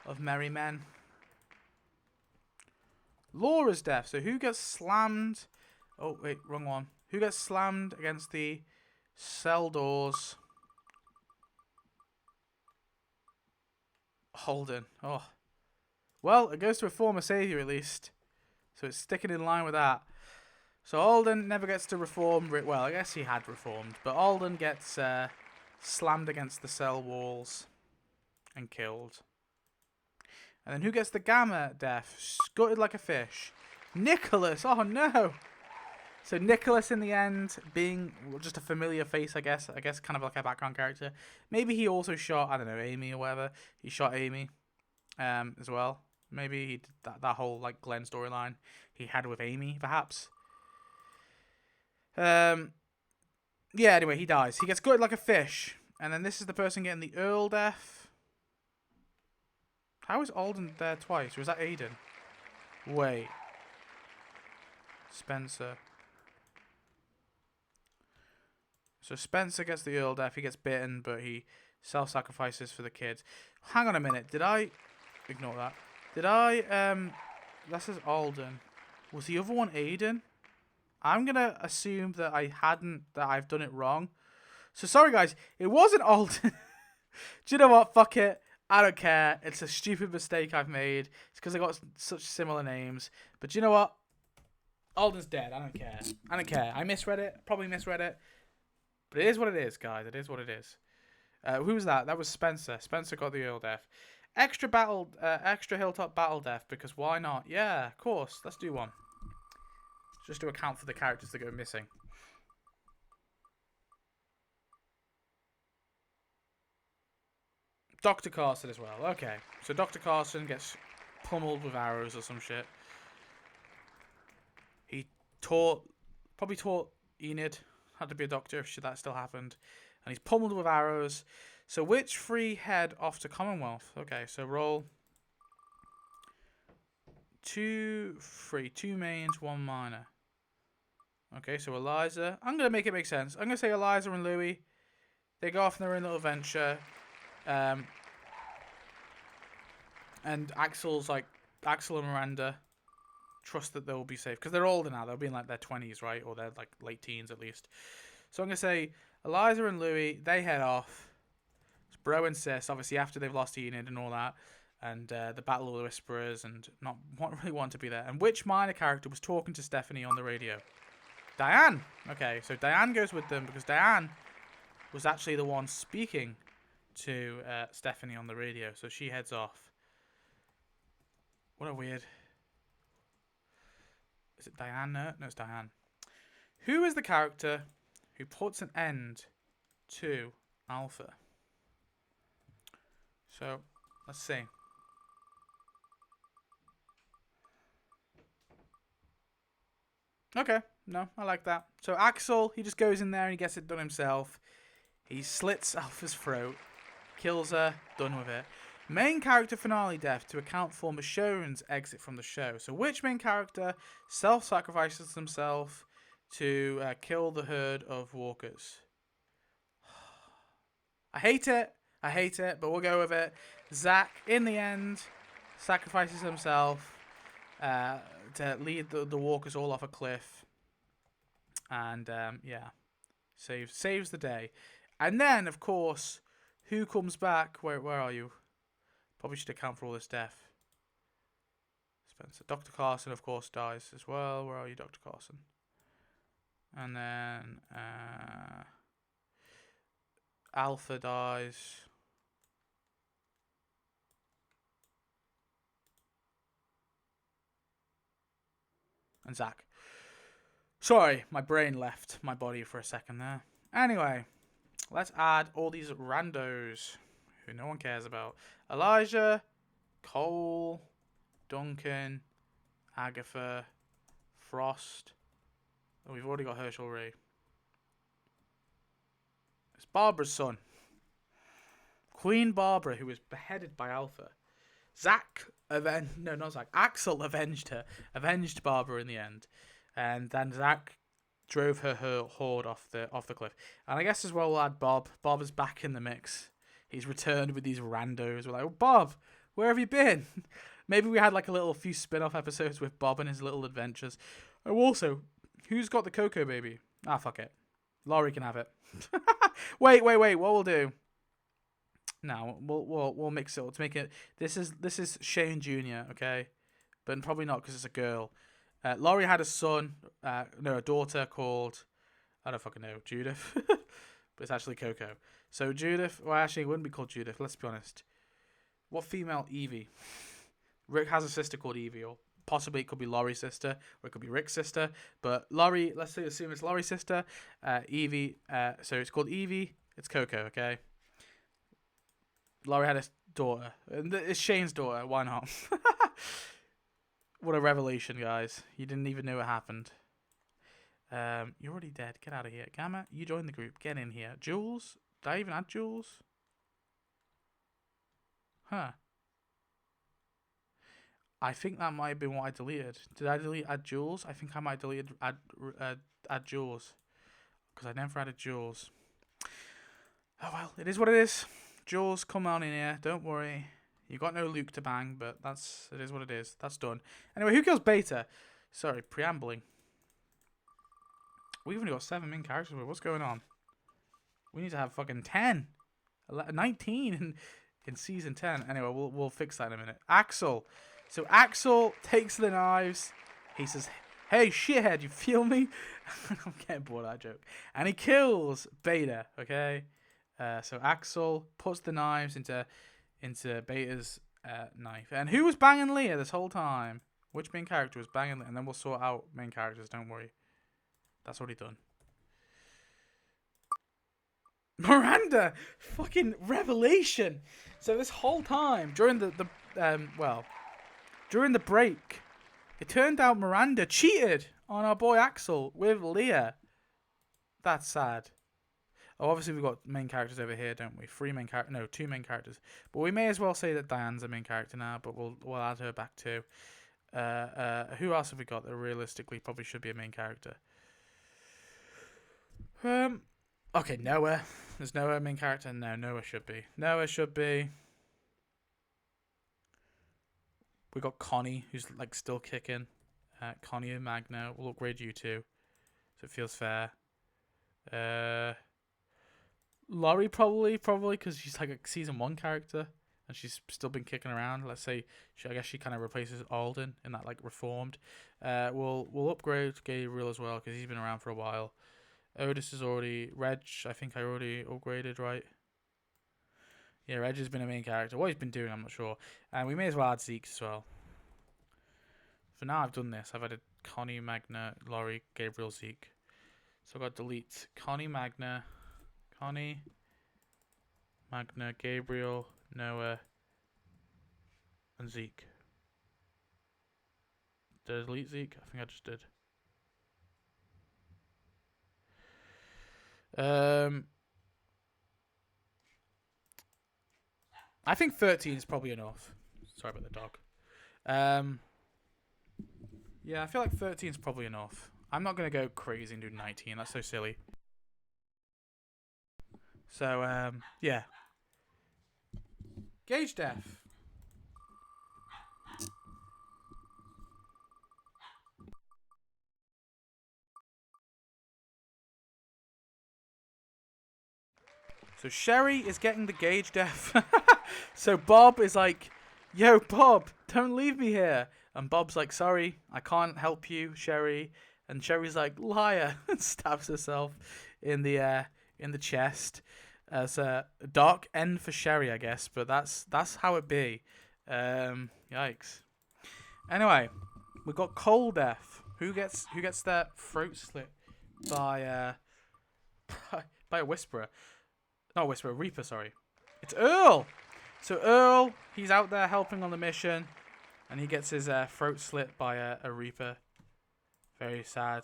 of merry men. Laura's death. So who gets slammed? Oh, wait, wrong one. Who gets slammed against the cell doors? Holden. Oh. Well, it goes to a former savior at least. So it's sticking in line with that. So Alden never gets to reform. Well, I guess he had reformed. But Alden gets slammed against the cell walls and killed. And then who gets the Gamma death? Gutted like a fish. Nicholas. Oh, no. So Nicholas in the end being just a familiar face, I guess. I guess kind of like a background character. Maybe he also shot, I don't know, Amy or whatever. He shot Amy as well. Maybe he did that whole like Glenn storyline he had with Amy, perhaps. Yeah, anyway, he dies. He gets gutted like a fish. And then this is the person getting the Earl death. How is Alden there twice? Or is that Aiden? Wait. Spencer. So Spencer gets the Earl death. He gets bitten, but he self-sacrifices for the kids. Hang on a minute. Did I... Ignore that. Did I... That says Alden. Was the other one Aiden? I'm going to assume that I've done it wrong. So sorry, guys. It wasn't Alden. Do you know what? Fuck it. I don't care. It's a stupid mistake I've made. It's because I got such similar names. But you know what? Alden's dead. I don't care. I don't care. I misread it. Probably misread it. But it is what it is, guys. It is what it is. Who was that? That was Spencer. Spencer got the Earl death. Extra Hilltop battle death, because why not? Yeah, of course. Let's do one. Just to account for the characters that go missing. Dr. Carson as well. Okay. So Dr. Carson gets pummeled with arrows or some shit. He probably taught Enid how to be a doctor if that still happened. And he's pummeled with arrows. So which three head off to Commonwealth? Okay, so roll 2 mains, 1 minor. Okay, so Eliza. I'm going to make it make sense. I'm going to say Eliza and Louie. They go off on their own little venture. And Axel and Miranda trust that they'll be safe. Because they're older now. They'll be in like their 20s, right? Or they're like late teens at least. So I'm going to say Eliza and Louie, they head off. Bro and sis, obviously after they've lost Enid and all that. And the Battle of the Whisperers and not really want to be there. And which minor character was talking to Stephanie on the radio? Diane. Okay, so Diane goes with them because Diane was actually the one speaking to Stephanie on the radio. So she heads off. What a weird... Is it Diane? No, it's Diane. Who is the character who puts an end to Alpha? So, let's see. Okay, no, I like that. So Axel, he just goes in there and he gets it done himself. He slits Alpha's throat, kills her, done with it. Main character finale death to account for Michonne's exit from the show. So which main character self-sacrifices themselves to kill the herd of walkers? I hate it, but we'll go with it. Zach, in the end, sacrifices himself to lead the walkers all off a cliff. And, yeah, saves the day. And then, of course, who comes back? Where are you? Probably should account for all this death. Spencer. Dr. Carson, of course, dies as well. Where are you, Dr. Carson? And then Alpha dies. And Zach. Sorry, my brain left my body for a second there. Anyway, let's add all these randos who no one cares about. Elijah, Cole, Duncan, Agatha, Frost. Oh, we've already got Hershel Ray. It's Barbara's son. Queen Barbara, who was beheaded by Alpha. Axel avenged her. Avenged Barbara in the end. And then Zach drove her horde off the cliff. And I guess as well we'll add Bob. Bob is back in the mix. He's returned with these randos. We're like, oh, Bob, where have you been? Maybe we had like a little few spin-off episodes with Bob and his little adventures. Oh, also, who's got the Cocoa Baby? Ah, fuck it. Laurie can have it. Wait. What we'll do? No, we'll mix it up to make it. This is Shane Jr. Okay, but probably not because it's a girl. Laurie had a son, a daughter called, I don't fucking know, Judith, but it's actually Coco. So Judith, well, actually, it wouldn't be called Judith. Let's be honest. What female Evie? Rick has a sister called Evie, or possibly it could be Laurie's sister, or it could be Rick's sister. But Laurie, let's assume it's Laurie's sister. Evie. So it's called Evie. It's Coco. Okay. Laurie had a daughter, and it's Shane's daughter. Why not? What a revelation, guys. You didn't even know it happened. You're already dead. Get out of here. Gamma, you joined the group. Get in here. Jules? Did I even add Jules? Huh. I think that might have been what I deleted. Did I add Jules? I think I might delete add Jules. Because I never added Jules. Oh well, it is what it is. Jules, come on in here. Don't worry. You got no Luke to bang, but it is what it is. That's done. Anyway, who kills Beta? Sorry, preambling. We've only got 7 main characters. What's going on? We need to have fucking 10. 19 in season 10. Anyway, we'll fix that in a minute. Axel. So Axel takes the knives. He says, hey, shithead, you feel me? I'm getting bored of that joke. And he kills Beta, okay? So Axel puts the knives into Beta's knife. And who was banging Leah this whole time? Which main character was banging Leah? And then we'll sort out main characters, don't worry. That's already done. Miranda! Fucking revelation! So this whole time, during during the break, it turned out Miranda cheated on our boy Axel with Leah. That's sad. Oh, obviously we've got main characters over here, don't we? 2 main characters. But we may as well say that Diane's a main character now, but we'll add her back too. Who else have we got that realistically probably should be a main character? Okay, Noah. Is Noah a main character? No, Noah should be. We got Connie, who's like still kicking. Connie and Magna. We'll upgrade you too, so it feels fair. Laurie probably because she's like a season 1 character and she's still been kicking around. Let's say I guess she kind of replaces Alden in that like reformed. We'll upgrade Gabriel as well because he's been around for a while. Otis is already Reg. I think I already upgraded, right? Yeah, Reg has been a main character. What he's been doing, I'm not sure. And we may as well add Zeke as well. For now, I've done this. I've added Connie, Magna, Laurie, Gabriel, Zeke. So I've got to delete Connie, Magna, Gabriel, Noah, and Zeke. Did I delete Zeke? I think I just did. I think 13 is probably enough. Sorry about the dog. Yeah, I feel like 13 is probably enough. I'm not going to go crazy and do 19. That's so silly. So, yeah. Gauge death. So Sherry is getting the gauge death. So Bob is like, yo, Bob, don't leave me here. And Bob's like, sorry, I can't help you, Sherry. And Sherry's like, liar, and stabs herself in the chest. As a dark end for Sherry, I guess, but that's how it be. Yikes. Anyway, we got cold death. Who gets their throat slit by by a whisperer? Not whisperer, Reaper. Sorry, it's Earl. So Earl, he's out there helping on the mission, and he gets his throat slit by a Reaper. Very sad.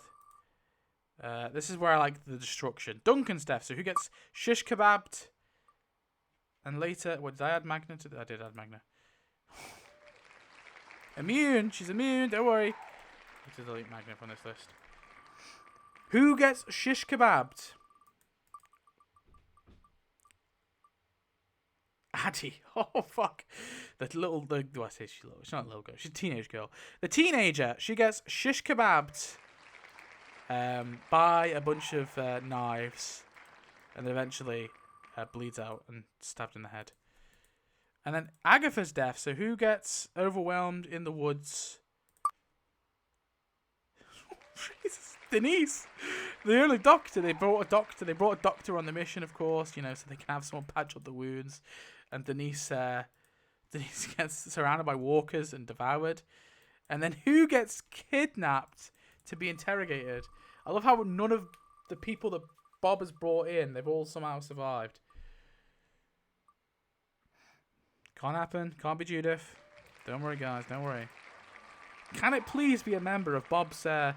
This is where I like the destruction. Duncan's death. So who gets shish kebabbed? And later, what did I add Magna to? I did add Magna. Immune. She's immune. Don't worry. I need to delete Magna from this list. Who gets shish kebabbed? Addie. Oh fuck. She's not a little girl. She's a teenage girl. The teenager. She gets shish kebabbed. By a bunch of knives, and eventually bleeds out and stabbed in the head. And then Agatha's death. So who gets overwhelmed in the woods? Jesus. Denise. The only doctor. They brought a doctor. They brought a doctor on the mission, of course. So they can have someone patch up the wounds. And Denise gets surrounded by walkers and devoured. And then who gets kidnapped to be interrogated? I love how none of the people that Bob has brought in, they've all somehow survived. Can't happen. Can't be Judith. Don't worry, guys. Don't worry. Can it please be a member of Bob's, the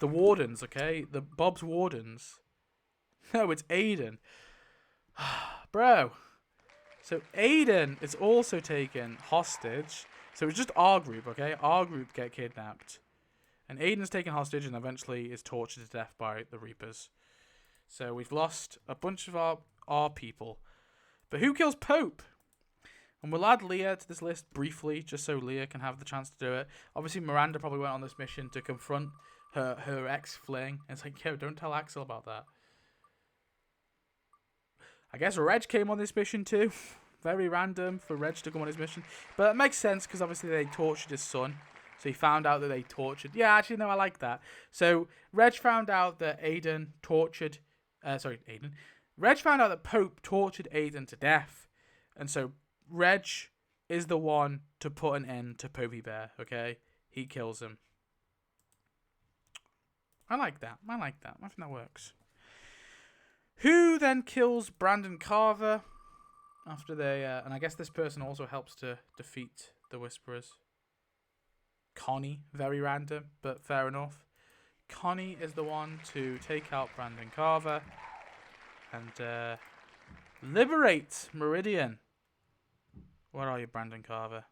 Wardens, okay? Bob's Wardens. No, it's Aiden. Bro. So Aiden is also taken hostage. So it's just our group, okay? Our group get kidnapped. And Aiden's taken hostage and eventually is tortured to death by the Reapers. So we've lost a bunch of our people. But who kills Pope? And we'll add Leah to this list briefly, just so Leah can have the chance to do it. Obviously, Miranda probably went on this mission to confront her ex-fling. And it's like, yo, don't tell Axel about that. I guess Reg came on this mission too. Very random for Reg to come on his mission. But that makes sense because obviously they tortured his son. So he found out that they tortured... Yeah, actually, no, I like that. So Reg found out that Aiden tortured... Reg found out that Pope tortured Aiden to death. And so Reg is the one to put an end to Povey Bear, okay? He kills him. I like that. I think that works. Who then kills Brandon Carver after they... and I guess this person also helps to defeat the Whisperers. Connie, very random, but fair enough. Connie is the one to take out Brandon Carver and liberate Meridian. Where are you, Brandon Carver?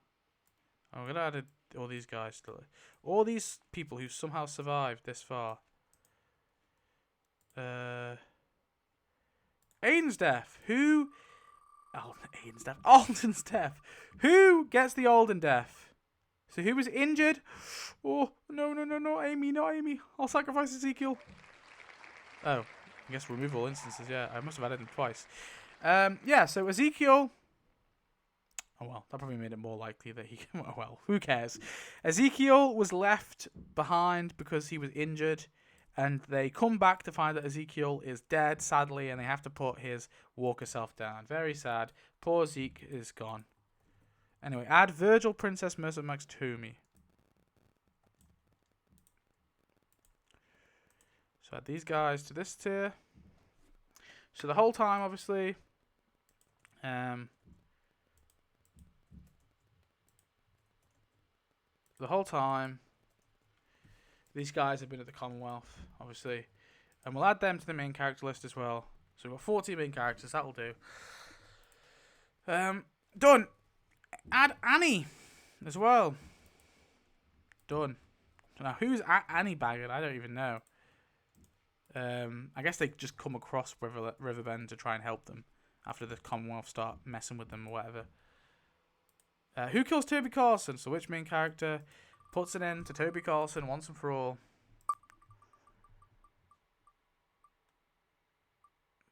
I'm going to add all these guys still. All these people who somehow survived this far. Aiden's death. Who? Oh, Aiden's death. Alden's death. Who gets the Alden death? So who was injured? Oh, no, Amy, not Amy. I'll sacrifice Ezekiel. Oh, I guess remove all instances, yeah. I must have added them twice. Yeah, so Ezekiel... Oh, well, that probably made it more likely that he... Well, who cares? Ezekiel was left behind because he was injured, and they come back to find that Ezekiel is dead, sadly, and they have to put his walker self down. Very sad. Poor Zeke is gone. Anyway, add Virgil, Princess, Mercer, Max, Toomey. So add these guys to this tier. So the whole time, obviously, the whole time, these guys have been at the Commonwealth, obviously. And we'll add them to the main character list as well. So we've got 14 main characters, that'll do. Done. Add Annie as well. Done. Now, who's Annie bagging? I don't even know. I guess they just come across Riverbend to try and help them after the Commonwealth start messing with them or whatever. Who kills Toby Carlson? So which main character puts an end to Toby Carlson once and for all?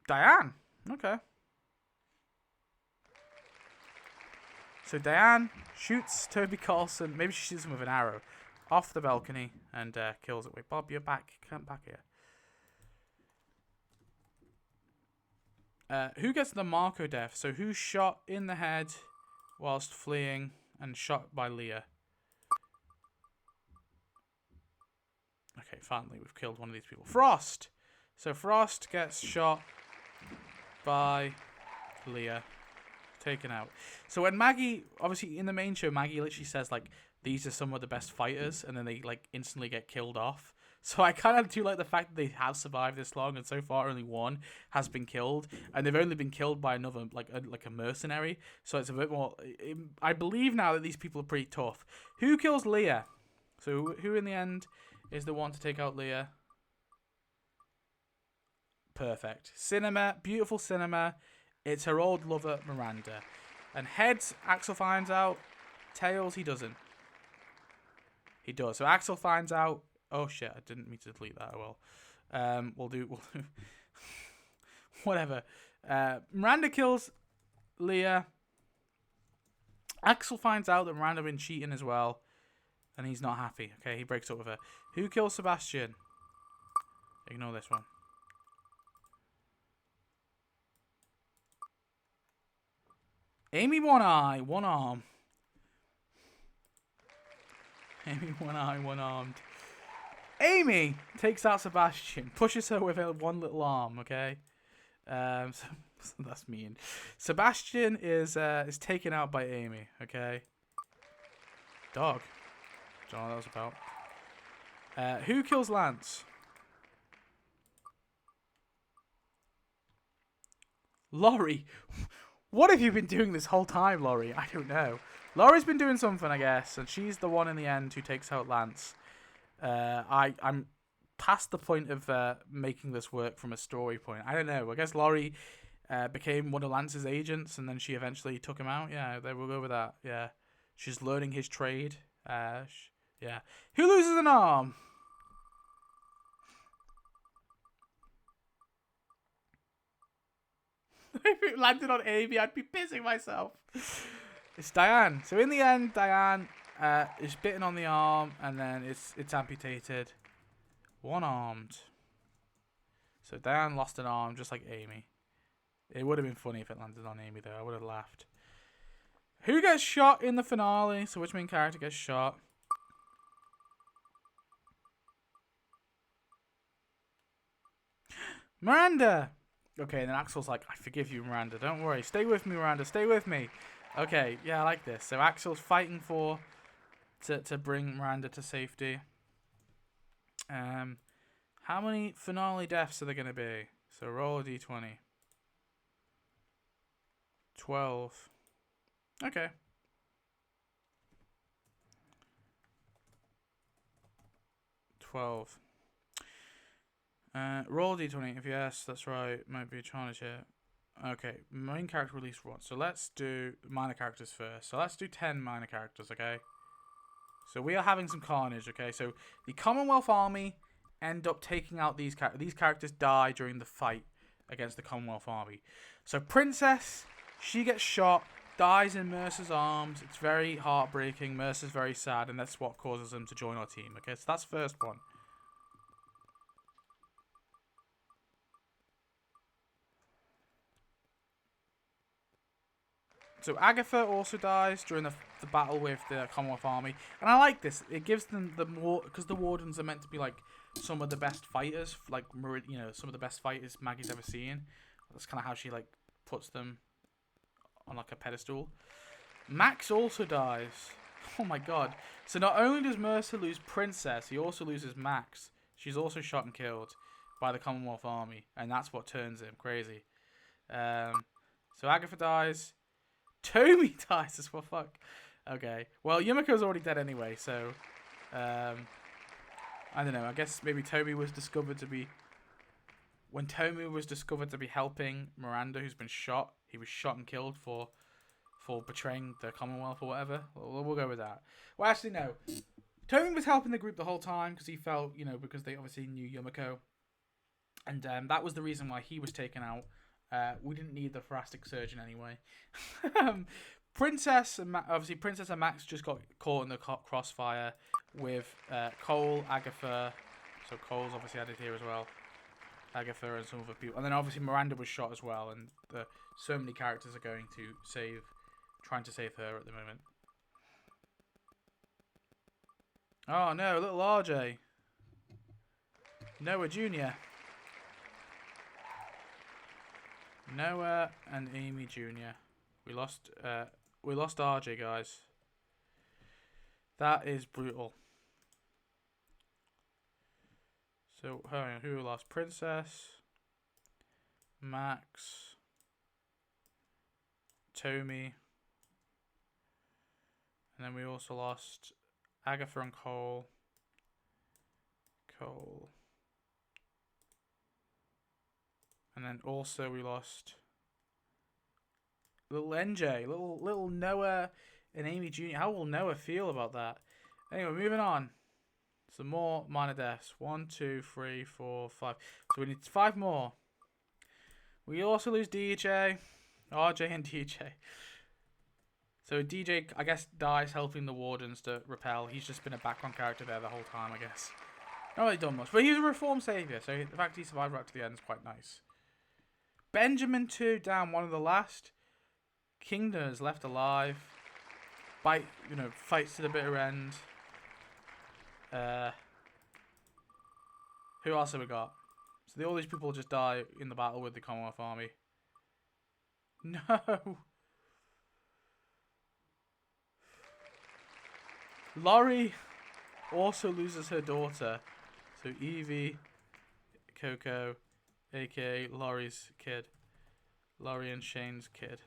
Diane. Okay. So Diane shoots Toby Carlson. Maybe she shoots him with an arrow off the balcony and kills it. Wait, Bob, you're back. Come back here. Who gets the Marco death? So who's shot in the head whilst fleeing and shot by Leah? Okay, finally we've killed one of these people. Frost! So Frost gets shot by Leah. Taken out. So when Maggie, obviously in the main show, Maggie literally says, like, these are some of the best fighters, and then they, like, instantly get killed off. So I kind of do like the fact that they have survived this long, and so far only one has been killed, and they've only been killed by another, like a mercenary. So it's a bit more. I believe now that these people are pretty tough. Who kills Leah? So who in the end is the one to take out Leah? Perfect. Cinema, beautiful cinema. It's her old lover Miranda, and heads Axel finds out. Tails he doesn't. He does. So Axel finds out. Oh shit! I didn't mean to delete that. Oh well. We'll do whatever. Miranda kills Leah. Axel finds out that Miranda been cheating as well, and he's not happy. Okay, he breaks up with her. Who kills Sebastian? Ignore this one. Amy one eye, one arm. Amy one eye, one armed. Amy takes out Sebastian, pushes her with her one little arm. Okay, so that's mean. Sebastian is taken out by Amy. Okay. Dog. Don't know what that was about. Who kills Lance? Laurie. What have you been doing this whole time, Laurie? I don't know. Laurie's been doing something, I guess, and she's the one in the end who takes out Lance. I'm past the point of making this work from a story point. I don't know. I guess Laurie became one of Lance's agents, and then she eventually took him out. Yeah, we'll go with that. Yeah, she's learning his trade. Yeah. Who loses an arm? If it landed on Amy, I'd be pissing myself. It's Diane. So in the end, Diane is bitten on the arm, and then it's amputated. One-armed. So Diane lost an arm, just like Amy. It would have been funny if it landed on Amy, though. I would have laughed. Who gets shot in the finale? So which main character gets shot? Miranda! Okay, and then Axel's like, I forgive you, Miranda. Don't worry. Stay with me, Miranda. Stay with me. Okay, yeah, I like this. So Axel's fighting to bring Miranda to safety. How many finale deaths are there going to be? So roll a d20. 12. Okay. Roll d20. If yes, that's right. Might be a challenge here. Okay, main character release one. So let's do minor characters first. So let's do 10 minor characters, okay? So we are having some carnage, okay? So the Commonwealth Army end up taking out these characters. These characters die during the fight against the Commonwealth Army. So Princess, she gets shot, dies in Mercer's arms. It's very heartbreaking. Mercer's very sad, and that's what causes them to join our team, okay? So that's the first one. So Agatha also dies during the battle with the Commonwealth Army, and I like this. It gives them the more, because the Wardens are meant to be like some of the best fighters, like, you know, some of the best fighters Maggie's ever seen. That's kind of how she like puts them on like a pedestal. Max also dies. Oh my god! So not only does Mercer lose Princess, he also loses Max. She's also shot and killed by the Commonwealth Army, and that's what turns him crazy. So Agatha dies. Tomy dies as well. Fuck. Okay. Well, Yumiko's already dead anyway, so I don't know. I guess maybe Tomy was discovered to be. When Tomy was discovered to be helping Miranda, who's been shot, he was shot and killed for betraying the Commonwealth or whatever. We'll go with that. Well, actually, no. Tomy was helping the group the whole time because he felt, because they obviously knew Yumiko. And that was the reason why he was taken out. We didn't need the thoracic surgeon anyway. Princess and Max just got caught in the crossfire with Cole, Agatha. So Cole's obviously added here as well. Agatha and some other people. And then obviously Miranda was shot as well. And so many characters are trying to save her at the moment. Oh no, little RJ. Noah Jr. Noah and Amy Jr. We lost RJ, guys. That is brutal. So, who we lost? Princess, Max, Tomy, and then we also lost Agatha and Cole. And then also we lost little NJ, little Noah and Amy Jr. How will Noah feel about that? Anyway, moving on. Some more minor deaths. 1, 2, 3, 4, 5. So we need 5 more. We also lose DJ, RJ and DJ. So DJ, I guess, dies helping the wardens to repel. He's just been a background character there the whole time, I guess. Not really done much. But he's a reformed saviour, so the fact he survived right to the end is quite nice. Benjamin 2 down, one of the last. Kingdom is left alive. Fights to the bitter end. Who else have we got? So all these people just die in the battle with the Commonwealth Army. No. Laurie also loses her daughter. So Evie, Coco, aka Laurie's kid. Laurie and Shane's kid.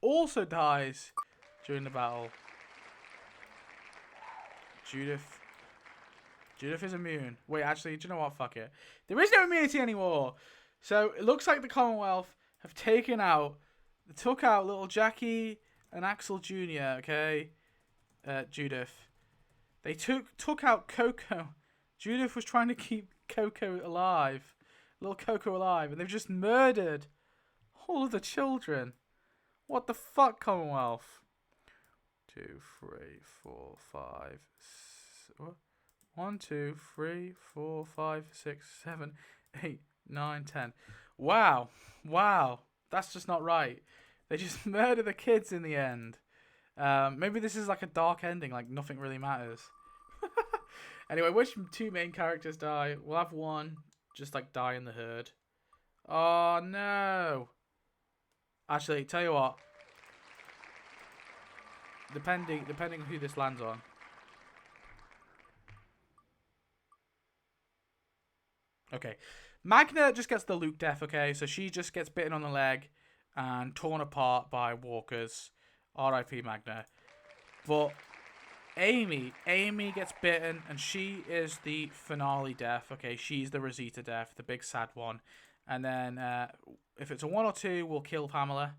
Also dies during the battle. Judith is immune. Wait, actually, do you know what? Fuck it. There is no immunity anymore. So it looks like the Commonwealth have took out little Jacqui and Axel Jr., okay? Judith. They took out Coco. Judith was trying to keep Coco alive. Little Coco alive. And they've just murdered all of the children. What the fuck, Commonwealth? 2, 3, 4, 5. 1, 2, 3, 4, 5, 6, 7, 8, 9, 10. Wow. That's just not right. They just murder the kids in the end. Maybe this is like a dark ending, like nothing really matters. Anyway, which 2 main characters die? We'll have one just like die in the herd. Oh no. Actually, tell you what. Depending on who this lands on. Okay. Magna just gets the Luke death, okay? So she just gets bitten on the leg and torn apart by walkers. R.I.P. Magna. But Amy gets bitten and she is the finale death, okay? She's the Rosita death, the big sad one. And then if it's a 1 or 2, we'll kill Pamela.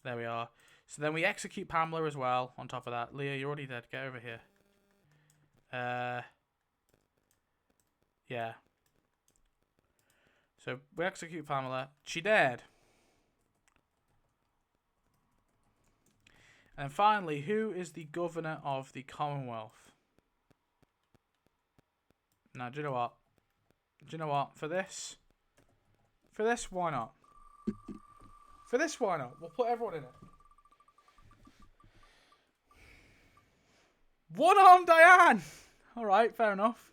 There we are. So then we execute Pamela as well on top of that. Leah, you're already dead. Get over here. Yeah. So we execute Pamela. She dead. And finally, who is the governor of the Commonwealth? Now, do you know what? For this, why not? We'll put everyone in it. One-armed Diane! Alright, fair enough.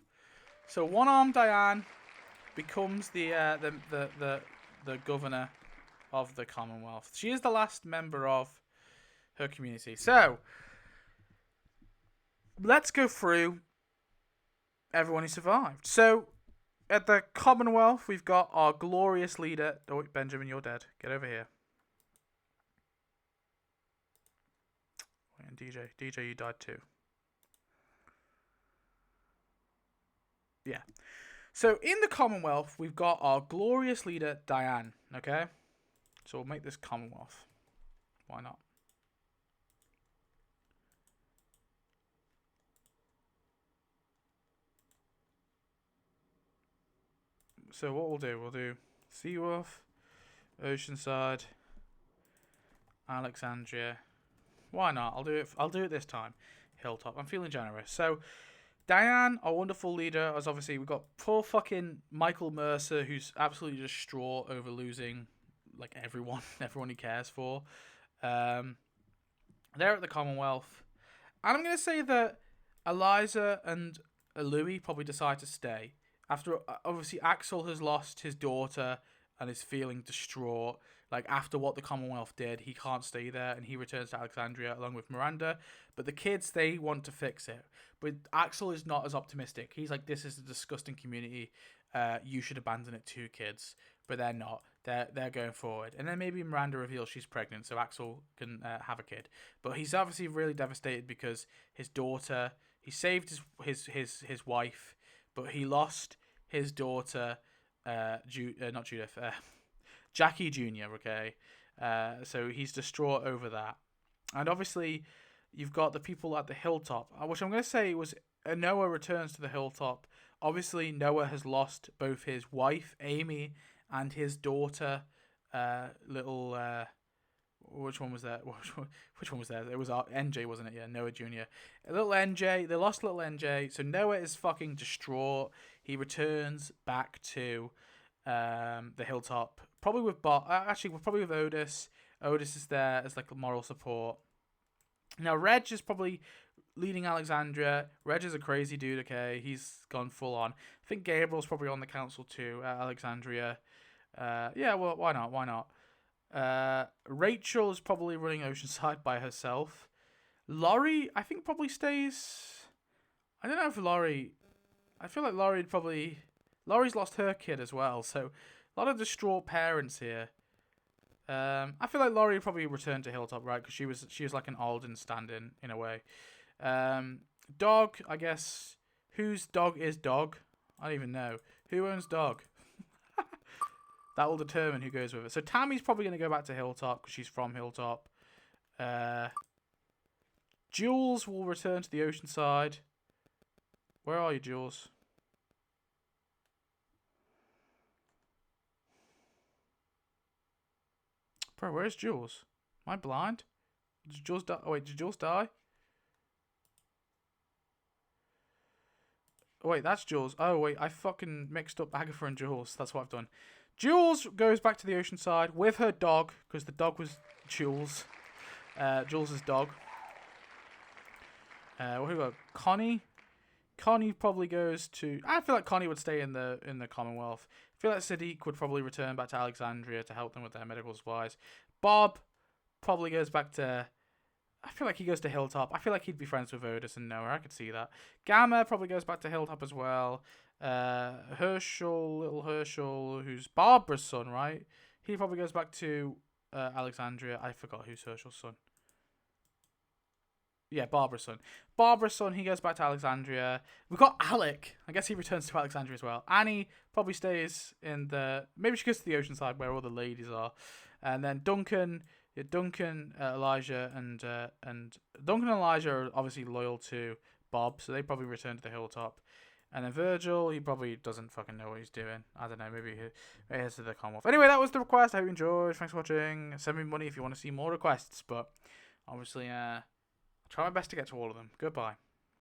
So one-armed Diane becomes the governor of the Commonwealth. She is the last member of her community. So, let's go through everyone who survived. So, at the Commonwealth, we've got our glorious leader. Oh, Benjamin, you're dead. Get over here. fucking DJ. DJ, you died too. Yeah. So in the Commonwealth, we've got our glorious leader, Diane. Okay? So we'll make this Commonwealth. Why not? So what we'll do Seawolf, Oceanside, Alexandria. Why not? I'll do it this time. Hilltop. I'm feeling generous. So Diane, our wonderful leader, as obviously we've got poor fucking Michael Mercer, who's absolutely distraught over losing like everyone he cares for. They're at the Commonwealth, and I'm gonna say that Eliza and Louis probably decide to stay after obviously Axel has lost his daughter and is feeling distraught. Like after what the Commonwealth did, he can't stay there, and he returns to Alexandria along with Miranda. But the kids, they want to fix it. But Axel is not as optimistic. He's like, "This is a disgusting community. You should abandon it too, kids." But they're not. They're going forward. And then maybe Miranda reveals she's pregnant, so Axel can have a kid. But he's obviously really devastated because his daughter. He saved his wife, but he lost his daughter. Not Judith. Jacqui Jr., okay? So he's distraught over that. And obviously, you've got the people at the hilltop, which I'm going to say was Noah returns to the hilltop. Obviously, Noah has lost both his wife, Amy, and his daughter, which one was that? Which one was that? It was NJ, wasn't it? Yeah, Noah Jr. Little NJ. They lost little NJ. So Noah is fucking distraught. He returns back to the hilltop. Probably with probably with Otis. Otis is there as like a moral support. Now Reg is probably leading Alexandria. Reg is a crazy dude, okay? He's gone full on. I think Gabriel's probably on the council too at Alexandria. Yeah, well, why not? Why not? Rachel is probably running Oceanside by herself. Laurie, I think, probably stays. I don't know if Laurie. I feel like Laurie's lost her kid as well, so a lot of distraught parents here. I feel like Laurie would probably return to Hilltop, right? Because she was like an Alden stand-in in a way. Dog, I guess. Whose dog is Dog? I don't even know. Who owns Dog? That will determine who goes with it. So Tammy's probably going to go back to Hilltop because she's from Hilltop. Jules will return to the Oceanside. Where are you, Jules? Bro, where's Jules? Am I blind? Did Jules die? Oh, wait, did Jules die? Oh, wait, that's Jules. Oh, wait, I fucking mixed up Agatha and Jules. That's what I've done. Jules goes back to the Oceanside with her dog, because the dog was Jules. Jules' dog. What have we got? Connie. Connie probably goes to... I feel like Connie would stay in the Commonwealth. I feel like Sadiq would probably return back to Alexandria to help them with their medical supplies. Bob probably goes back to... I feel like he goes to Hilltop. I feel like he'd be friends with Otis and Noah. I could see that. Gamma probably goes back to Hilltop as well. Hershel, little Hershel, who's Barbara's son, right? He probably goes back to Alexandria. I forgot who's Hershel's son. Yeah, Barbara's son. Barbara's son, he goes back to Alexandria. We've got Alec. I guess he returns to Alexandria as well. Annie probably stays in the... Maybe she goes to the Oceanside where all the ladies are. And then Duncan, Elijah, and Duncan and Elijah are obviously loyal to Bob, so they probably return to the Hilltop. And then Virgil, he probably doesn't fucking know what he's doing. I don't know, maybe he heads to the Commonwealth. Anyway, that was the request. I hope you enjoyed. Thanks for watching. Send me money if you want to see more requests, but obviously... try my best to get to all of them. Goodbye.